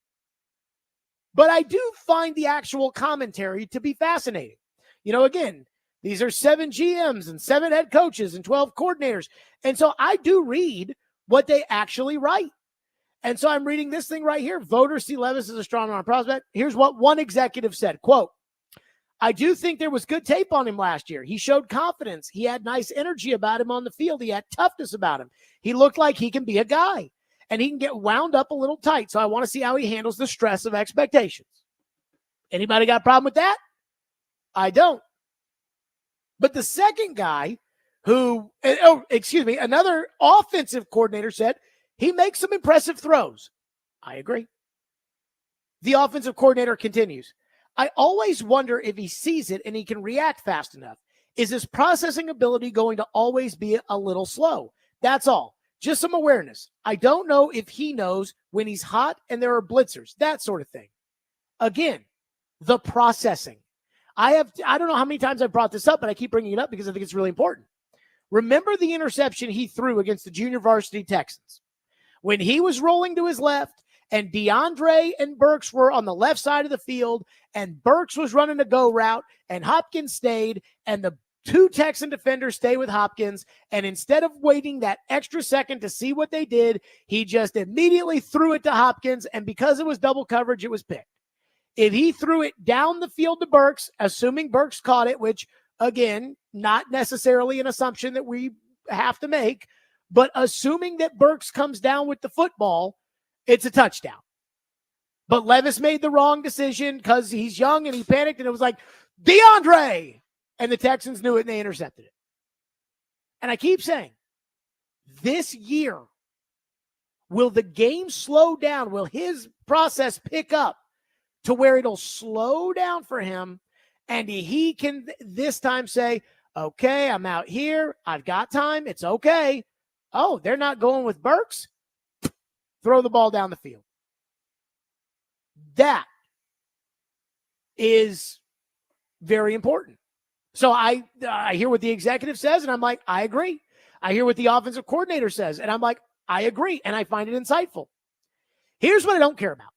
But I do find the actual commentary to be fascinating. Again, these are 7 GMs and 7 head coaches and 12 coordinators. And so I do read what they actually write. And so I'm reading this thing right here. Voters see Levis as a strong arm prospect. Here's what one executive said, quote, I do think there was good tape on him last year. He showed confidence. He had nice energy about him on the field. He had toughness about him. He looked like he can be a guy. And he can get wound up a little tight. So I want to see how he handles the stress of expectations. Anybody got a problem with that? I don't. But the second guy another offensive coordinator said he makes some impressive throws. I agree. The offensive coordinator continues. I always wonder if he sees it and he can react fast enough. Is his processing ability going to always be a little slow? That's all. Just some awareness. I don't know if he knows when he's hot and there are blitzers, that sort of thing. Again, the processing. I don't know how many times I've brought this up, but I keep bringing it up because I think it's really important. Remember the interception he threw against the junior varsity Texans when he was rolling to his left and DeAndre and Burks were on the left side of the field and Burks was running a go route and Hopkins stayed and the 2 Texan defenders stay with Hopkins. And instead of waiting that extra second to see what they did, he just immediately threw it to Hopkins. And because it was double coverage, it was picked. If he threw it down the field to Burks, assuming Burks caught it, which again, not necessarily an assumption that we have to make, but assuming that Burks comes down with the football, it's a touchdown. But Levis made the wrong decision because he's young and he panicked and it was like, DeAndre! And the Texans knew it and they intercepted it. And I keep saying, this year, will the game slow down? Will his process pick up to where it'll slow down for him and he can this time say, okay, I'm out here. I've got time. It's okay. Oh, they're not going with Burks? Throw the ball down the field. That is very important. So I hear what the executive says, and I'm like, I agree. I hear what the offensive coordinator says, and I'm like, I agree, and I find it insightful. Here's what I don't care about.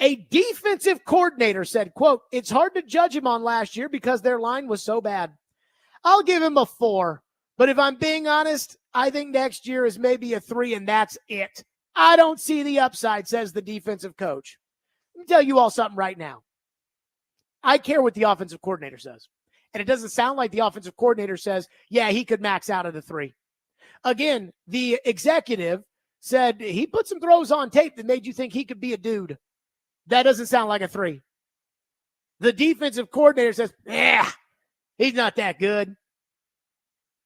A defensive coordinator said, quote, it's hard to judge him on last year because their line was so bad. I'll give him a 4, but if I'm being honest, I think next year is maybe a 3, and that's it. I don't see the upside, says the defensive coach. Let me tell you all something right now. I care what the offensive coordinator says. And it doesn't sound like the offensive coordinator says, yeah, he could max out at a 3. Again, the executive said he put some throws on tape that made you think he could be a dude. That doesn't sound like a 3. The defensive coordinator says, he's not that good.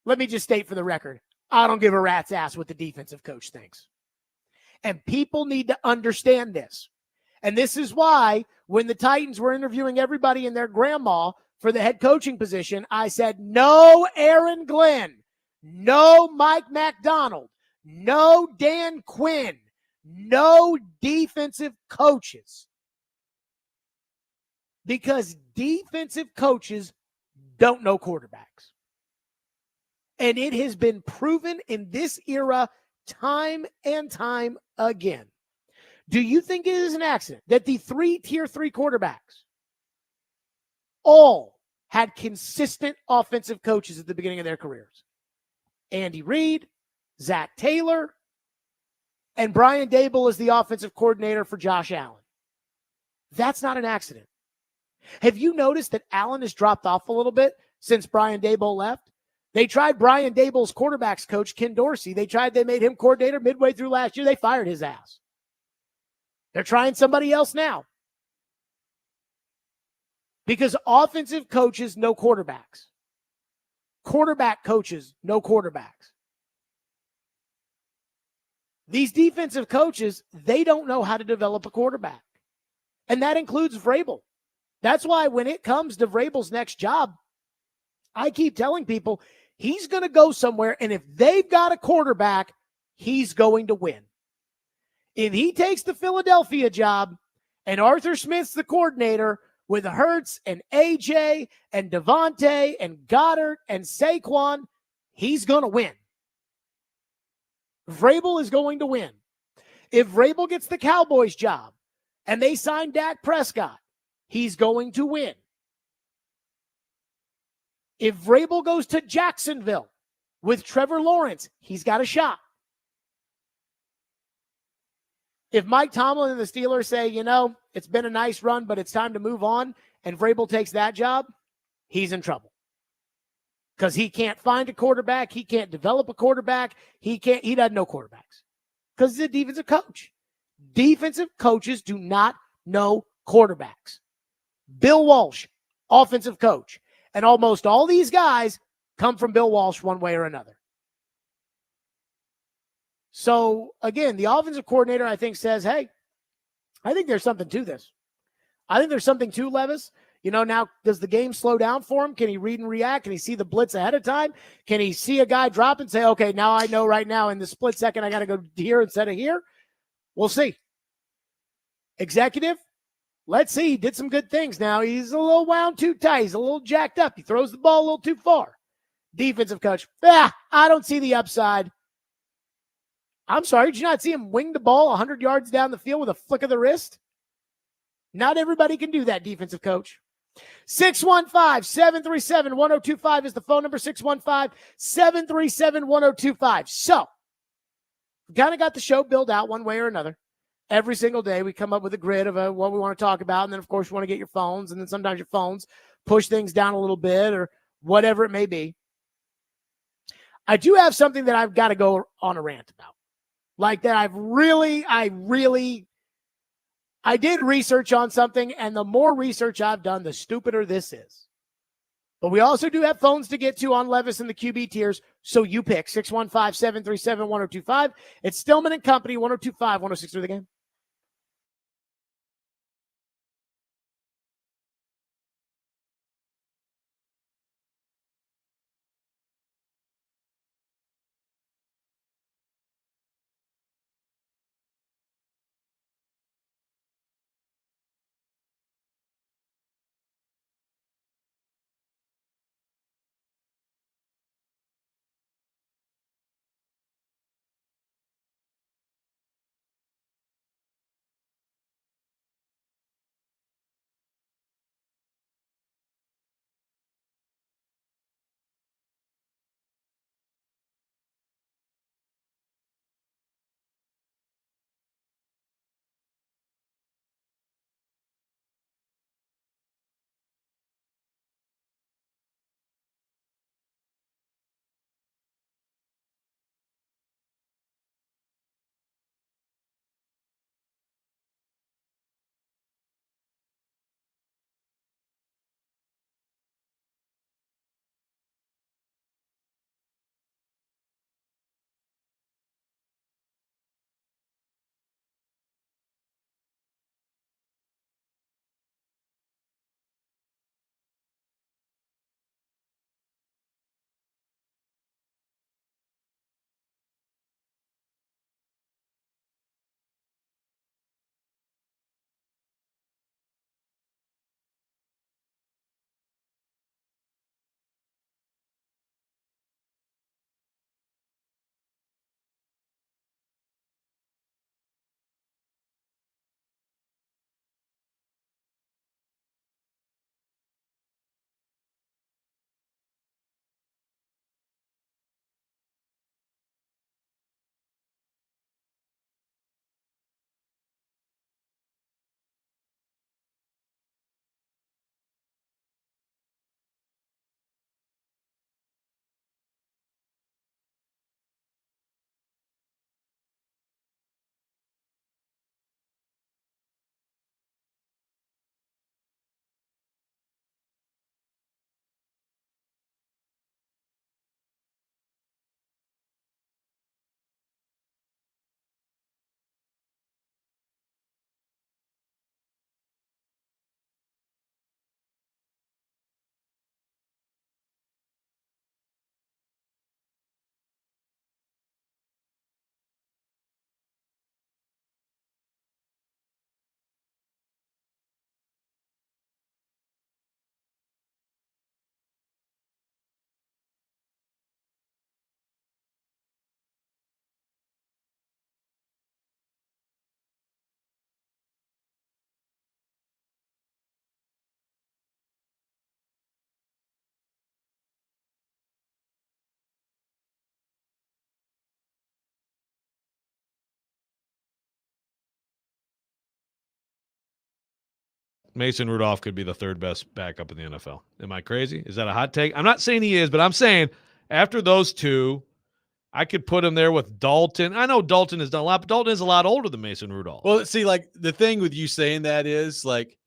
Let me just state for the record, I don't give a rat's ass what the defensive coach thinks. And people need to understand this. And this is why when the Titans were interviewing everybody and their grandma for the head coaching position, I said, no Aaron Glenn, no Mike McDonald, no Dan Quinn, no defensive coaches. Because defensive coaches don't know quarterbacks. And it has been proven in this era time and time again. Do you think it is an accident that the 3 tier 3 quarterbacks all had consistent offensive coaches at the beginning of their careers? Andy Reid, Zach Taylor, and Brian Dable is the offensive coordinator for Josh Allen. That's not an accident. Have you noticed that Allen has dropped off a little bit since Brian Dable left? They tried Brian Dable's quarterbacks coach, Ken Dorsey. They made him coordinator midway through last year. They fired his ass. They're trying somebody else now. Because offensive coaches know quarterbacks. Quarterback coaches know quarterbacks. These defensive coaches, they don't know how to develop a quarterback. And that includes Vrabel. That's why when it comes to Vrabel's next job, I keep telling people he's going to go somewhere, and if they've got a quarterback, he's going to win. If he takes the Philadelphia job and Arthur Smith's the coordinator with Hurts and AJ and Devontae and Goddard and Saquon, he's going to win. Vrabel is going to win. If Vrabel gets the Cowboys job and they sign Dak Prescott, he's going to win. If Vrabel goes to Jacksonville with Trevor Lawrence, he's got a shot. If Mike Tomlin and the Steelers say, it's been a nice run, but it's time to move on, and Vrabel takes that job, he's in trouble. Because he can't find a quarterback. He can't develop a quarterback. He doesn't know quarterbacks. Because he's a defensive coach. Defensive coaches do not know quarterbacks. Bill Walsh, offensive coach. And almost all these guys come from Bill Walsh one way or another. So, again, the offensive coordinator, I think, says, hey, I think there's something to this. I think there's something to Levis. Now, does the game slow down for him? Can he read and react? Can he see the blitz ahead of time? Can he see a guy drop and say, okay, now I know right now in the split second I got to go here instead of here? We'll see. Executive, let's see. He did some good things. Now, he's a little wound too tight. He's a little jacked up. He throws the ball a little too far. Defensive coach, I don't see the upside. I'm sorry, did you not see him wing the ball 100 yards down the field with a flick of the wrist? Not everybody can do that, defensive coach. 615-737-1025 is the phone number, 615-737-1025. So, we kind of got the show built out one way or another. Every single day, we come up with a grid of what we want to talk about, and then, of course, we want to get your phones, and then sometimes your phones push things down a little bit or whatever it may be. I do have something that I've got to go on a rant about. Like that I did research on something, and the more research I've done, the stupider this is. But we also do have phones to get to on Levis and the QB tiers, so you pick 615-737-1025. It's Stillman and Company, 1025, 1063 The Game. Mason Rudolph could be the third best backup in the NFL. Am I crazy? Is that a hot take? I'm not saying he is, but I'm saying after those two, I could put him there with Dalton. I know Dalton has done a lot, but Dalton is a lot older than Mason Rudolph. Well, see, like the thing with you saying that is like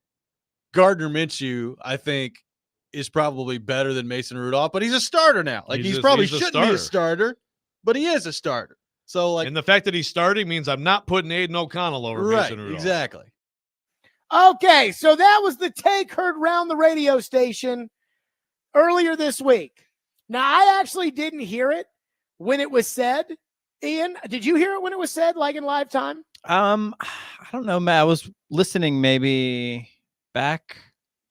Gardner Minshew, I think, is probably better than Mason Rudolph, but he's a starter now. Like he's probably shouldn't be a starter, but he is a starter. So like, and the fact that he's starting means I'm not putting Aiden O'Connell over Mason Rudolph. Exactly. Okay, so that was the take heard round the radio station earlier this week. Now, I actually didn't hear it when it was said. Ian, did you hear it when it was said, like in live time? I don't know, Matt. I was listening maybe back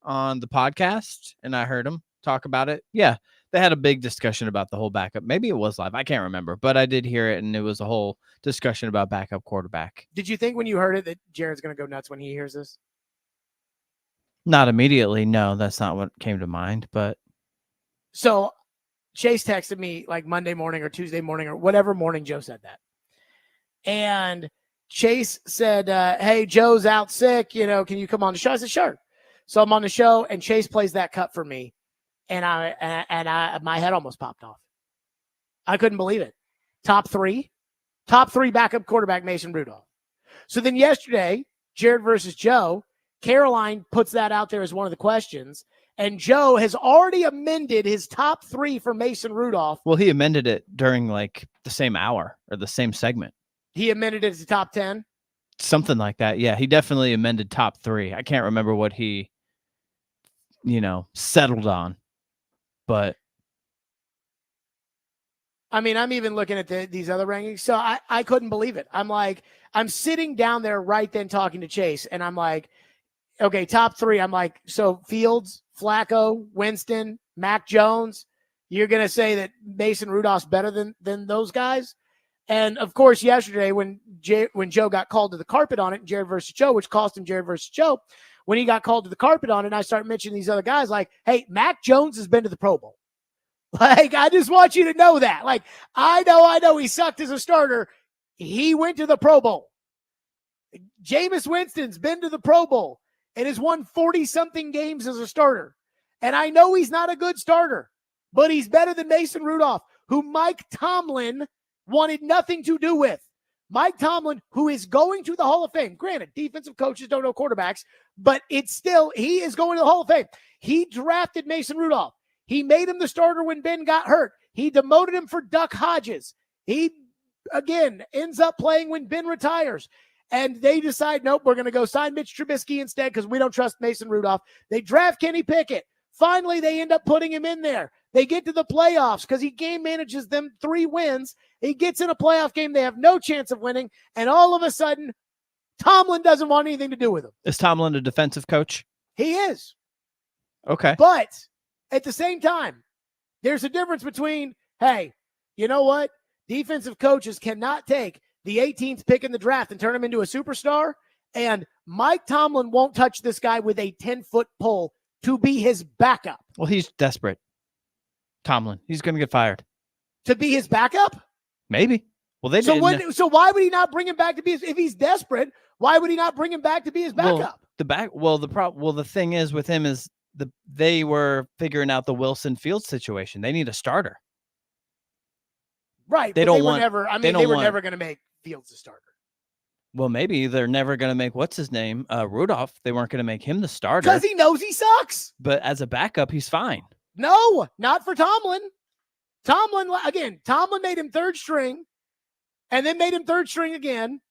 on the podcast, and I heard him talk about it. Yeah, they had a big discussion about the whole backup. Maybe it was live. I can't remember, but I did hear it, and it was a whole discussion about backup quarterback. Did you think when you heard it that Jared's going to go nuts when he hears this? Not immediately. No, that's not what came to mind. But so Chase texted me like Monday morning or Tuesday morning or whatever morning Joe said that. And Chase said, hey, Joe's out sick. You know, can you come on the show? I said, sure. So I'm on the show and Chase plays that cut for me. And I my head almost popped off. I couldn't believe it. Top three backup quarterback, Mason Rudolph. So then yesterday, Jared versus Joe, Caroline puts that out there as one of the questions, and Joe has already amended his top three for Mason Rudolph. Well, he amended it during like the same hour or the same segment. He amended it to top 10? Something like that. Yeah, he definitely amended top three. I can't remember what he, settled on, but. I mean, I'm even looking at these other rankings, so I couldn't believe it. I'm sitting down there right then talking to Chase, and I'm like, okay, top three. I'm like, so Fields, Flacco, Winston, Mac Jones. You're going to say that Mason Rudolph's better than those guys? And, of course, yesterday when Joe got called to the carpet on it, Jared versus Joe, which cost him Jared versus Joe, when he got called to the carpet on it, and I start mentioning these other guys like, hey, Mac Jones has been to the Pro Bowl. Like, I just want you to know that. Like, I know he sucked as a starter. He went to the Pro Bowl. Jameis Winston's been to the Pro Bowl and has won 40-something games as a starter. And I know he's not a good starter, but he's better than Mason Rudolph, who Mike Tomlin wanted nothing to do with. Mike Tomlin, who is going to the Hall of Fame. Granted, defensive coaches don't know quarterbacks, but it's still, he is going to the Hall of Fame. He drafted Mason Rudolph. He made him the starter when Ben got hurt. He demoted him for Duck Hodges. He, again, ends up playing when Ben retires. And they decide, nope, we're going to go sign Mitch Trubisky instead because we don't trust Mason Rudolph. They draft Kenny Pickett. Finally, they end up putting him in there. They get to the playoffs because he game manages them 3 wins. He gets in a playoff game. They have no chance of winning. And all of a sudden, Tomlin doesn't want anything to do with him. Is Tomlin a defensive coach? He is. Okay. But at the same time, there's a difference between, hey, you know what? Defensive coaches cannot take the 18th pick in the draft and turn him into a superstar. And Mike Tomlin won't touch this guy with a 10-foot pole to be his backup. Well, he's desperate. Tomlin, he's going to get fired. To be his backup? Maybe. Well, they didn't. So why would he not bring him back to be if he's desperate? Why would he not bring him back to be his backup? The thing is with him is they were figuring out the Wilson Fields situation. They need a starter. Right. They were never going to make Fields a starter. Well, maybe they're never going to make what's his name, Rudolph. They weren't going to make him the starter because he knows he sucks. But as a backup, he's fine. No, not for Tomlin. Tomlin made him third string, and then made him third string again,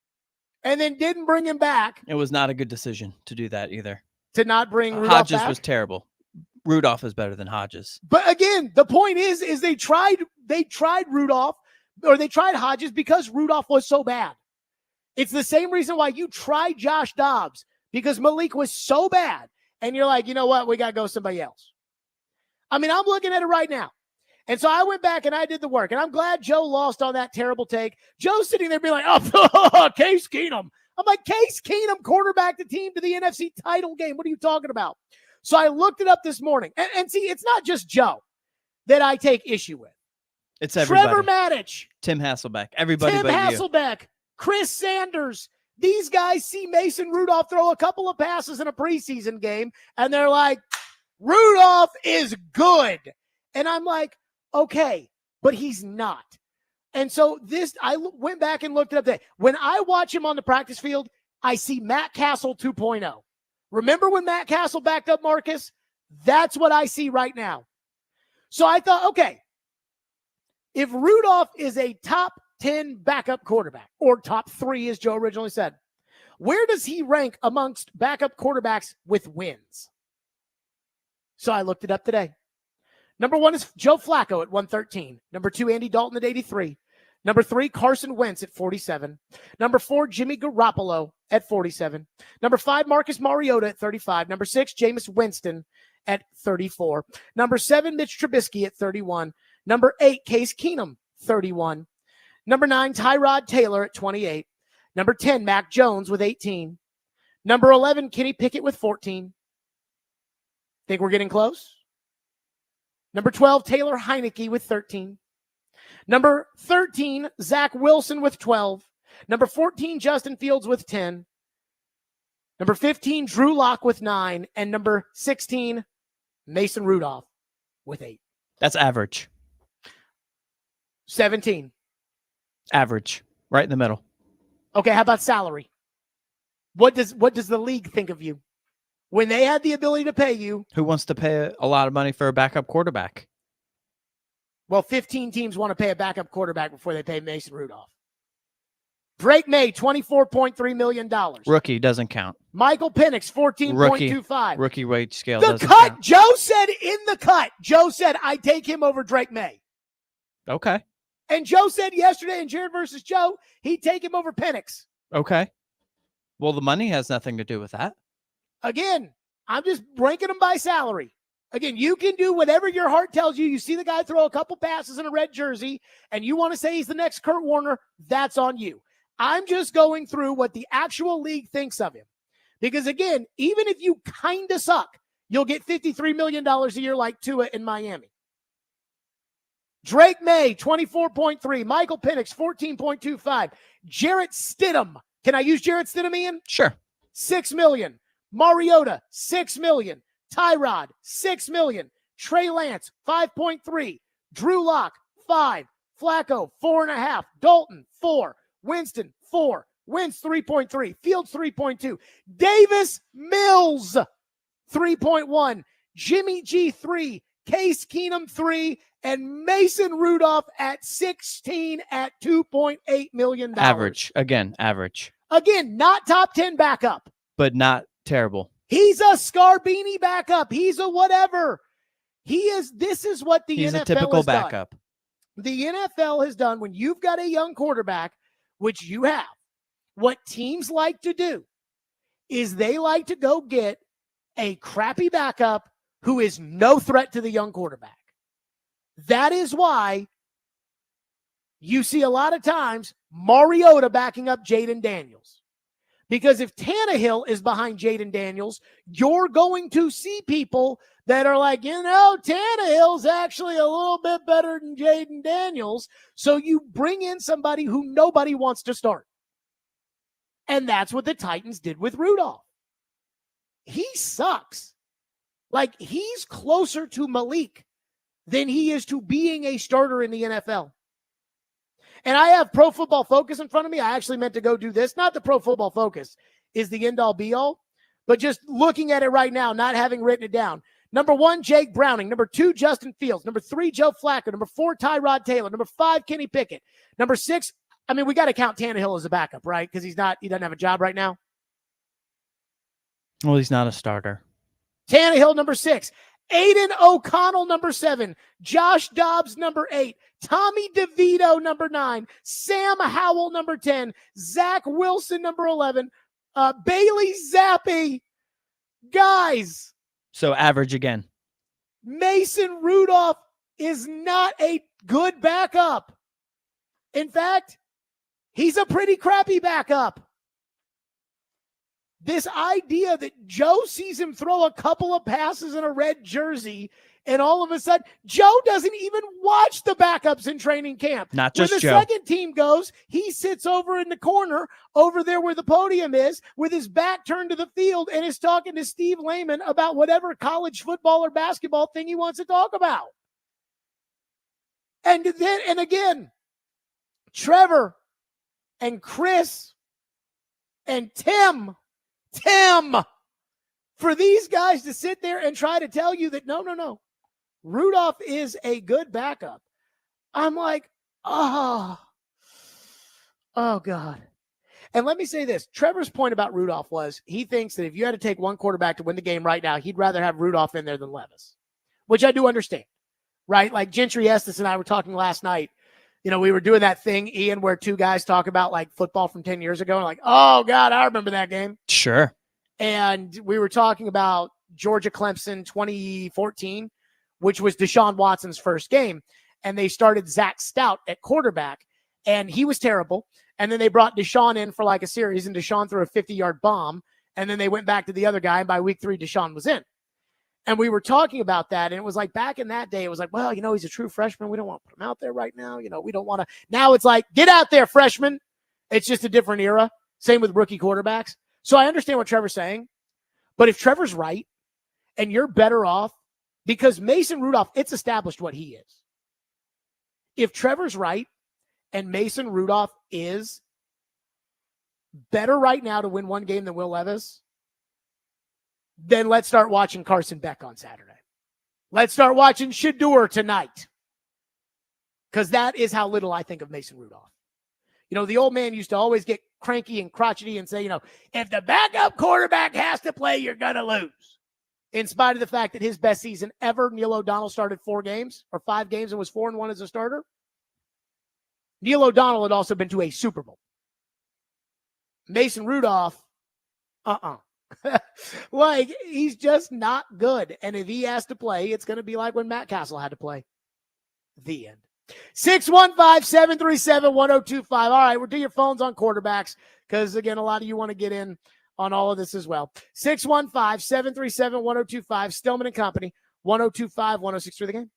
and then didn't bring him back. It was not a good decision to do that either. To not bring Rudolph Hodges back? Was terrible. Rudolph is better than Hodges. But again, the point is they tried Rudolph, or they tried Hodges because Rudolph was so bad. It's the same reason why you tried Josh Dobbs, because Malik was so bad. And you're like, you know what? We got to go somebody else. I mean, I'm looking at it right now. And so I went back and I did the work. And I'm glad Joe lost on that terrible take. Joe's sitting there being like, oh, Case Keenum. I'm like, Case Keenum quarterbacked the team to the NFC title game. What are you talking about? So I looked it up this morning. And see, it's not just Joe that I take issue with. It's everybody. Trevor Maddich. Tim Hasselbeck. Everybody Tim but Hasselbeck. Chris Sanders. These guys see Mason Rudolph throw a couple of passes in a preseason game, and they're like, Rudolph is good. And I'm like, okay, but he's not. And so I went back and looked it up today. When I watch him on the practice field, I see Matt Castle 2.0. Remember when Matt Castle backed up Marcus? That's what I see right now. So I thought, okay, if Rudolph is a top 10 backup quarterback, or top 3, as Joe originally said, where does he rank amongst backup quarterbacks with wins? So I looked it up today. Number 1 is Joe Flacco at 113. Number 2, Andy Dalton at 83. Number 3, Carson Wentz at 47. Number 4, Jimmy Garoppolo at 47. Number 5, Marcus Mariota at 35. Number 6, Jameis Winston at 34. Number 7, Mitch Trubisky at 31. Number 8, Case Keenum, 31. Number 9, Tyrod Taylor at 28. Number 10, Mac Jones with 18. Number 11, Kenny Pickett with 14. Think we're getting close? Number 12, Taylor Heineke with 13. Number 13, Zach Wilson with 12. Number 14, Justin Fields with 10. Number 15, Drew Lock with 9. And number 16, Mason Rudolph with 8. That's average. 17. Average. Right in the middle. Okay, how about salary? What does the league think of you? When they had the ability to pay you. Who wants to pay a lot of money for a backup quarterback? Well, 15 teams want to pay a backup quarterback before they pay Mason Rudolph. Drake May, $24.3 million. Rookie doesn't count. Michael Penix, $14.25. Rookie wage scale the doesn't cut, count. Joe said in the cut, Joe said, I take him over Drake May. Okay. And Joe said yesterday in Jared versus Joe, he'd take him over Penix. Okay. Well, the money has nothing to do with that. Again, I'm just ranking them by salary. Again, you can do whatever your heart tells you. You see the guy throw a couple passes in a red jersey, and you want to say he's the next Kurt Warner, that's on you. I'm just going through what the actual league thinks of him. Because, again, even if you kind of suck, you'll get $53 million a year like Tua in Miami. Drake May, 24.3. Michael Penix, 14.25. Jarrett Stidham. Can I use Jarrett Stidham, Ian? Sure. $6 million. Mariota, $6 million. Tyrod, $6 million. Trey Lance, 5.3. Drew Lock, 5. Flacco, 4.5. Dalton, 4. Winston, 4. Wentz, 3.3. Fields, 3.2. Davis Mills, 3.1. Jimmy G, 3. Case Keenum, 3. And Mason Rudolph at 16 at $2.8 million. Average. Again, average. Again, not top 10 backup. But not terrible. He's a Scarbini backup. He's a whatever. This is what the He's NFL a typical has backup. Done. The NFL has done when you've got a young quarterback, which you have. What teams like to do is they like to go get a crappy backup who is no threat to the young quarterback. That is why you see a lot of times Mariota backing up Jaden Daniels. Because if Tannehill is behind Jaden Daniels, you're going to see people that are like, Tannehill's actually a little bit better than Jaden Daniels. So you bring in somebody who nobody wants to start. And that's what the Titans did with Rudolph. He sucks. Like, he's closer to Malik than he is to being a starter in the NFL. And I have Pro Football Focus in front of me. I actually meant to go do this. Not the Pro Football Focus is the end-all be-all, but just looking at it right now, not having written it down. Number 1, Jake Browning. Number 2, Justin Fields. Number 3, Joe Flacco. Number 4, Tyrod Taylor. Number 5, Kenny Pickett. Number 6, we got to count Tannehill as a backup, right? Because he doesn't have a job right now. Well, he's not a starter. Tannehill, number 6. Aiden O'Connell, number 7. Josh Dobbs, number 8. Tommy DeVito, number 9. Sam Howell, number 10. Zach Wilson, number 11. Bailey Zappi. Guys. So average again. Mason Rudolph is not a good backup. In fact, he's a pretty crappy backup. This idea that Joe sees him throw a couple of passes in a red jersey And all of a sudden, Joe doesn't even watch the backups in training camp. Not When just the Joe. second team goes, he sits over in the corner, over there where the podium is, with his back turned to the field and is talking to Steve Lehman about whatever college football or basketball thing he wants to talk about. And then, and again, Trevor and Chris and Tim, for these guys to sit there and try to tell you that no, Rudolph is a good backup. I'm like, oh God. And let me say this. Trevor's point about Rudolph was he thinks that if you had to take one quarterback to win the game right now, he'd rather have Rudolph in there than Levis, which I do understand, right? Like Gentry Estes and I were talking last night. You know, we were doing that thing, Ian, where two guys talk about like football from 10 years ago. And like, oh God, I remember that game. Sure. And we were talking about Georgia Clemson 2014, which was Deshaun Watson's first game. And they started Zach Stout at quarterback, and he was terrible. And then they brought Deshaun in for like a series, and Deshaun threw a 50-yard bomb. And then they went back to the other guy, and by week 3, Deshaun was in. And we were talking about that, and it was like back in that day, it was like, well, you know, he's a true freshman. We don't want to put him out there right now. You know, we don't want to. Now it's like, get out there, freshman. It's just a different era. Same with rookie quarterbacks. So I understand what Trevor's saying. But if Trevor's right, and you're better off, because Mason Rudolph, it's established what he is. If Trevor's right, and Mason Rudolph is better right now to win one game than Will Levis, then let's start watching Carson Beck on Saturday. Let's start watching Shador tonight. Because that is how little I think of Mason Rudolph. You know, the old man used to always get cranky and crotchety and say, you know, if the backup quarterback has to play, you're going to lose. In spite of the fact that his best season ever, Neil O'Donnell started 4 games or 5 games and was 4-1 as a starter. Neil O'Donnell had also been to a Super Bowl. Mason Rudolph, like, he's just not good. And if he has to play, it's going to be like when Matt Castle had to play. The end. 615-737-1025. All right, we'll do your phones on quarterbacks because, again, a lot of you want to get in on all of this as well. 615-737-1025. Stillman and Company, 1025-1063 The Game.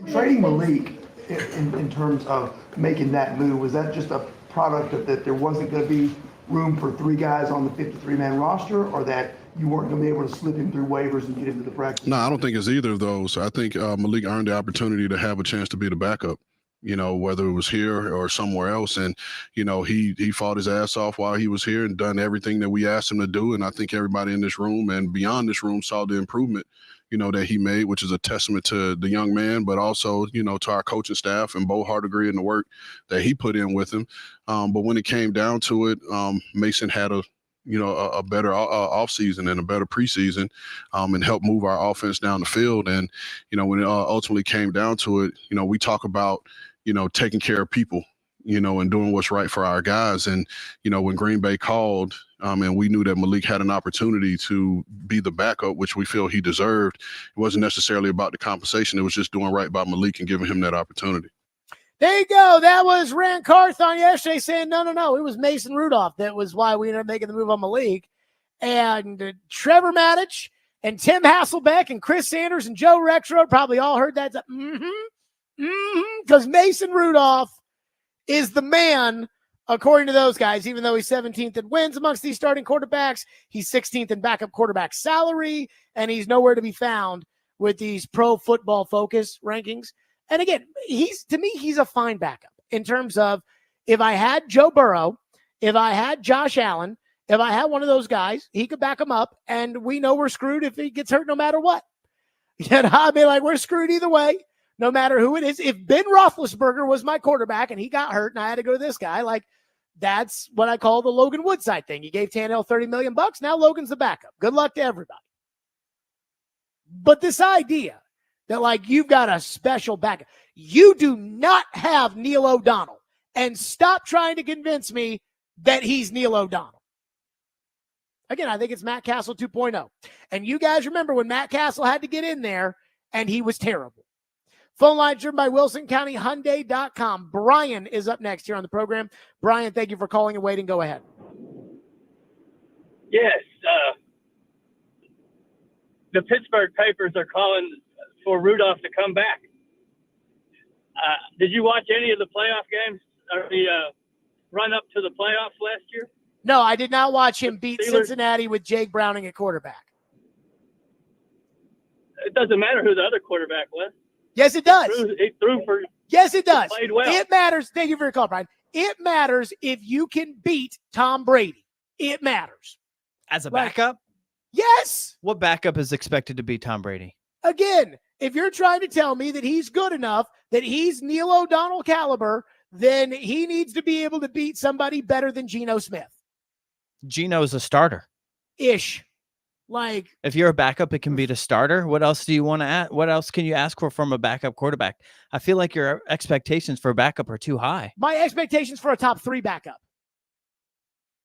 Trading Malik in terms of making that move, was that just a product of that there wasn't going to be room for 3 guys on the 53-man roster, or that you weren't going to be able to slip him through waivers and get him to the practice? No, I don't think it's either of those. I think Malik earned the opportunity to have a chance to be the backup, whether it was here or somewhere else. And, he fought his ass off while he was here and done everything that we asked him to do. And I think everybody in this room and beyond this room saw the improvement, that he made, which is a testament to the young man, but also, to our coaching staff and Bo Hardegree and the work that he put in with him. But when it came down to it, Mason had a better off season and a better preseason, and help move our offense down the field. And, when it ultimately came down to it, we talk about, taking care of people, and doing what's right for our guys. And, when Green Bay called, and we knew that Malik had an opportunity to be the backup, which we feel he deserved, it wasn't necessarily about the compensation. It was just doing right by Malik and giving him that opportunity. There you go. That was Rand Carthon yesterday saying, no. It was Mason Rudolph. That was why we ended up making the move on Malik. And Trevor Maddich and Tim Hasselbeck and Chris Sanders and Joe Rexroad probably all heard that. Because Mason Rudolph is the man, according to those guys, even though he's 17th in wins amongst these starting quarterbacks. He's 16th in backup quarterback salary, and he's nowhere to be found with these Pro Football Focus rankings. And again, he's a fine backup in terms of if I had Joe Burrow, if I had Josh Allen, if I had one of those guys, he could back him up, and we know we're screwed if he gets hurt no matter what. We're screwed either way, no matter who it is. If Ben Roethlisberger was my quarterback and he got hurt and I had to go to this guy, that's what I call the Logan Woodside thing. You gave Tannehill $30 million. Now Logan's the backup. Good luck to everybody. But this idea that you've got a special backup. You do not have Neil O'Donnell. And stop trying to convince me that he's Neil O'Donnell. Again, I think it's Matt Castle 2.0. And you guys remember when Matt Castle had to get in there and he was terrible. Phone line driven by WilsonCountyHyundai.com. Brian is up next here on the program. Brian, thank you for calling and waiting. Go ahead. Yes. The Pittsburgh papers are calling for Rudolph to come back. Did you watch any of the playoff games or the run up to the playoffs last year? No, I did not watch him beat Steelers? Cincinnati with Jake Browning at quarterback. It doesn't matter who the other quarterback was. Yes, it does. He threw for. Yes, it does. Played well. It matters. Thank you for your call, Brian. It matters if you can beat Tom Brady. It matters. As a backup? Yes. What backup is expected to beat Tom Brady? Again, if you're trying to tell me that he's good enough, that he's Neil O'Donnell caliber, then he needs to be able to beat somebody better than Geno Smith. Geno's a starter. Ish. If you're a backup, it can beat a starter. What else do you want to add? What else can you ask for from a backup quarterback? I feel like your expectations for a backup are too high. My expectations for a top 3 backup.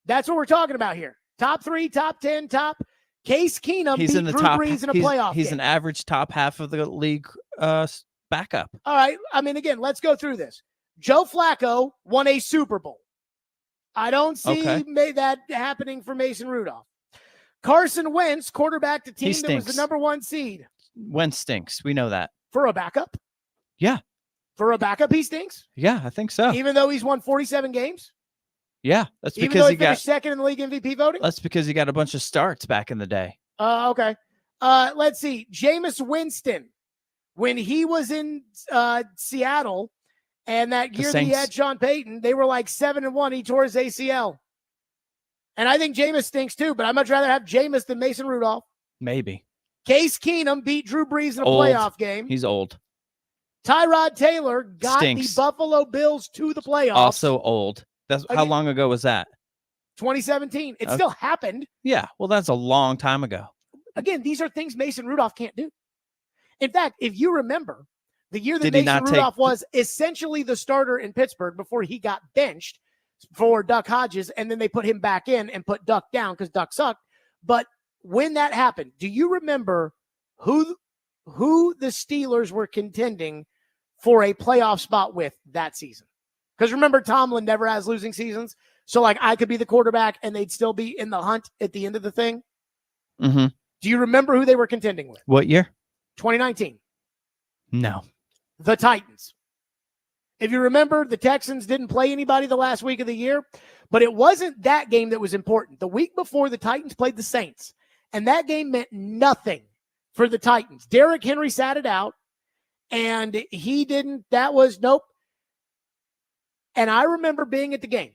That's what we're talking about here. Top 3, top 10, top. Case Keenum He's beat in the Drew top. Brees in a he's playoff he's game. an average top half of the league backup. All right. Again, let's go through this. Joe Flacco won a Super Bowl. I don't see that happening for Mason Rudolph. Carson Wentz, quarterback the team that was the number 1 seed. Wentz stinks. We know that. For a backup? Yeah. For a backup, he stinks? Yeah, I think so. Even though he's won 47 games? Yeah, that's Even because though he got finished second in the league MVP voting? That's because he got a bunch of starts back in the day. Okay. Let's see. Jameis Winston, when he was in Seattle, and that year that he had Sean Payton, they were 7-1. He tore his ACL. And I think Jameis stinks too, but I'd much rather have Jameis than Mason Rudolph. Maybe. Case Keenum beat Drew Brees in a playoff game. He's old. Tyrod Taylor got Stinks. the Buffalo Bills to the playoffs. Also old. How long ago was that? 2017. It still happened. Yeah, well, that's a long time ago. Again, these are things Mason Rudolph can't do. In fact, if you remember, the year that Mason Rudolph was essentially the starter in Pittsburgh before he got benched for Duck Hodges, and then they put him back in and put Duck down because Duck sucked. But when that happened, do you remember who the Steelers were contending for a playoff spot with that season? Because remember, Tomlin never has losing seasons. So, I could be the quarterback and they'd still be in the hunt at the end of the thing. Mm-hmm. Do you remember who they were contending with? What year? 2019. No. the Titans. If you remember, the Texans didn't play anybody the last week of the year, but it wasn't that game that was important. The week before, the Titans played the Saints, and that game meant nothing for the Titans. Derrick Henry sat it out, and he didn't. That was nope. And I remember being at the game,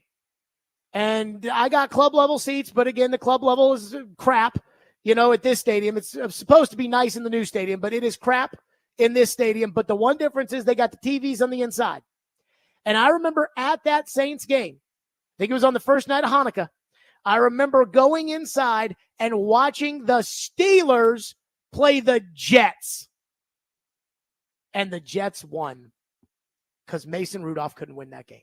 and I got club level seats, but again, the club level is crap. At this stadium, it's supposed to be nice in the new stadium, but it is crap in this stadium. But the one difference is they got the TVs on the inside. And I remember at that Saints game, I think it was on the first night of Hanukkah, I remember going inside and watching the Steelers play the Jets. And the Jets won because Mason Rudolph couldn't win that game.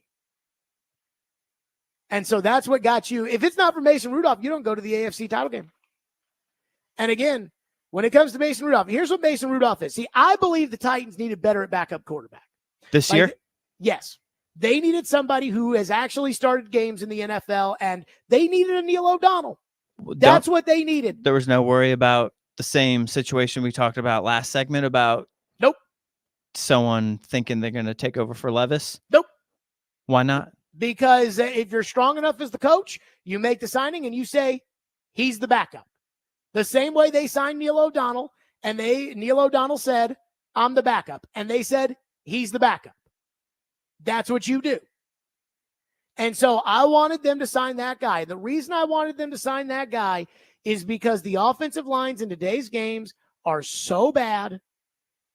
And so that's what got you. If it's not for Mason Rudolph, you don't go to the AFC title game. And again, when it comes to Mason Rudolph, here's what Mason Rudolph is. See, I believe the Titans needed better at backup quarterback. This year? Yes. They needed somebody who has actually started games in the NFL, and they needed a Neil O'Donnell. That's what they needed. There was no worry about the same situation we talked about last segment about nope. Someone thinking they're going to take over for Levis? Nope. Why not? Because if you're strong enough as the coach, you make the signing and you say, he's the backup. The same way they signed Neil O'Donnell, and Neil O'Donnell said, I'm the backup. And they said, he's the backup. That's what you do. And so I wanted them to sign that guy. The reason I wanted them to sign that guy is because the offensive lines in today's games are so bad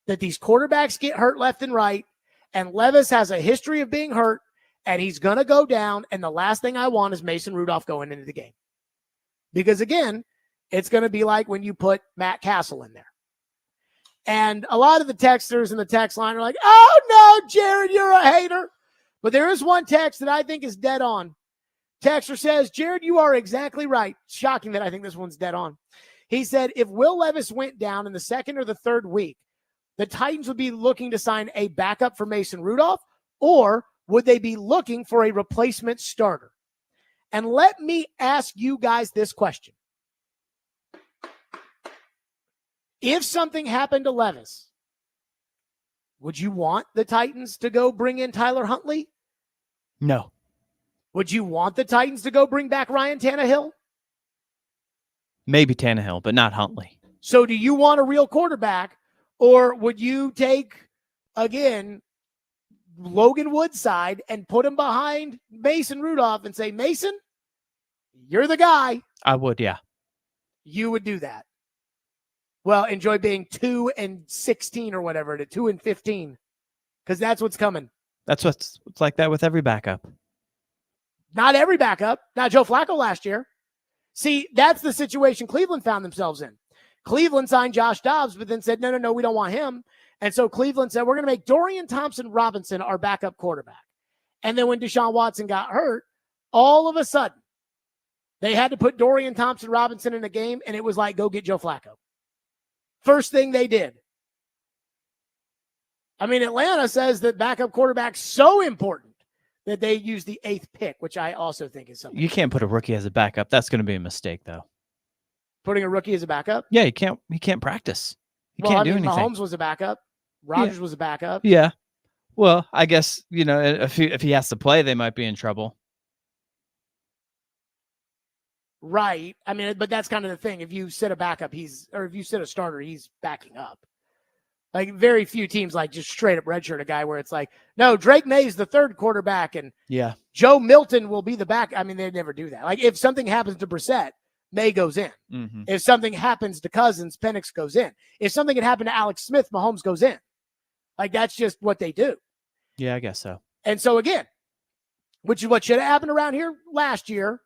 that these quarterbacks get hurt left and right, and Levis has a history of being hurt, and he's going to go down, and the last thing I want is Mason Rudolph going into the game. Because, again, it's going to be like when you put Matt Castle in there. And a lot of the texters in the text line are like, oh, no, Jared, you're a hater. But there is one text that I think is dead on. Texter says, Jared, you are exactly right. Shocking that I think this one's dead on. He said, if Will Levis went down in the second or the third week, the Titans would be looking to sign a backup for Mason Rudolph, or would they be looking for a replacement starter? And let me ask you guys this question. If something happened to Levis, would you want the Titans to go bring in Tyler Huntley? No. Would you want the Titans to go bring back Ryan Tannehill? Maybe Tannehill, but not Huntley. So do you want a real quarterback, or would you take, again, Logan Woodside and put him behind Mason Rudolph and say, Mason, you're the guy? I would, yeah. You would do that. Well, enjoy being 2-16 or whatever, to 2-15, because that's what's coming. That's what's like that with every backup. Not every backup. Not Joe Flacco last year. See, that's the situation Cleveland found themselves in. Cleveland signed Josh Dobbs, but then said, no, we don't want him. And so Cleveland said, we're going to make Dorian Thompson-Robinson our backup quarterback. And then when Deshaun Watson got hurt, all of a sudden, they had to put Dorian Thompson-Robinson in a game, and it was like, go get Joe Flacco. First thing they did. I mean, Atlanta says that backup quarterback's so important that they use the 8th pick, which I also think is something. You can't put a rookie as a backup. That's going to be a mistake, though. Putting a rookie as a backup? Yeah, he can't practice. He can't do anything. Mahomes was a backup. Rodgers was a backup. Yeah. Well, I guess, if he has to play, they might be in trouble. Right. I mean, but that's kind of the thing. If you sit a backup, if you sit a starter, he's backing up. Like, very few teams like just straight up redshirt a guy where it's like, no, Drake May's the third quarterback and yeah, Joe Milton will be the back. I mean, they'd never do that. Like, if something happens to Brissett, May goes in. Mm-hmm. If something happens to Cousins, Penix goes in. If something had happened to Alex Smith, Mahomes goes in. Like, that's just what they do. Yeah, I guess so. And so, again, which is what should have happened around here last year,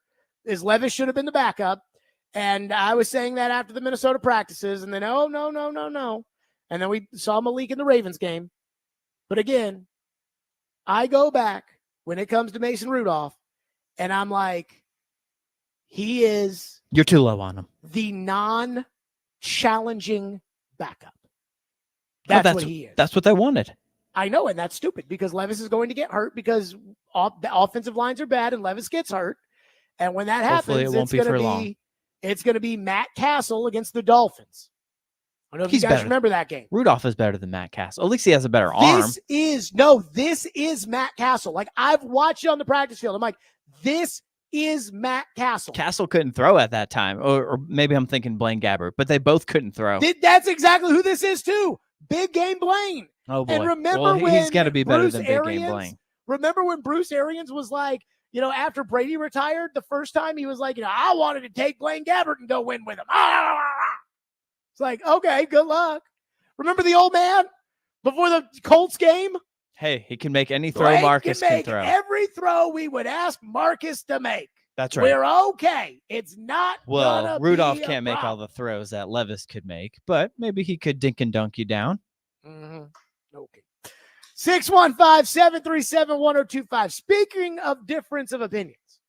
is Levis should have been the backup. And I was saying that after the Minnesota practices, and then, oh, no. And then we saw Malik in the Ravens game. But again, I go back when it comes to Mason Rudolph, and I'm like, he is... You're too low on him. The non-challenging backup. That's what he is. That's what they wanted. I know, and that's stupid because Levis is going to get hurt because the offensive lines are bad and Levis gets hurt. And when that happens, it's going to be Matt Castle against the Dolphins. I don't know if He's you guys better. remember that game. Rudolph is better than Matt Castle. At least he has a better arm. This is Matt Castle. Like, I've watched it on the practice field. I'm like, this is Matt Castle. Castle couldn't throw at that time. Or maybe I'm thinking Blaine Gabbert, but they both couldn't throw. That's exactly who this is, too. Big Game Blaine. Oh, boy. And remember when he's got to be better Bruce than Big Game Arians, Blaine. remember when Bruce Arians was like, after Brady retired, the first time he was like, I wanted to take Blaine Gabbert and go win with him. It's like, okay, good luck. Remember the old man before the Colts game? Hey, he can make any throw Marcus can throw. Every throw we would ask Marcus to make. That's right. We're okay. It's not well, Rudolph can't make all the throws that Levis could make, but maybe he could dink and dunk you down. Mm-hmm. Okay. 615-737-1025. Speaking of difference of opinions,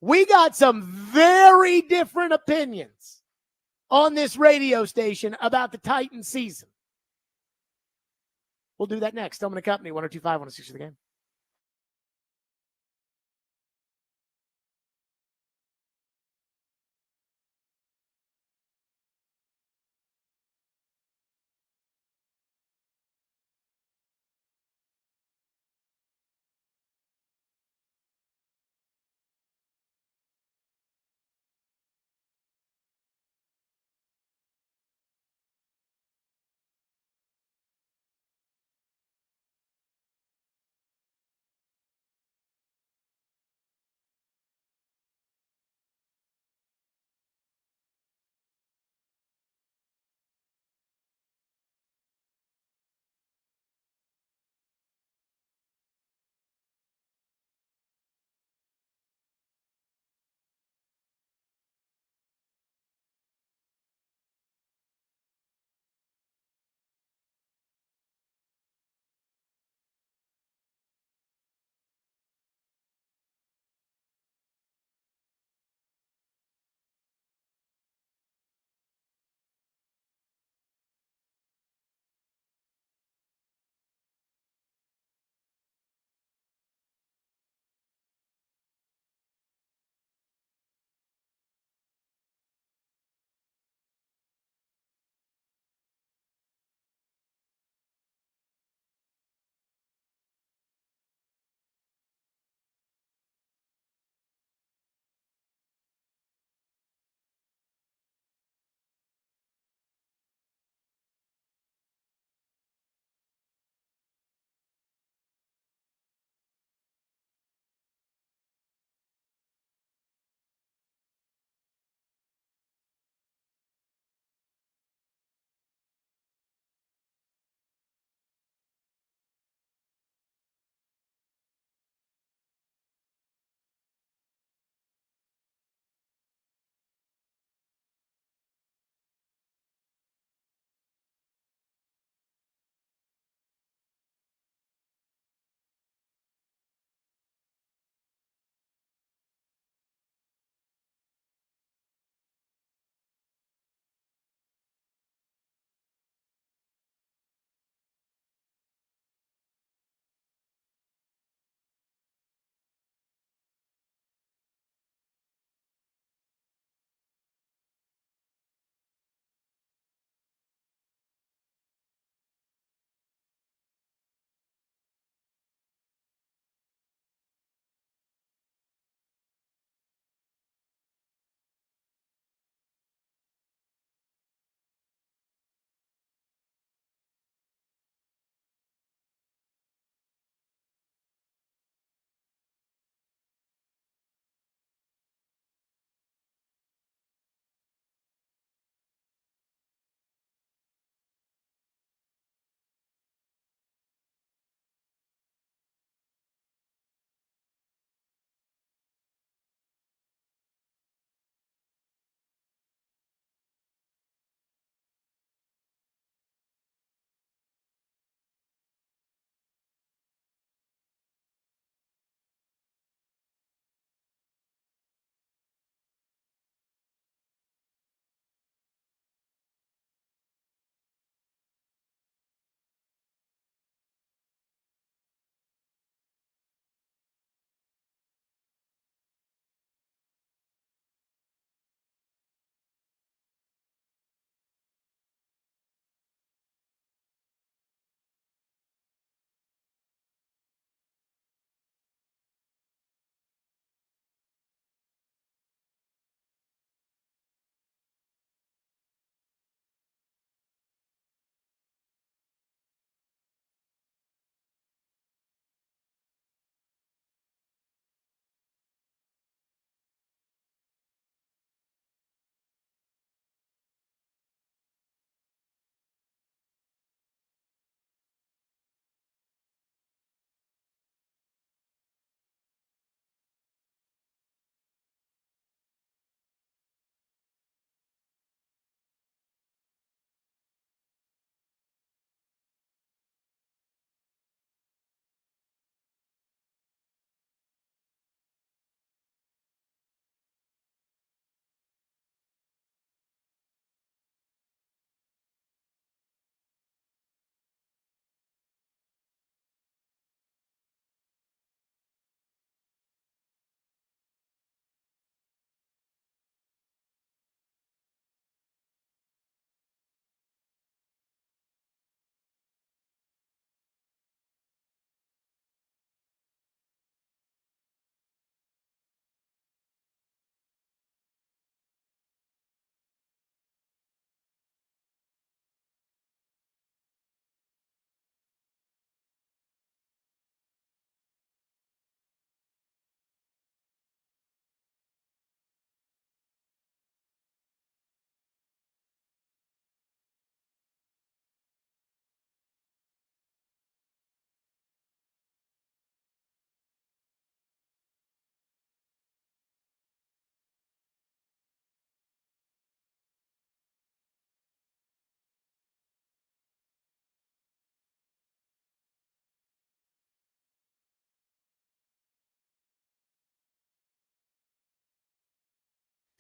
we got some very different opinions on this radio station about the Titans season. We'll do that next. Stillman & Company, 102.5, 106 of the game.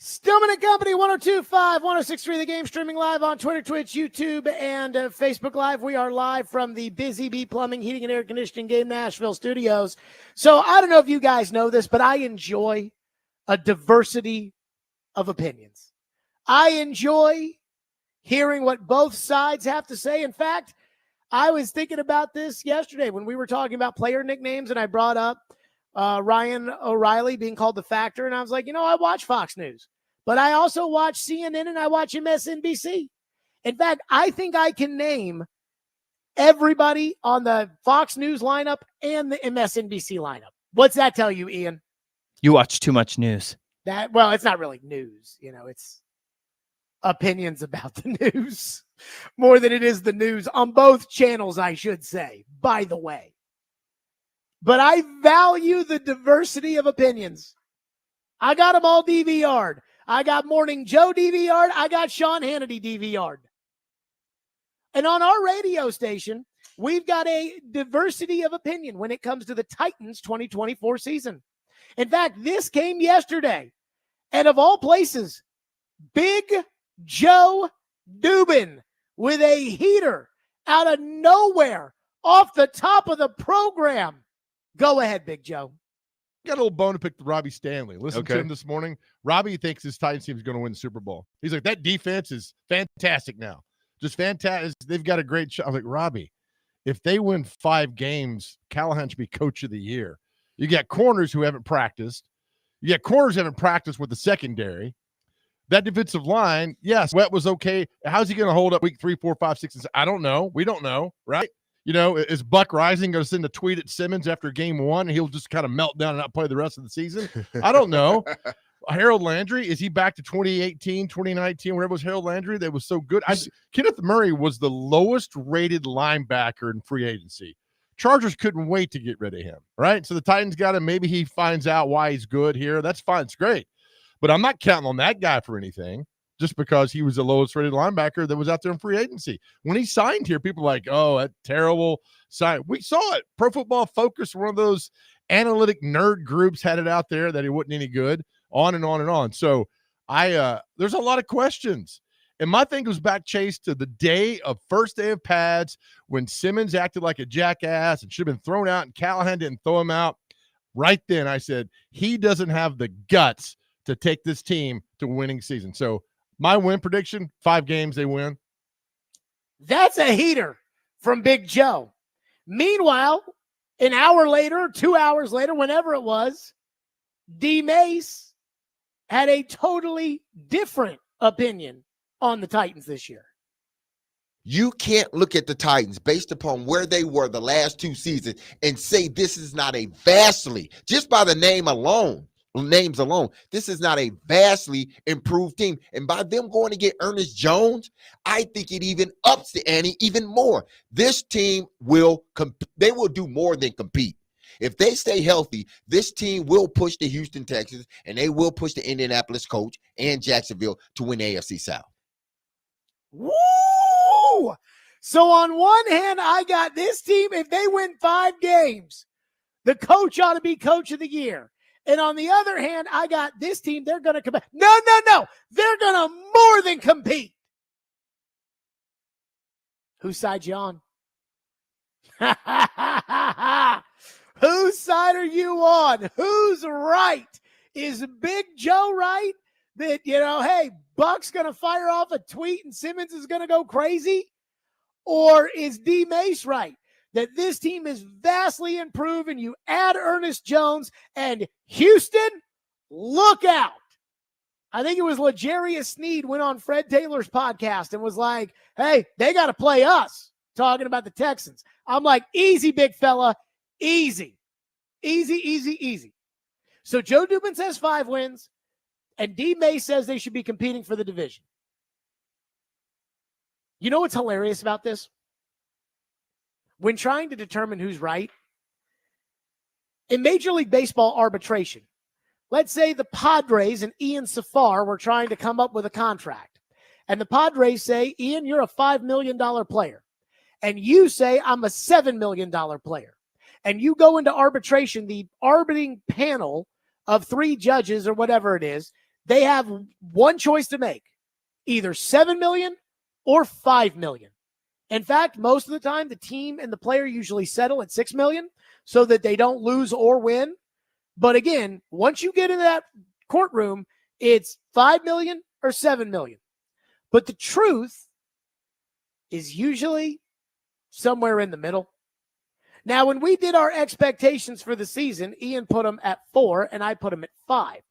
Stillman and Company, 102.5, 106.3 The Game, streaming live on Twitter, Twitch, YouTube, and Facebook Live. We are live from the Busy Bee Plumbing, Heating, and Air Conditioning Game Nashville studios. So I don't know if you guys know this, but I enjoy a diversity of opinions. I enjoy hearing what both sides have to say. In fact, I was thinking about this yesterday when we were talking about player nicknames, and I brought up Ryan O'Reilly being called the Factor, and I was like, I watch Fox News, but I also watch CNN and I watch MSNBC. In fact, I think I can name everybody on the Fox News lineup and the MSNBC lineup. What's that tell you, Ian? You watch too much news. Well, it's not really news. It's opinions about the news more than it is the news on both channels, I should say, by the way. But I value the diversity of opinions. I got them all DVR'd. I got Morning Joe DVR'd. I got Sean Hannity DVR'd. And on our radio station, we've got a diversity of opinion when it comes to the Titans 2024 season. In fact, this came yesterday. And of all places, Big Joe Dubin with a heater out of nowhere off the top of the program. Go ahead, Big Joe. Got a little bone to pick to Robbie Stanley. Listen to him this morning. Robbie thinks his Titans team is going to win the Super Bowl. He's like, that defense is fantastic now. Just fantastic. They've got a great shot. I was like, Robbie, if they win 5 games, Callahan should be coach of the year. You got corners who haven't practiced. You got corners who haven't practiced with the secondary. That defensive line, yes, Sweat was okay. How's he going to hold up week 3, 4, 5, 6, and 7? I don't know. We don't know, right? Is Buck Rising going to send a tweet at Simmons after game 1 and he'll just kind of melt down and not play the rest of the season? I don't know. Harold Landry, is he back to 2018, 2019, wherever it was Harold Landry that was so good? Kenneth Murray was the lowest rated linebacker in free agency. Chargers couldn't wait to get rid of him, right? So the Titans got him. Maybe he finds out why he's good here. That's fine. It's great. But I'm not counting on that guy for anything just because he was the lowest rated linebacker that was out there in free agency. When he signed here, people were like, oh, that terrible sign. We saw it. Pro Football Focus, one of those analytic nerd groups, had it out there that he wasn't any good, on and on and on. So there's a lot of questions. And my thing goes back, Chase, to the first day of pads when Simmons acted like a jackass and should have been thrown out and Callahan didn't throw him out. Right then I said, he doesn't have the guts to take this team to a winning season. So my win prediction, 5 games they win. That's a heater from Big Joe. Meanwhile, an hour later, 2 hours later, whenever it was, D. Mace had a totally different opinion on the Titans this year. You can't look at the Titans based upon where they were the last 2 seasons and say this is not a vastly, just by the names alone, this is not a vastly improved team. And by them going to get Ernest Jones, I think it even ups the ante even more. This team they will do more than compete. If they stay healthy, this team will push the Houston Texans and they will push the Indianapolis Colts and Jacksonville to win AFC South. Woo! So on one hand, I got this team, if they win 5 games, the coach ought to be coach of the year. And on the other hand, I got this team, they're going to compete. No. They're going to more than compete. Whose side you on? Whose side are you on? Who's right? Is Big Joe right? That, hey, Buck's going to fire off a tweet and Simmons is going to go crazy? Or is D. Mace right? That this team is vastly improved and you add Ernest Jones and Houston, look out. I think it was L'Jarius Sneed went on Fred Taylor's podcast and was like, hey, they got to play us, talking about the Texans. I'm like, easy, big fella, easy. Easy. So Joe Dubin says 5 wins and D. May says they should be competing for the division. You know what's hilarious about this? When trying to determine who's right, in Major League Baseball arbitration, let's say the Padres and Ian Safar were trying to come up with a contract. And the Padres say, Ian, you're a $5 million player. And you say, I'm a $7 million player. And you go into arbitration, the arbitrating panel of 3 judges or whatever it is, they have one choice to make, either $7 million or $5 million. In fact, most of the time, the team and the player usually settle at $6 million so that they don't lose or win. But again, once you get into that courtroom, it's $5 million or $7 million. But the truth is usually somewhere in the middle. Now, when we did our expectations for the season, Ian put them at 4 and I put them at 5.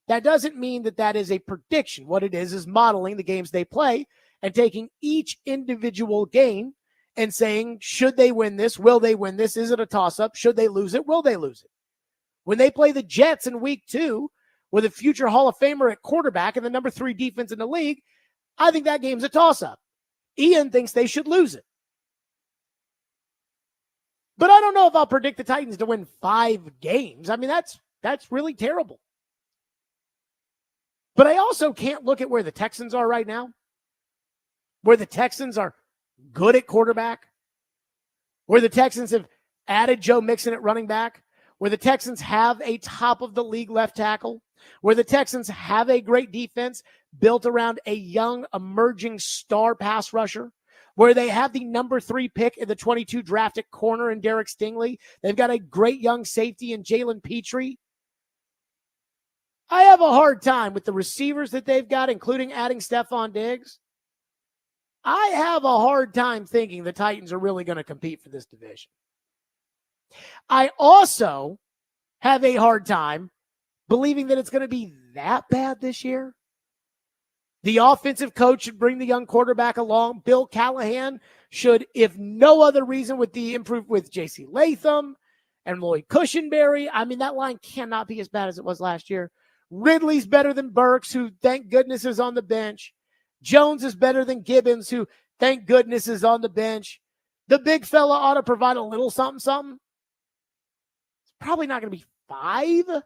That doesn't mean that that is a prediction. What it is modeling the games they play and taking each individual game and saying, should they win this? Will they win this? Is it a toss-up? Should they lose it? Will they lose it? When they play the Jets in week 2 with a future Hall of Famer at quarterback and the number 3 defense in the league, I think that game's a toss-up. Ian thinks they should lose it. But I don't know if I'll predict the Titans to win 5 games. I mean, that's really terrible. But I also can't look at where the Texans are right now, where the Texans are good at quarterback, where the Texans have added Joe Mixon at running back, where the Texans have a top-of-the-league left tackle, where the Texans have a great defense built around a young, emerging star pass rusher, where they have the number 3 pick in the 22 drafted corner in Derek Stingley. They've got a great young safety in Jalen Petrie. I have a hard time with the receivers that they've got, including adding Stephon Diggs. I have a hard time thinking the Titans are really going to compete for this division. I also have a hard time believing that it's going to be that bad this year. The offensive coach should bring the young quarterback along. Bill Callahan should, if no other reason, with the improve with J.C. Latham and Lloyd Cushenberry. I mean, that line cannot be as bad as it was last year. Ridley's better than Burks, who thank goodness is on the bench. Jones is better than Gibbons, who thank goodness is on the bench. The big fella ought to provide a little something. It's probably not going to be 5.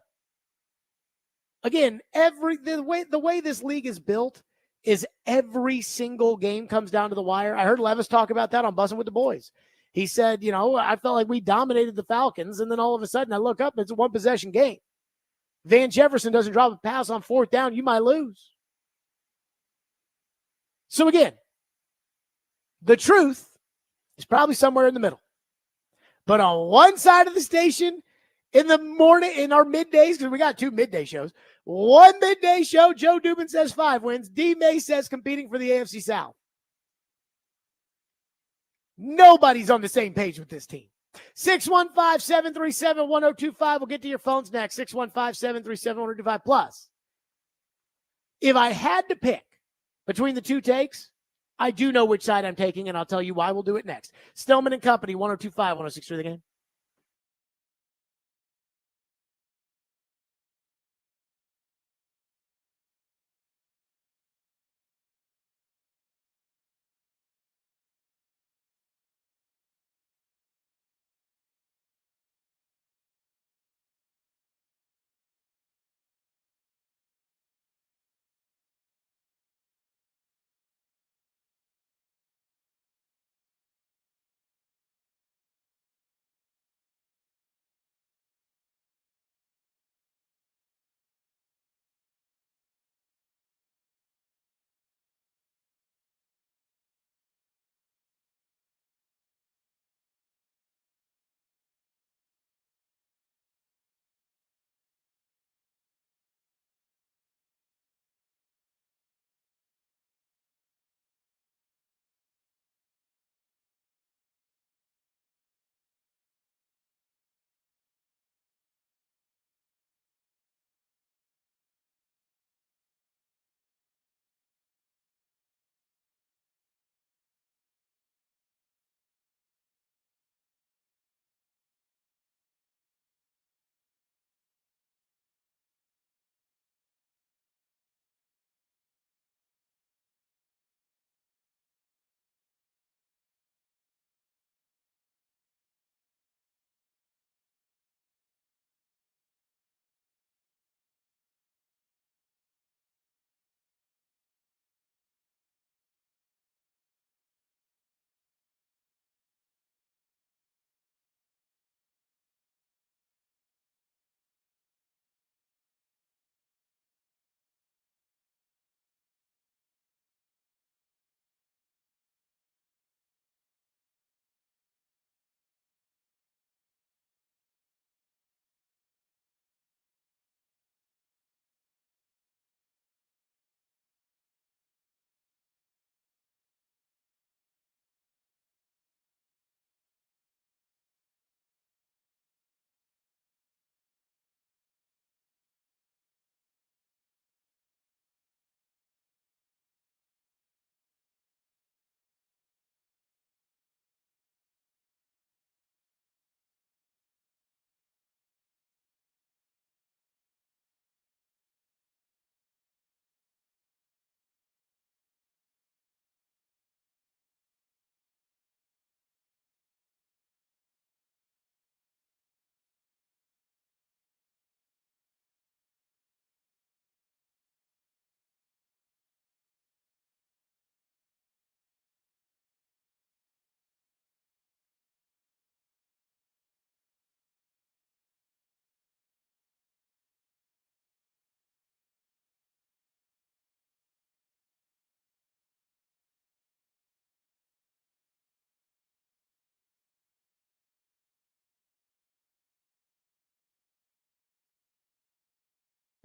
Again, the way this league is built is every single game comes down to the wire. I heard Levis talk about that on Buzzing with the Boys. He said, I felt like we dominated the Falcons, and then all of a sudden I look up, it's a one-possession game. Van Jefferson doesn't drop a pass on 4th down, you might lose. So again, the truth is probably somewhere in the middle. But on one side of the station, in the morning, in our middays, because we got 2 midday shows, one midday show, Joe Dubin says 5 wins. D. May says competing for the AFC South. Nobody's on the same page with this team. 615-737-1025. We'll get to your phones next. 615-737-1025. Plus, if I had to pick between the 2 takes, I do know which side I'm taking, and I'll tell you why. We'll do it next. Stillman and Company, 1025, 106.3 The Game.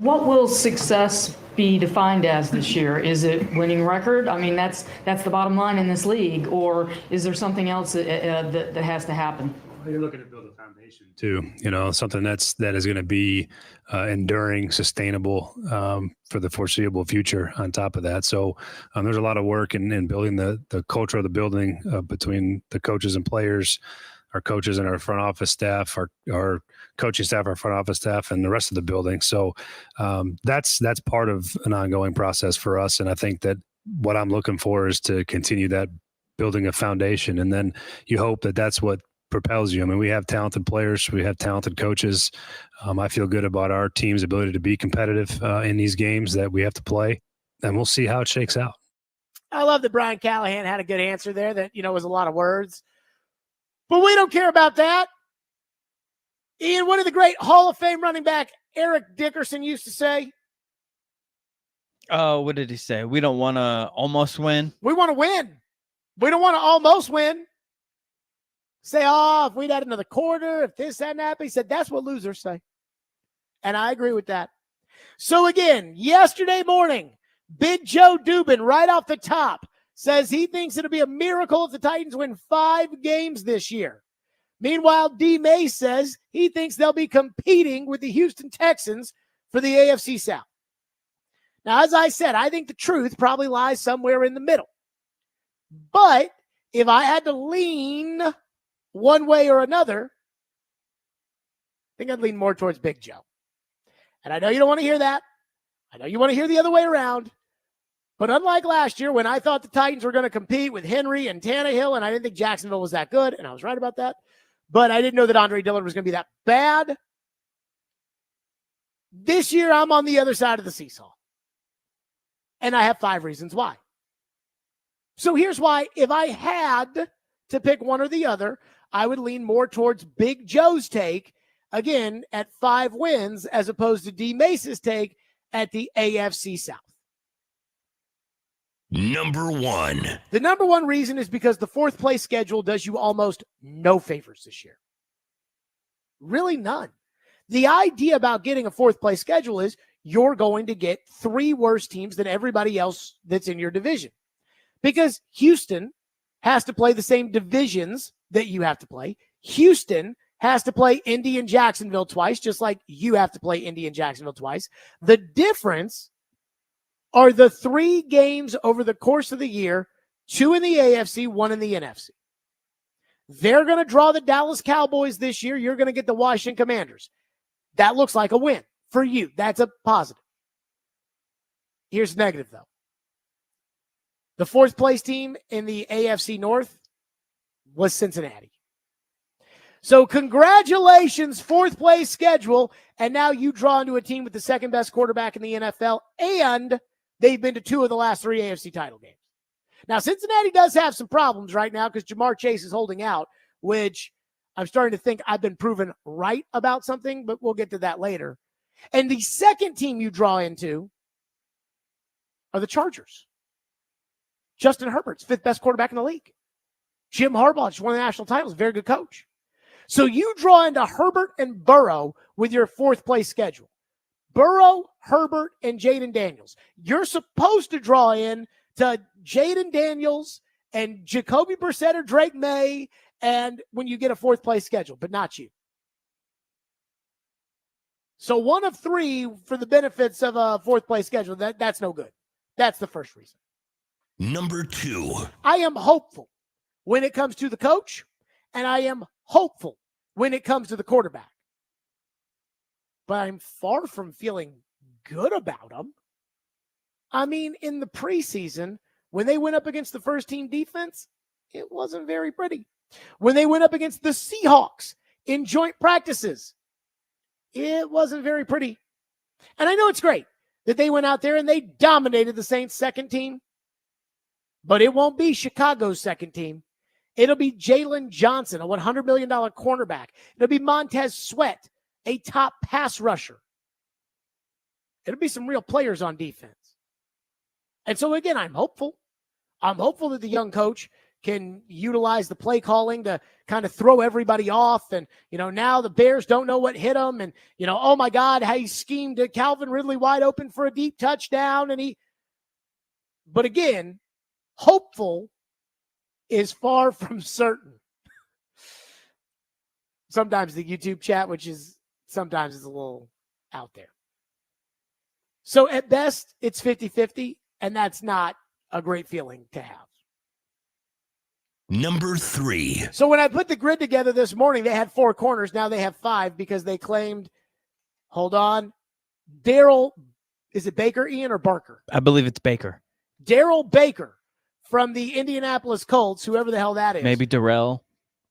What will success be defined as this year? Is it winning record? I mean, that's the bottom line in this league, or is there something else that has to happen? You're looking to build a foundation too, something that is going to be enduring, sustainable for the foreseeable future on top of that. So there's a lot of work in building the culture of the building between the coaches and players, our coaches and our front office staff, our coaching staff, our front office staff, and the rest of the building. So that's part of an ongoing process for us. And I think that what I'm looking for is to continue that, building a foundation. And then you hope that that's what propels you. I mean, we have talented players, we have talented coaches. I feel good about our team's ability to be competitive in these games that we have to play, and we'll see how it shakes out. I love that Brian Callahan had a good answer there that, was a lot of words. But we don't care about that. Ian, what did the great Hall of Fame running back Eric Dickerson used to say? What did he say? We don't want to almost win. We want to win. We don't want to almost win. Say, if we'd had another quarter, if this hadn't happened. He said, that's what losers say. And I agree with that. So again, yesterday morning, Big Joe Dubin, right off the top, says he thinks it'll be a miracle if the Titans win 5 games this year. Meanwhile, D. May says he thinks they'll be competing with the Houston Texans for the AFC South. Now, as I said, I think the truth probably lies somewhere in the middle. But if I had to lean one way or another, I think I'd lean more towards Big Joe. And I know you don't want to hear that. I know you want to hear the other way around. But unlike last year, when I thought the Titans were going to compete with Henry and Tannehill, and I didn't think Jacksonville was that good, and I was right about that, but I didn't know that Andre Dillard was going to be that bad. This year, I'm on the other side of the seesaw. And I have 5 reasons why. So here's why. If I had to pick one or the other, I would lean more towards Big Joe's take, again, at 5 wins, as opposed to D. Mace's take at the AFC South. Number 1. The number 1 reason is because the 4th place schedule does you almost no favors this year. Really none. The idea about getting a 4th place schedule is you're going to get 3 worse teams than everybody else that's in your division. Because Houston has to play the same divisions that you have to play. Houston has to play Indy and Jacksonville twice, just like you have to play Indy and Jacksonville twice. The difference are the 3 games over the course of the year, 2 in the AFC, 1 in the NFC. They're going to draw the Dallas Cowboys this year. You're going to get the Washington Commanders. That looks like a win for you. That's a positive. Here's negative, though. The 4th place team in the AFC North was Cincinnati. So congratulations, 4th place schedule, and now you draw into a team with the 2nd best quarterback in the NFL, and they've been to 2 of the last 3 AFC title games. Now, Cincinnati does have some problems right now because Jamar Chase is holding out, which I'm starting to think I've been proven right about something, but we'll get to that later. And the second team you draw into are the Chargers. Justin Herbert's 5th best quarterback in the league. Jim Harbaugh just won the national titles, very good coach. So you draw into Herbert and Burrow with your 4th place schedule. Burrow, Herbert, and Jaden Daniels. You're supposed to draw in to Jaden Daniels and Jacoby Brissett or Drake May, and when you get a 4th place schedule, but not you. So 1 of 3 for the benefits of a 4th place schedule. That's no good. That's the first reason. Number 2. I am hopeful when it comes to the coach, and I am hopeful when it comes to the quarterback. But I'm far from feeling good about them. I mean, in the preseason, when they went up against the first-team defense, it wasn't very pretty. When they went up against the Seahawks in joint practices, it wasn't very pretty. And I know it's great that they went out there and they dominated the Saints' second team, but it won't be Chicago's second team. It'll be Jalen Johnson, a $100 million cornerback. It'll be Montez Sweat, a top pass rusher. It'll be some real players on defense. And so, again, I'm hopeful. I'm hopeful that the young coach can utilize the play calling to kind of throw everybody off. And, now the Bears don't know what hit them. And, oh my God, how he schemed it. Calvin Ridley wide open for a deep touchdown. But again, hopeful is far from certain. Sometimes the YouTube chat, which is sometimes is a little out there. So at best, it's 50-50, and that's not a great feeling to have. Number 3. So when I put the grid together this morning, they had 4 corners. Now they have 5 because they claimed, hold on, Daryl, is it Baker, Ian, or Barker? I believe it's Baker. Daryl Baker from the Indianapolis Colts, whoever the hell that is. Maybe Darrell.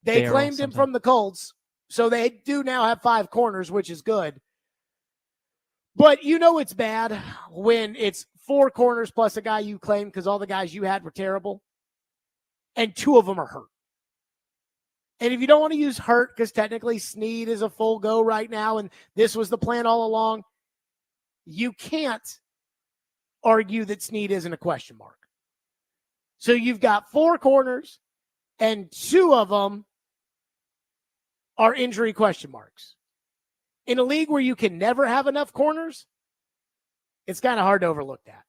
They Darryl claimed him from the Colts, so they do now have 5 corners, which is good. But it's bad when it's 4 corners plus a guy you claimed because all the guys you had were terrible, and 2 of them are hurt. And if you don't want to use hurt because technically Snead is a full go right now, and this was the plan all along, you can't argue that Snead isn't a question mark. So you've got 4 corners, and 2 of them are injury question marks. In a league where you can never have enough corners, it's kind of hard to overlook that.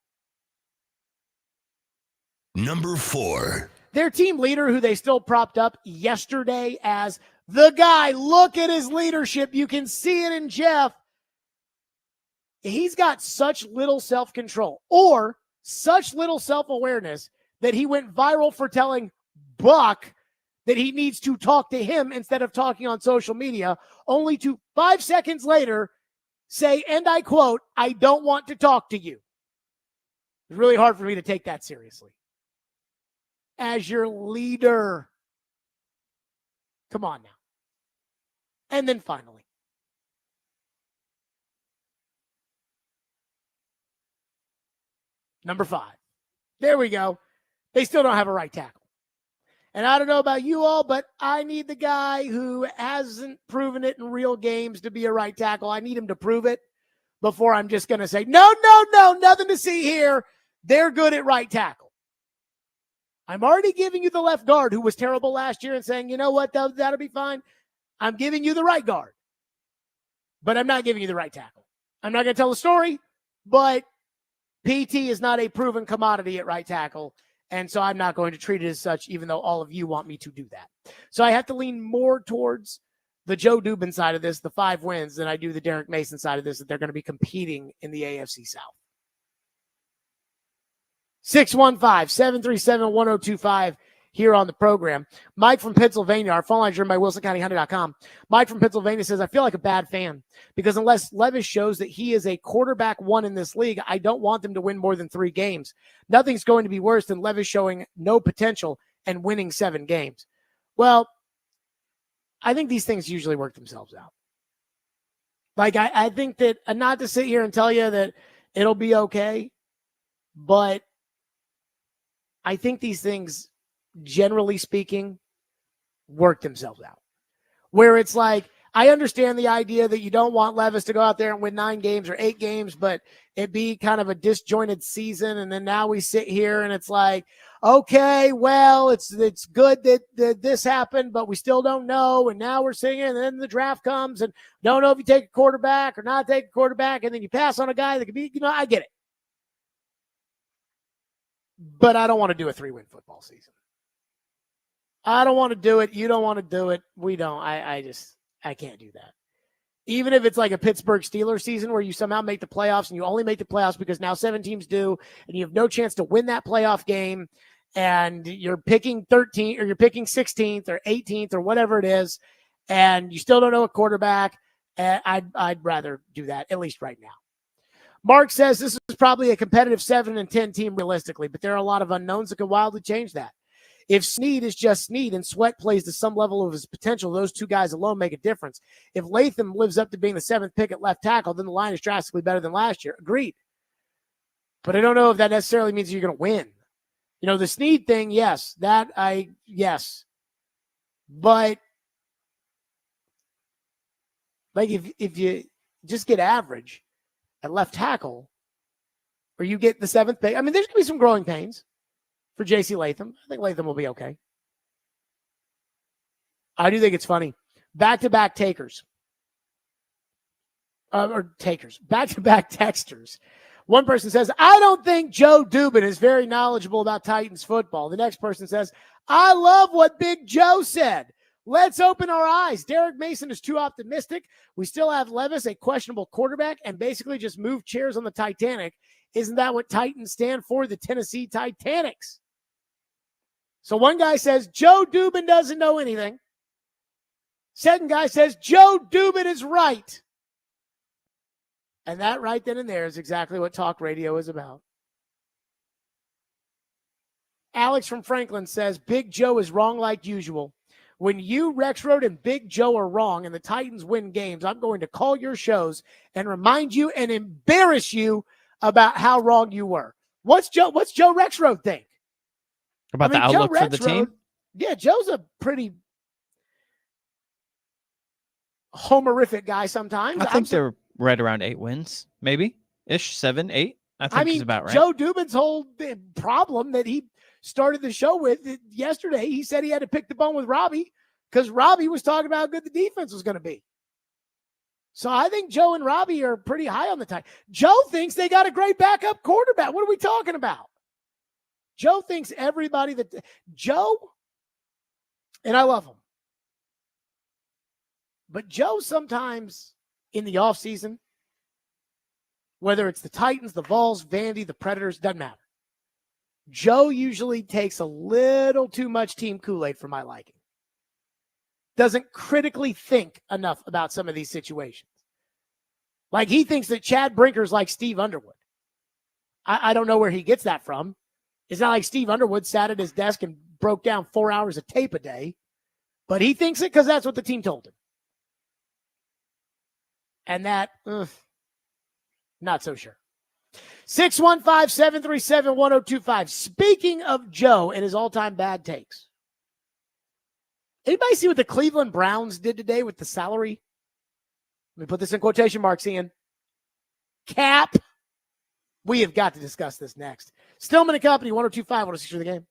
Number 4. Their team leader, who they still propped up yesterday as the guy, look at his leadership. You can see it in Jeff. He's got such little self-control or such little self-awareness that he went viral for telling Buck that he needs to talk to him instead of talking on social media, only to 5 seconds later say, and I quote, "I don't want to talk to you." It's really hard for me to take that seriously. As your leader. Come on now. And then finally, number 5. There we go. They still don't have a right tackle. And I don't know about you all, but I need the guy who hasn't proven it in real games to be a right tackle. I need him to prove it before I'm just going to say, no, nothing to see here. They're good at right tackle. I'm already giving you the left guard who was terrible last year and saying, you know what, that'll be fine. I'm giving you the right guard, but I'm not giving you the right tackle. I'm not going to tell the story, but PT is not a proven commodity at right tackle. And so I'm not going to treat it as such, even though all of you want me to do that. So I have to lean more towards the Joe Dubin side of this, the 5 wins, than I do the Derek Mason side of this, that they're going to be competing in the AFC South. 615-737-1025 here on the program. Mike from Pennsylvania, our phone line is driven by WilsonCountyHunter.com. Mike from Pennsylvania says, I feel like a bad fan because unless Levis shows that he is a quarterback 1 in this league, I don't want them to win more than 3 games. Nothing's going to be worse than Levis showing no potential and winning 7 games. Well, I think these things usually work themselves out. Like, I think that, not to sit here and tell you that it'll be okay, but I think these things, generally speaking, work themselves out. Where it's like, I understand the idea that you don't want Levis to go out there and win 9 games or 8 games, but it be kind of a disjointed season. And then now we sit here and it's like, okay, well, it's good that this happened, but we still don't know. And now we're singing, and then the draft comes and don't know if you take a quarterback or not take a quarterback. And then you pass on a guy that could be, I get it. But I don't want to do a 3-win football season. I don't want to do it. You don't want to do it. We don't. I can't do that. Even if it's like a Pittsburgh Steelers season where you somehow make the playoffs and you only make the playoffs because now 7 teams do, and you have no chance to win that playoff game, and you're picking 13th or you're picking 16th or 18th or whatever it is, and you still don't know a quarterback, I'd rather do that, at least right now. Mark says this is probably a competitive 7-10 team realistically, but there are a lot of unknowns that could wildly change that. If Snead is just Snead and Sweat plays to some level of his potential, those 2 guys alone make a difference. If Latham lives up to being the 7th pick at left tackle, then the line is drastically better than last year. Agreed. But I don't know if that necessarily means you're going to win. The Snead thing, yes. Yes. But like if you just get average at left tackle, or you get the 7th pick, I mean, there's going to be some growing pains for J.C. Latham. I think Latham will be okay. I do think it's funny. Back-to-back takers. Back-to-back texters. One person says, I don't think Joe Dubin is very knowledgeable about Titans football. The next person says, I love what Big Joe said. Let's open our eyes. Derek Mason is too optimistic. We still have Levis, a questionable quarterback, and basically just move chairs on the Titanic. Isn't that what Titans stand for? The Tennessee Titanics. So one guy says, Joe Dubin doesn't know anything. Second guy says, Joe Dubin is right. And that right then and there is exactly what talk radio is about. Alex from Franklin says, Big Joe is wrong like usual. When you, Rexroad, and Big Joe are wrong and the Titans win games, I'm going to call your shows and remind you and embarrass you about how wrong you were. What's Joe Rexroad think? About the outlook for the team? Yeah, Joe's a pretty homerific guy sometimes. I think they're right around 8 wins, maybe ish, 7, 8. I think he's about right. Joe Dubin's whole problem that he started the show with yesterday, he said he had to pick the bone with Robbie because Robbie was talking about how good the defense was going to be. So I think Joe and Robbie are pretty high on the time. Joe thinks they got a great backup quarterback. What are we talking about? Joe thinks everybody Joe, and I love him, but Joe sometimes in the offseason, whether it's the Titans, the Vols, Vandy, the Predators, doesn't matter. Joe usually takes a little too much team Kool-Aid for my liking. Doesn't critically think enough about some of these situations. Like he thinks that Chad Brinker's like Steve Underwood. I don't know where he gets that from. It's not like Steve Underwood sat at his desk and broke down 4 hours of tape a day. But he thinks it because that's what the team told him. And that, not so sure. 615-737-1025. Speaking of Joe and his all-time bad takes. Anybody see what the Cleveland Browns did today with the salary? Let me put this in quotation marks, Ian. Cap. We have got to discuss this next. Stillman and Company, 102.5, 106 for the game.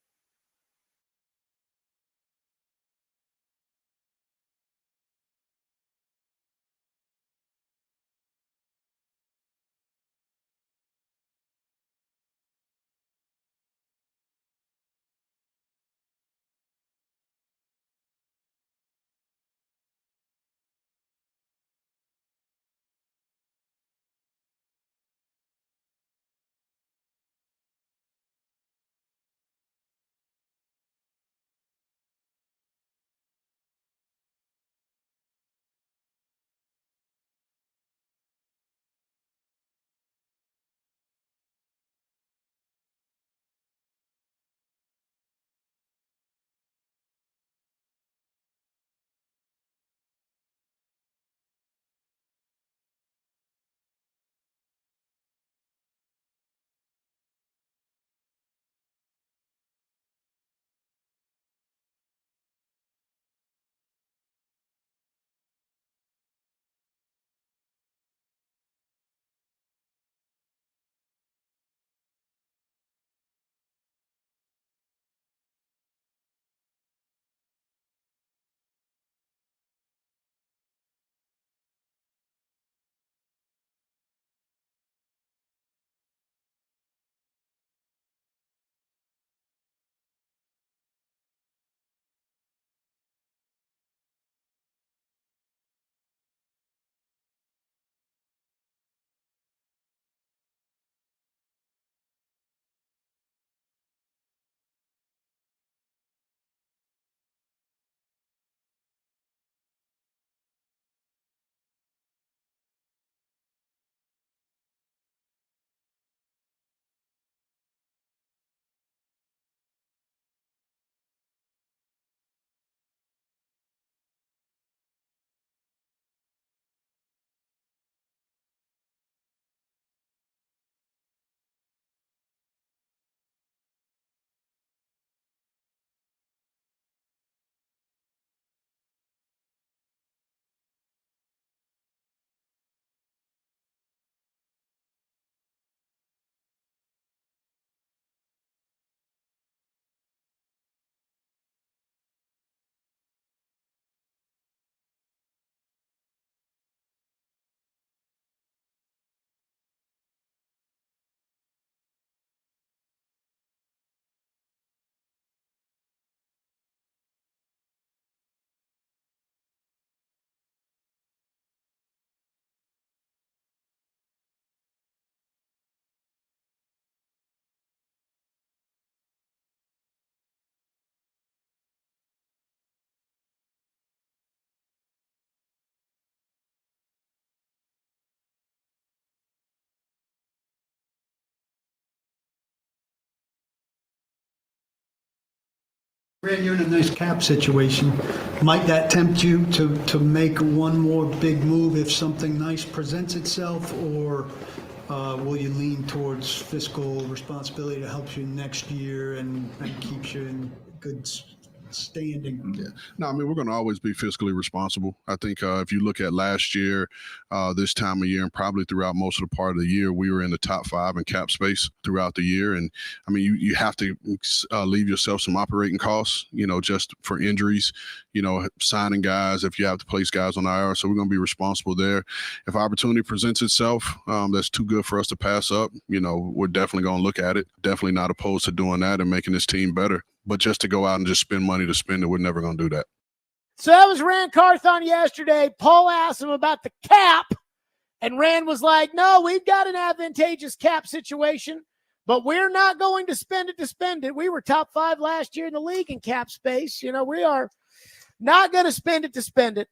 Rand, you're in a nice cap situation. Might that tempt you to make one more big move if something nice presents itself, or will you lean towards fiscal responsibility that helps you next year and keeps you in good standing? Yeah. No, I mean, we're going to always be fiscally responsible. I think if you look at last year, this time of year, and probably throughout most of the part of the year, we were in the top 5 in cap space throughout the year. And I mean, you have to leave yourself some operating costs, just for injuries, signing guys if you have to place guys on IR. So we're going to be responsible there. If opportunity presents itself, that's too good for us to pass up. We're definitely going to look at it. Definitely not opposed to doing that and making this team better. But just to go out and just spend money to spend it, we're never going to do that. So that was Rand Carthon yesterday. Paul asked him about the cap, and Rand was like, no, we've got an advantageous cap situation, but we're not going to spend it to spend it. We were top 5 last year in the league in cap space. We are not going to spend it to spend it.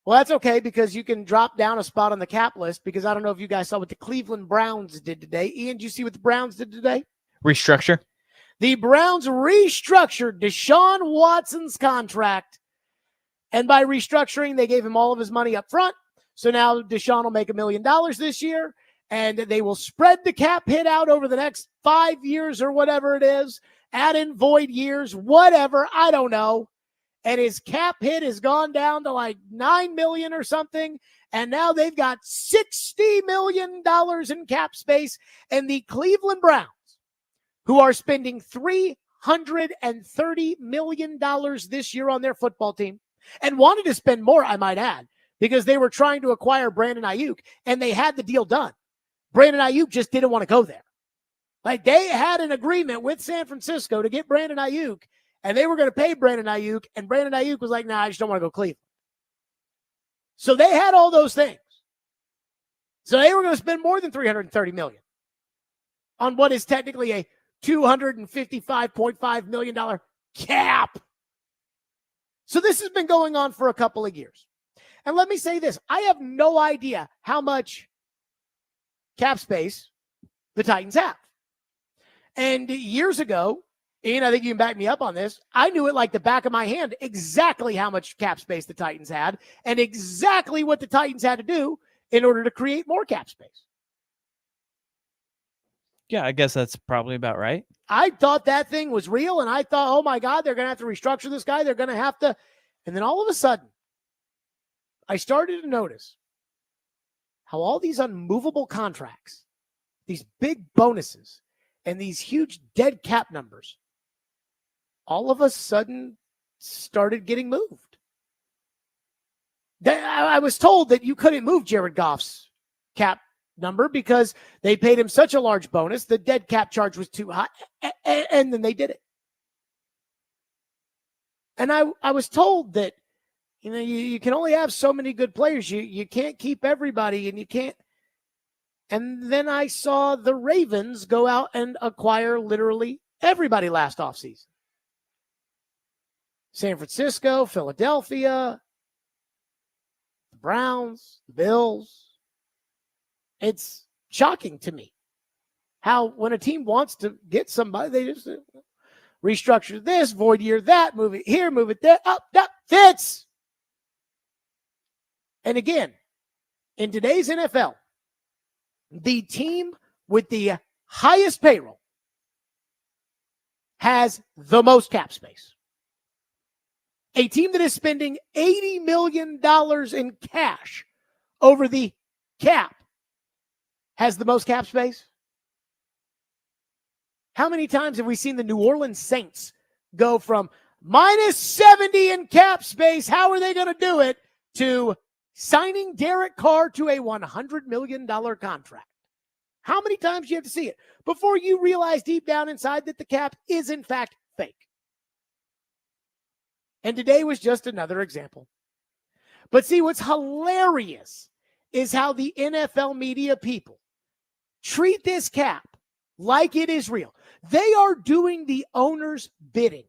Well, that's okay, because you can drop down a spot on the cap list, because I don't know if you guys saw what the Cleveland Browns did today. Ian, did you see what the Browns did today? Restructure. The Browns restructured Deshaun Watson's contract. And by restructuring, they gave him all of his money up front. So now Deshaun will make $1 million this year, and they will spread the cap hit out over the next 5 years or whatever it is, add in void years, whatever, I don't know. And his cap hit has gone down to like $9 million or something. And now they've got $60 million in cap space. And the Cleveland Browns, who are spending $330 million this year on their football team, and wanted to spend more, I might add, because they were trying to acquire Brandon Ayuk, and they had the deal done. Brandon Ayuk just didn't want to go there. Like, they had an agreement with San Francisco to get Brandon Ayuk, and they were going to pay Brandon Ayuk, and Brandon Ayuk was like, nah, I just don't want to go Cleveland. So they had all those things. So they were going to spend more than $330 million on what is technically a $255.5 million cap. So this has been going on for a couple of years. And let me say this. I have no idea how much cap space the Titans have. And years ago, Ian, I think you can back me up on this, I knew it like the back of my hand exactly how much cap space the Titans had and exactly what the Titans had to do in order to create more cap space. Yeah, I guess that's probably about right. I thought that thing was real, and I thought, oh my God, they're going to have to restructure this guy. They're going to have to. And then all of a sudden, I started to notice how all these unmovable contracts, these big bonuses, and these huge dead cap numbers, all of a sudden started getting moved. I was told that you couldn't move Jared Goff's cap number because they paid him such a large bonus. The dead cap charge was too high, and then they did it. And I was told that, you can only have so many good players. You can't keep everybody, and you can't. And then I saw the Ravens go out and acquire literally everybody last offseason. San Francisco, Philadelphia, the Browns, the Bills. It's shocking to me how when a team wants to get somebody, they just restructure this, void year that, move it here, move it there, up, that fits. And again, in today's NFL, the team with the highest payroll has the most cap space. A team that is spending $80 million in cash over the cap has the most cap space. How many times have we seen the New Orleans Saints go from minus 70 in cap space? How are they going to do it? To signing Derek Carr to a $100 million contract. How many times do you have to see it before you realize deep down inside that the cap is in fact fake? And today was just another example. But see, what's hilarious is how the NFL media people treat this cap like it is real. They are doing the owner's bidding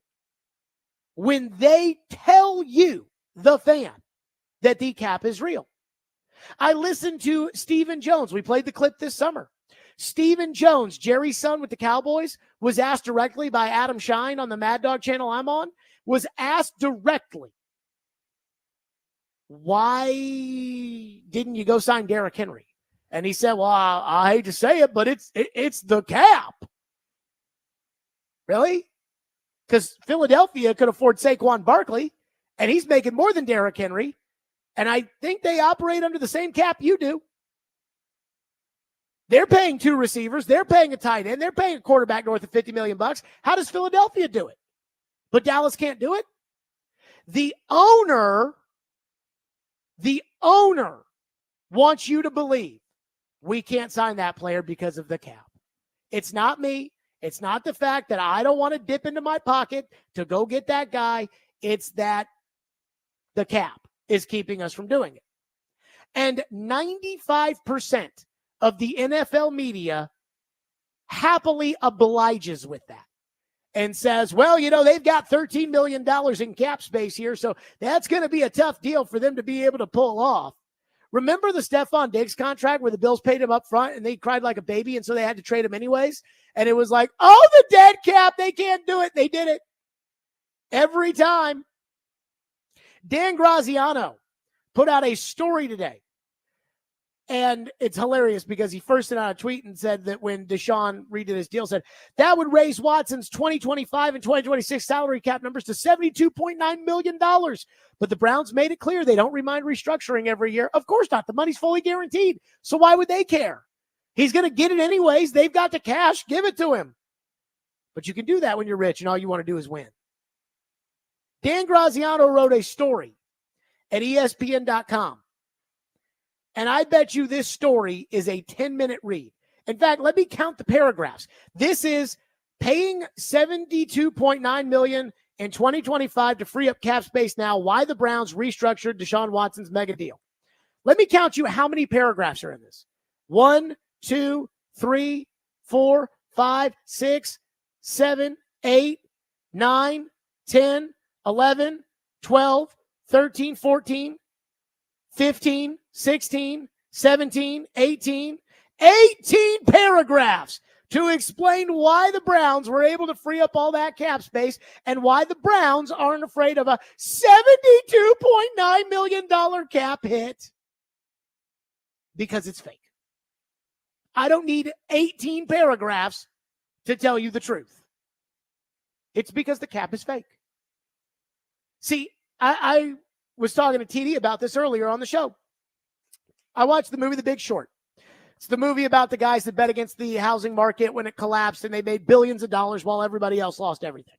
when they tell you, the fan, that the cap is real. I listened to Stephen Jones. We played the clip this summer. Stephen Jones, Jerry's son with the Cowboys, was asked directly by Adam Shine on the Mad Dog channel I'm on, was asked directly, why didn't you go sign Derrick Henry? And he said, well, I hate to say it, but it's the cap. Really? Because Philadelphia could afford Saquon Barkley, and he's making more than Derrick Henry. And I think they operate under the same cap you do. They're paying 2 receivers. They're paying a tight end. They're paying a quarterback north of $50 million. How does Philadelphia do it? But Dallas can't do it? The owner wants you to believe we can't sign that player because of the cap. It's not me. It's not the fact that I don't want to dip into my pocket to go get that guy. It's that the cap is keeping us from doing it. And 95% of the NFL media happily obliges with that and says, well, they've got $13 million in cap space here, so that's going to be a tough deal for them to be able to pull off. Remember the Stephon Diggs contract where the Bills paid him up front and they cried like a baby, and so they had to trade him anyways? And it was like, oh, the dead cap, they can't do it. They did it every time. Dan Graziano put out a story today, and it's hilarious because he first sent out a tweet and said that when Deshaun redid his deal, said that would raise Watson's 2025 and 2026 salary cap numbers to $72.9 million. But the Browns made it clear they don't remind restructuring every year. Of course not. The money's fully guaranteed. So why would they care? He's going to get it anyways. They've got the cash. Give it to him. But you can do that when you're rich and all you want to do is win. Dan Graziano wrote a story at ESPN.com. And I bet you this story is a 10-minute read. In fact, let me count the paragraphs. This is paying $72.9 million in 2025 to free up cap space now, why the Browns restructured Deshaun Watson's mega deal. Let me count you how many paragraphs are in this. 1, 2, 3, 4, 5, 6, 7, 8, 9, 10, 11, 12, 13, 14, 15, 16, 17, 18 paragraphs to explain why the Browns were able to free up all that cap space and why the Browns aren't afraid of a $72.9 million cap hit. Because it's fake. I don't need 18 paragraphs to tell you the truth. It's because the cap is fake. See, I was talking to TD about this earlier on the show. I watched the movie The Big Short. It's the movie about the guys that bet against the housing market when it collapsed and they made billions of dollars while everybody else lost everything.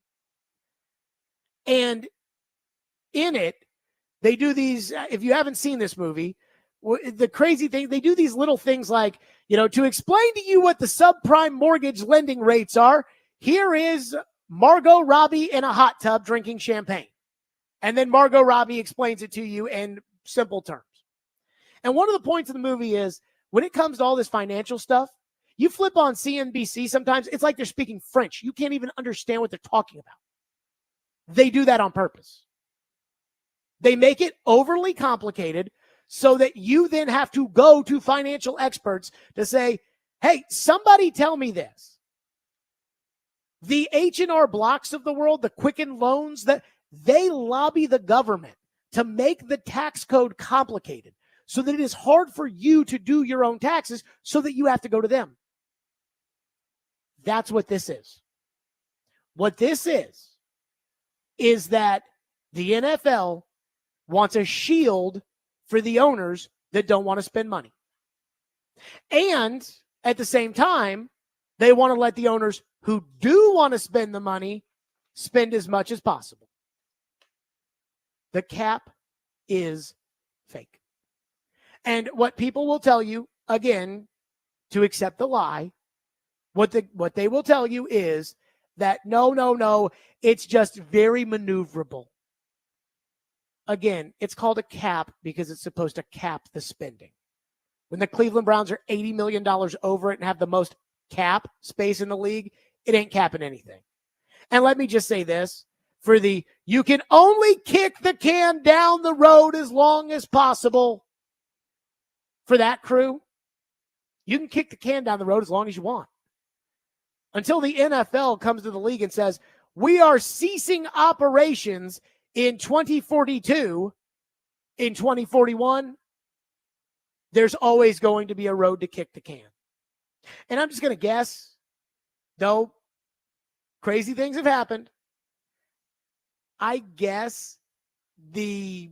And in it, they do these, if you haven't seen this movie, the crazy thing, they do these little things like, to explain to you what the subprime mortgage lending rates are, here is Margot Robbie in a hot tub drinking champagne. And then Margot Robbie explains it to you in simple terms. And one of the points of the movie is when it comes to all this financial stuff, you flip on CNBC sometimes, it's like they're speaking French. You can't even understand what they're talking about. They do that on purpose. They make it overly complicated so that you then have to go to financial experts to say, hey, somebody tell me this. The H&R Blocks of the world, the Quicken Loans, that they lobby the government to make the tax code complicated so that it is hard for you to do your own taxes so that you have to go to them. That's what this is. What this is that the NFL wants a shield for the owners that don't want to spend money. And at the same time, they want to let the owners who do want to spend the money spend as much as possible. The cap is fake. And what people will tell you, again, to accept the lie, what they will tell you is that no, it's just very maneuverable. Again, it's called a cap because it's supposed to cap the spending. When the Cleveland Browns are $80 million over it and have the most cap space in the league, it ain't capping anything. And let me just say this. You can only kick the can down the road as long as possible. For that crew, You can kick the can down the road as long as you want. Until the NFL comes to the league and says, we are ceasing operations in 2042, in 2041, there's always going to be a road to kick the can. And I'm just going to guess, though crazy things have happened, I guess the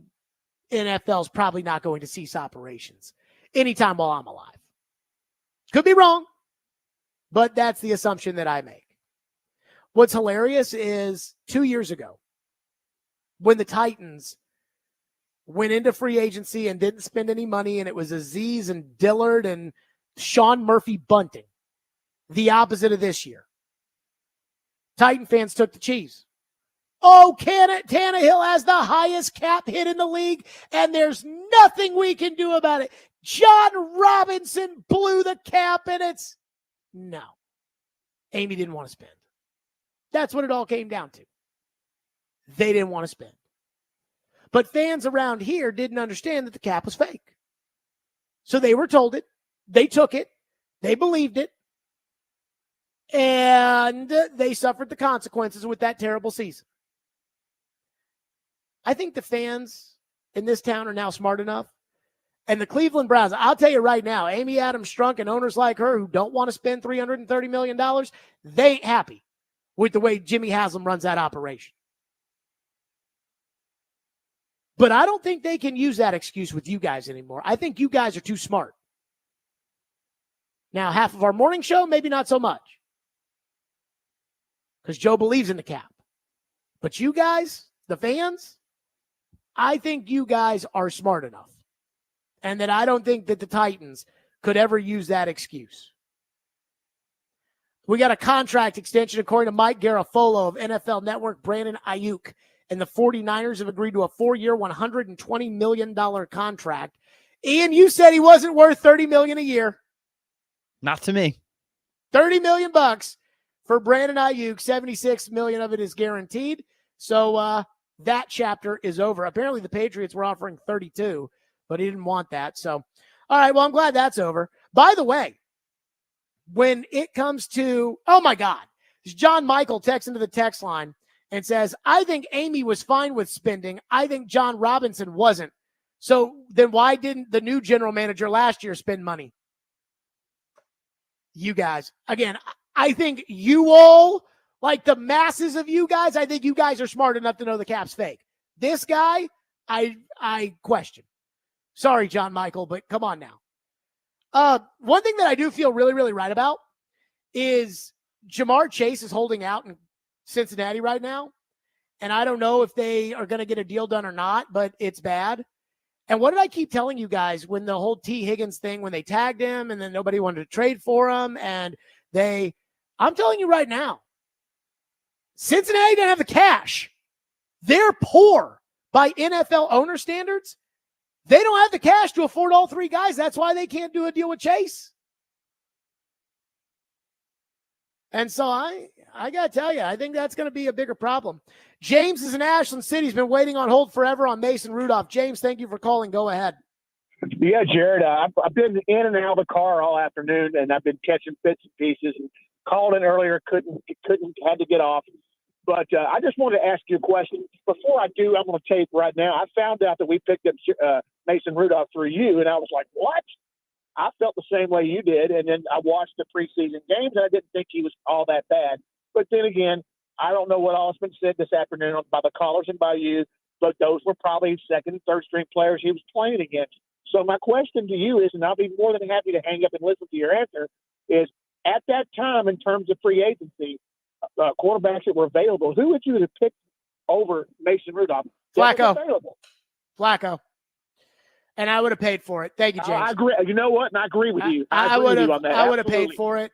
NFL is probably not going to cease operations anytime while I'm alive. Could be wrong, but that's the assumption that I make. What's hilarious is 2 years ago, when the Titans went into free agency and didn't spend any money, and it was Azeez and Dillard and Sean Murphy Bunting, the opposite of this year. Titan fans took the cheese. Oh, Tannehill has the highest cap hit in the league, and there's nothing we can do about it. John Robinson blew the cap, and it's no. Amy didn't want to spend. That's what it all came down to. They didn't want to spend. But fans around here didn't understand that the cap was fake. So they were told it. They took it. They believed it. And they suffered the consequences with that terrible season. I think the fans in this town are now smart enough. And the Cleveland Browns, I'll tell you right now, Amy Adams Strunk and owners like her who don't want to spend $330 million, they ain't happy with the way Jimmy Haslam runs that operation. But I don't think they can use that excuse with you guys anymore. I think you guys are too smart. Now, half of our morning show, maybe not so much. Because Joe believes in the cap. But you guys, the fans, I think you guys are smart enough. And that I don't think that the Titans could ever use that excuse. We got a contract extension, according to Mike Garafolo of NFL Network. Brandon Ayuk and the 49ers have agreed to a 4-year, $120 million contract. Ian, you said he wasn't worth $30 million a year. Not to me. $30 million for Brandon Ayuk. $76 million of it is guaranteed. So that chapter is over. Apparently the Patriots were offering 32, but he didn't want that. So, all right, well, I'm glad that's over. By the way, when it comes to, oh my God, John Michael texts into the text line and says, I think Amy was fine with spending. I think John Robinson wasn't. So then why didn't the new general manager last year spend money? You guys, again, I think you all, like the masses of you guys, I think you guys are smart enough to know the cap's fake. This guy, I question. Sorry, John Michael, but come on now. One thing that I do feel really, really right about is Jamar Chase is holding out in Cincinnati right now. And I don't know if they are going to get a deal done or not, but it's bad. And what did I keep telling you guys when the whole T. Higgins thing, when they tagged him and then nobody wanted to trade for him? And I'm telling you right now, Cincinnati doesn't have the cash. They're poor by NFL owner standards. They don't have the cash to afford all three guys. That's why they can't do a deal with Chase. And so I got to tell you, I think that's going to be a bigger problem. James is in Ashland City. He's been waiting on hold forever on Mason Rudolph. James, thank you for calling. Go ahead. Yeah, Jared, I've been in and out of the car all afternoon, and I've been catching bits and pieces. And called in earlier, had to get off. But I just wanted to ask you a question. Before I do, I'm going to tape right now. I found out that we picked up Mason Rudolph through you, and I was like, what? I felt the same way you did. And then I watched the preseason games, and I didn't think he was all that bad. But then again, I don't know what all has been said this afternoon by the callers and by you, but those were probably second and third string players he was playing against. So my question to you is, and I'll be more than happy to hang up and listen to your answer, is at that time in terms of free agency, quarterbacks that were available, who would you have picked over Mason Rudolph? Flacco. And I would have paid for it. Thank you, James. I agree. You know what? And I agree with you. I would have paid for it.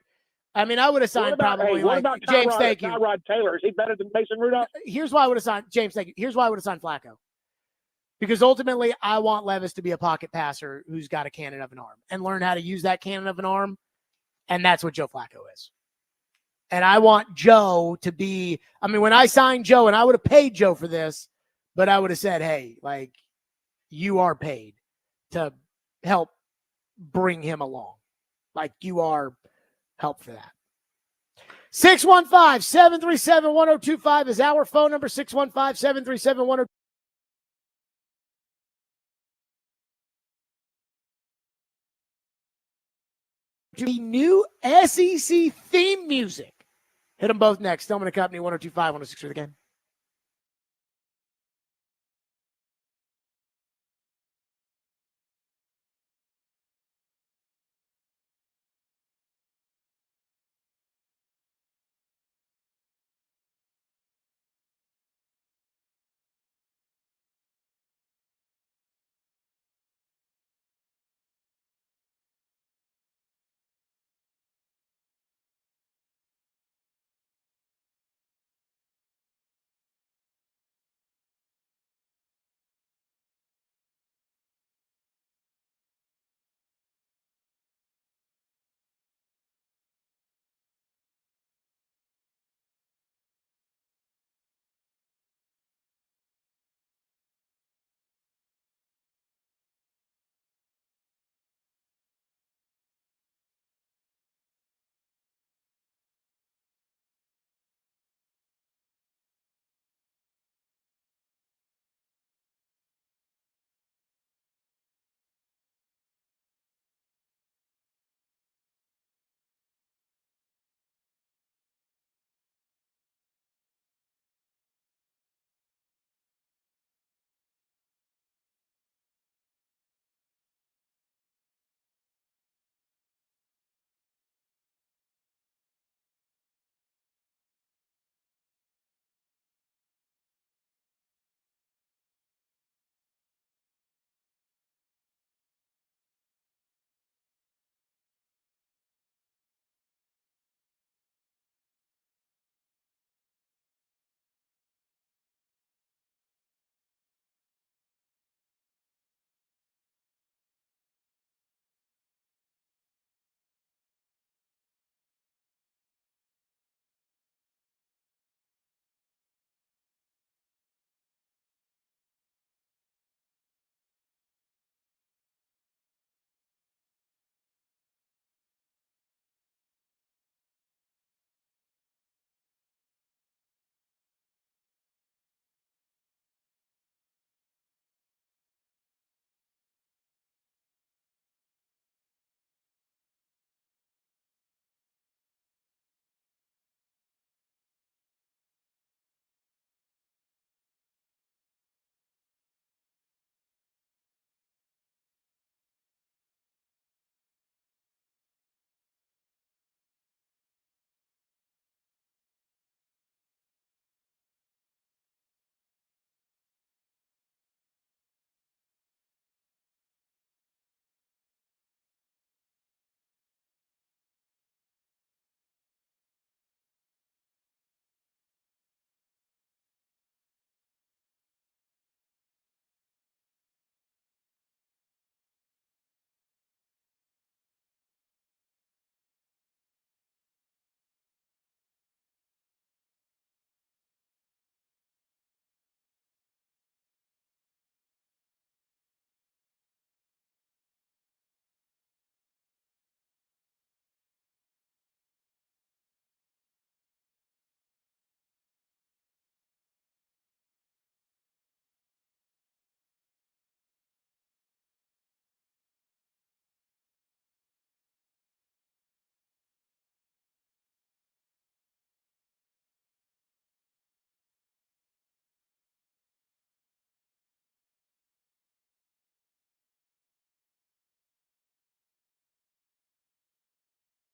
I mean, I would have signed what about James, thank you. Tyrod Taylor? Is he better than Mason Rudolph? Here's why I would have signed James, thank you. Here's why I would have signed Flacco. Because ultimately, I want Levis to be a pocket passer who's got a cannon of an arm and learn how to use that cannon of an arm. And that's what Joe Flacco is. And I want Joe to be, I mean, when I signed Joe, and I would have paid Joe for this, but I would have said, hey, like, you are paid to help bring him along. like you are help for that. 615-737-1025 is our phone number, 615-737-1025. The new SEC theme music. Hit them both next. Stillman and Company, 102.5, 106 for the game.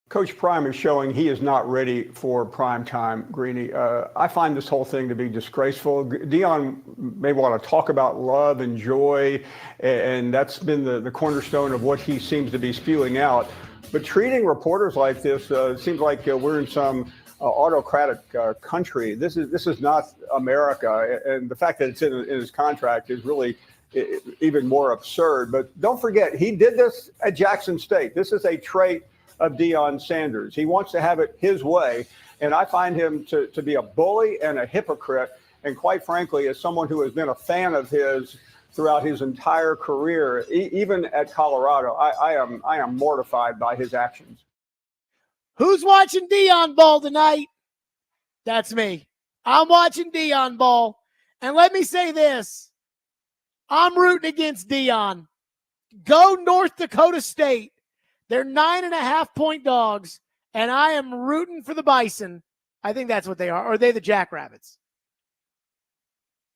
Coach Prime is showing he is not ready for prime time, Greeny. I find this whole thing to be disgraceful. Dion may want to talk about love and joy, and that's been the cornerstone of what he seems to be spewing out. But treating reporters like this seems like we're in some autocratic country. This is not America, and the fact that it's in his contract is really even more absurd. But don't forget, he did this at Jackson State. This is a trait of Deion Sanders. He wants to have it his way, and I find him to be a bully and a hypocrite. And quite frankly, as someone who has been a fan of his throughout his entire career, even at Colorado. I am mortified by his actions. Who's watching Deion ball tonight? That's me. I'm watching Deion ball. And let me say this. I'm rooting against Deion. Go North Dakota State. They're 9.5-point dogs, and I am rooting for the Bison. I think that's what they are. Or are they the Jackrabbits?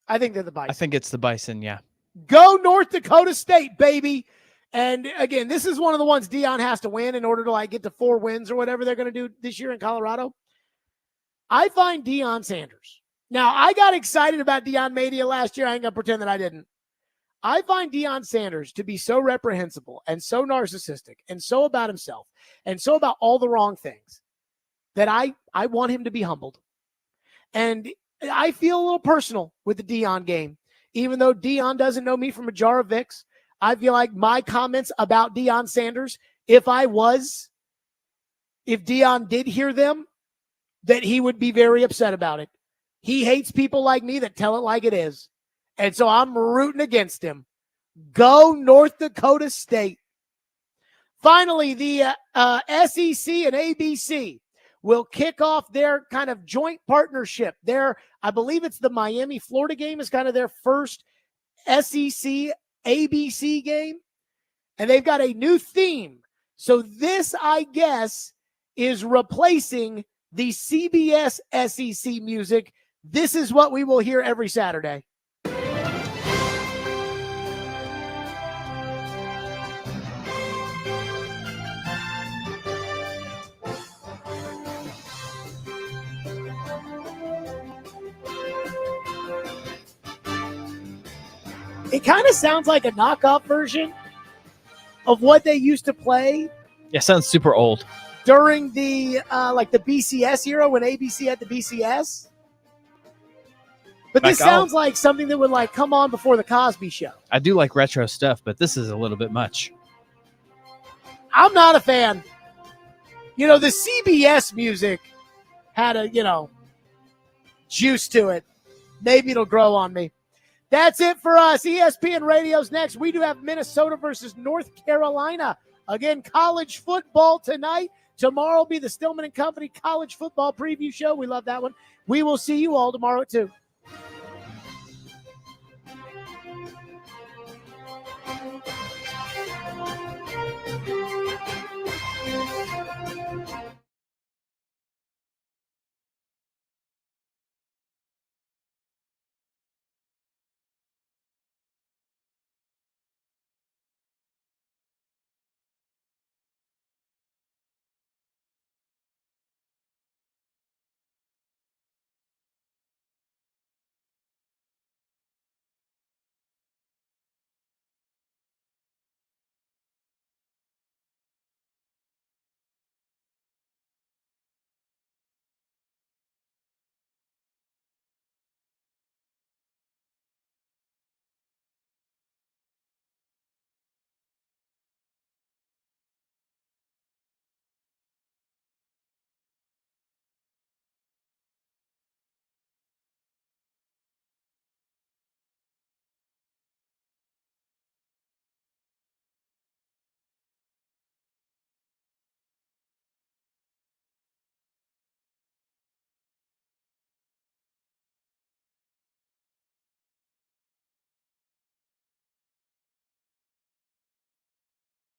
I think they're the Bison. I think it's the Bison, yeah. Go North Dakota State, baby. And again, this is one of the ones Deion has to win in order to like get to 4 wins or whatever they're going to do this year in Colorado. I find Deion Sanders. Now, I got excited about Deion Mania last year. I ain't going to pretend that I didn't. I find Deion Sanders to be so reprehensible and so narcissistic and so about himself and so about all the wrong things that I want him to be humbled. And I feel a little personal with the Deion game. Even though Deion doesn't know me from a jar of Vicks, I feel like my comments about Deion Sanders, if Deion did hear them, that he would be very upset about it. He hates people like me that tell it like it is. And so I'm rooting against him. Go North Dakota State. Finally, the SEC and ABC will kick off their kind of joint partnership. I believe it's the Miami-Florida game is kind of their first SEC ABC game. And they've got a new theme. So this, I guess, is replacing the CBS SEC music. This is what we will hear every Saturday. It kind of sounds like a knockoff version of what they used to play. Yeah, sounds super old. During the like the BCS era when ABC had the BCS. But this sounds like something that would like come on before the Cosby Show. I do like retro stuff, but this is a little bit much. I'm not a fan. The CBS music had a, juice to it. Maybe it'll grow on me. That's it for us. ESPN Radio's next. We do have Minnesota versus North Carolina. Again, college football tonight. Tomorrow will be the Stillman and Company College Football Preview Show. We love that one. We will see you all tomorrow at 2.